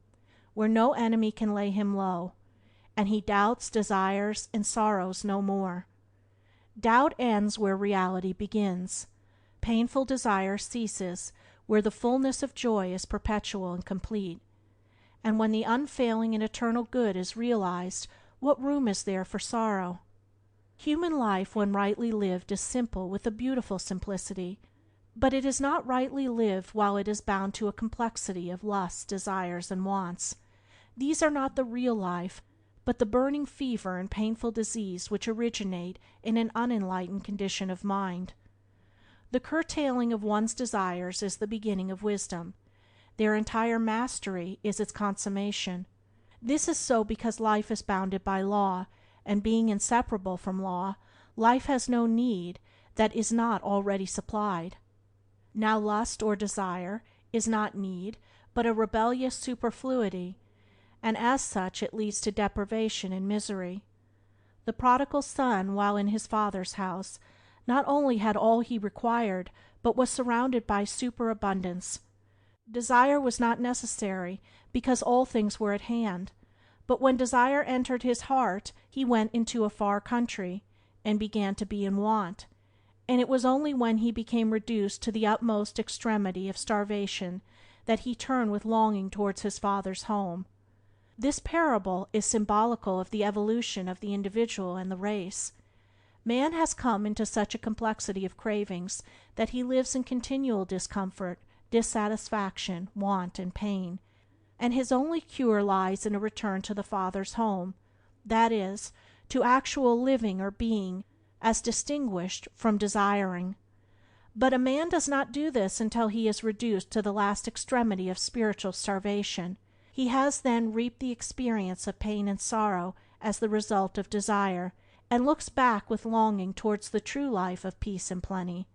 where no enemy can lay him low, and he doubts, desires, and sorrows no more. Doubt ends where reality begins. Painful desire ceases where the fullness of joy is perpetual and complete. And when the unfailing and eternal good is realized, what room is there for sorrow? Human life, when rightly lived, is simple with a beautiful simplicity, but it is not rightly lived while it is bound to a complexity of lusts, desires, and wants. These are not the real life, but the burning fever and painful disease which originate in an unenlightened condition of mind. The curtailing of one's desires is the beginning of wisdom. Their entire mastery is its consummation. This is so because life is bounded by law, and being inseparable from law, life has no need that is not already supplied. Now lust or desire is not need, but a rebellious superfluity, and as such it leads to deprivation and misery. The prodigal son, while in his father's house, not only had all he required, but was surrounded by superabundance. Desire was not necessary, because all things were at hand. But when desire entered his heart, he went into a far country, and began to be in want. And it was only when he became reduced to the utmost extremity of starvation that he turned with longing towards his father's home. This parable is symbolical of the evolution of the individual and the race. Man has come into such a complexity of cravings that he lives in continual discomfort, dissatisfaction, want, and pain, and his only cure lies in a return to the Father's home, that is, to actual living or being, as distinguished from desiring. But a man does not do this until he is reduced to the last extremity of spiritual starvation. He has then reaped the experience of pain and sorrow as the result of desire, and looks back with longing towards the true life of peace and plenty.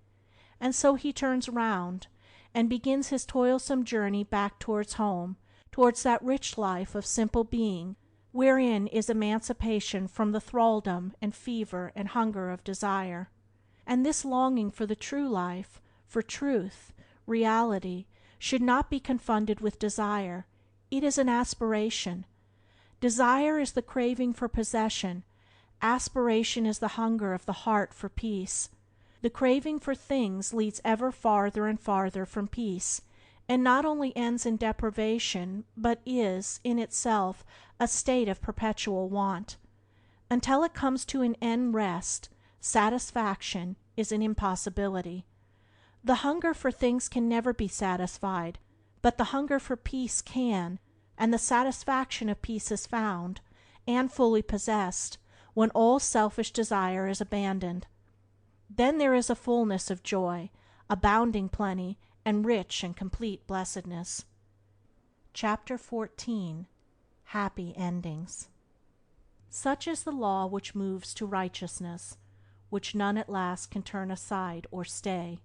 And so he turns round, and begins his toilsome journey back towards home, towards that rich life of simple being, wherein is emancipation from the thraldom and fever and hunger of desire. And this longing for the true life, for truth, reality, should not be confounded with desire. It is an aspiration. Desire is the craving for possession. Aspiration is the hunger of the heart for peace. The craving for things leads ever farther and farther from peace, and not only ends in deprivation, but is, in itself, a state of perpetual want. Until it comes to an end rest, satisfaction is an impossibility. The hunger for things can never be satisfied, but the hunger for peace can, and the satisfaction of peace is found, and fully possessed, when all selfish desire is abandoned. Then there is a fullness of joy, abounding plenty, and rich and complete blessedness. Chapter 14. Happy Endings. Such is the law which moves to righteousness, which none at last can turn aside or stay.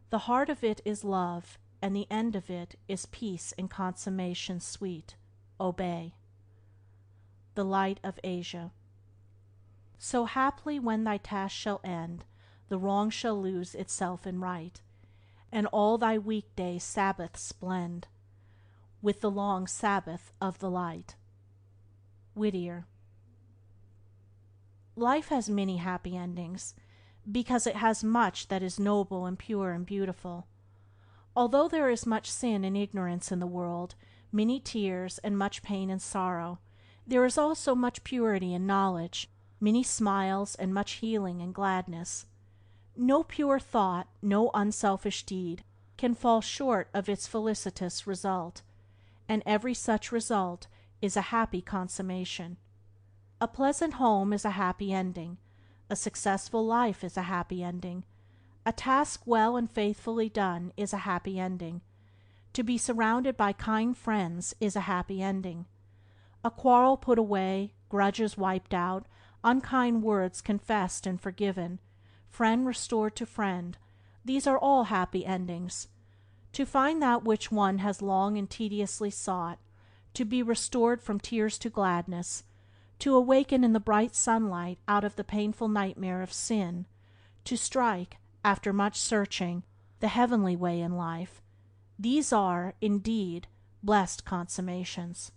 The heart of it is love, and the end of it is peace and consummation sweet. Obey. The Light of Asia. So haply when thy task shall end, the wrong shall lose itself in right, and all thy week-day Sabbaths blend with the long Sabbath of the light. Whittier. Life has many happy endings, because it has much that is noble and pure and beautiful. Although there is much sin and ignorance in the world, many tears and much pain and sorrow, there is also much purity and knowledge, many smiles and much healing and gladness. No pure thought, no unselfish deed, can fall short of its felicitous result, and every such result is a happy consummation. A pleasant home is a happy ending. A successful life is a happy ending. A task well and faithfully done is a happy ending. To be surrounded by kind friends is a happy ending. A quarrel put away, grudges wiped out, unkind words confessed and forgiven, friend restored to friend, these are all happy endings. To find that which one has long and tediously sought, to be restored from tears to gladness, to awaken in the bright sunlight out of the painful nightmare of sin, to strike, after much searching, the heavenly way in life, these are, indeed, blessed consummations.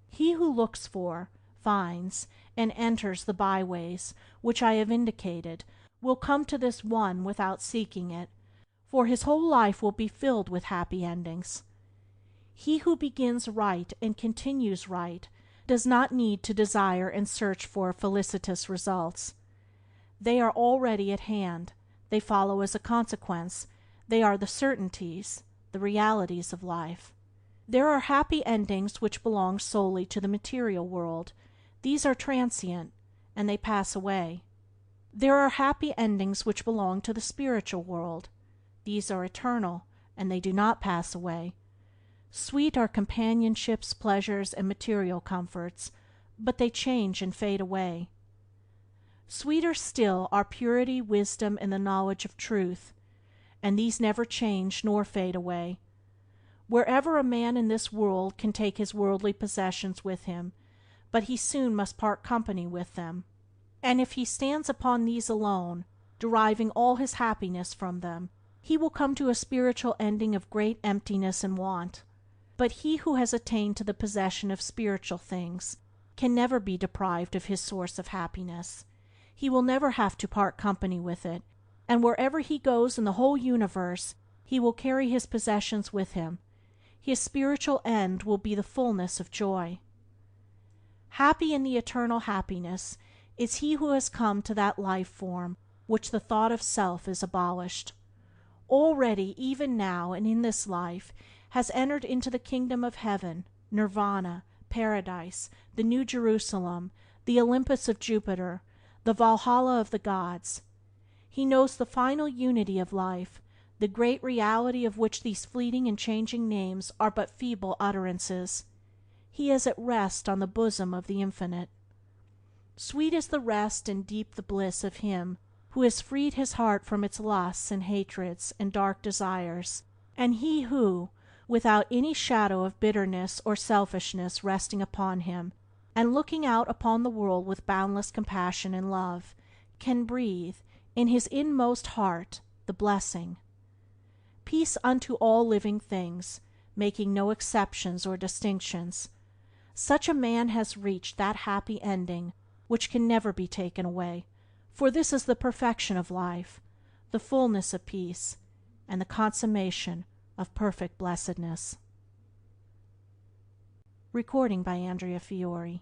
He who looks for, finds, and enters the byways which I have indicated will come to this one without seeking it, for his whole life will be filled with happy endings. He who begins right and continues right does not need to desire and search for felicitous results. They are already at hand, they follow as a consequence, they are the certainties, the realities of life. There are happy endings which belong solely to the material world. These are transient, and they pass away. There are happy endings which belong to the spiritual world. These are eternal, and they do not pass away. Sweet are companionships, pleasures, and material comforts, but they change and fade away. Sweeter still are purity, wisdom, and the knowledge of truth, and these never change nor fade away. Wherever a man in this world can take his worldly possessions with him, but he soon must part company with them. And if he stands upon these alone, deriving all his happiness from them, he will come to a spiritual ending of great emptiness and want. But he who has attained to the possession of spiritual things can never be deprived of his source of happiness. He will never have to part company with it, and wherever he goes in the whole universe he will carry his possessions with him. His spiritual end will be the fullness of joy. Happy in the eternal happiness is he who has come to that life form which the thought of self is abolished. Already, even now and in this life, has entered into the kingdom of heaven, nirvana, paradise, the New Jerusalem, the Olympus of Jupiter, the Valhalla of the gods. He knows the final unity of life, the great reality of which these fleeting and changing names are but feeble utterances. He is at rest on the bosom of the Infinite. Sweet is the rest and deep the bliss of him who has freed his heart from its lusts and hatreds and dark desires, and he who, without any shadow of bitterness or selfishness resting upon him, and looking out upon the world with boundless compassion and love, can breathe, in his inmost heart, the blessing: Peace unto all living things, making no exceptions or distinctions. Such a man has reached that happy ending which can never be taken away, for this is the perfection of life, the fullness of peace, and the consummation of perfect blessedness. Recording by Andrea Fiore.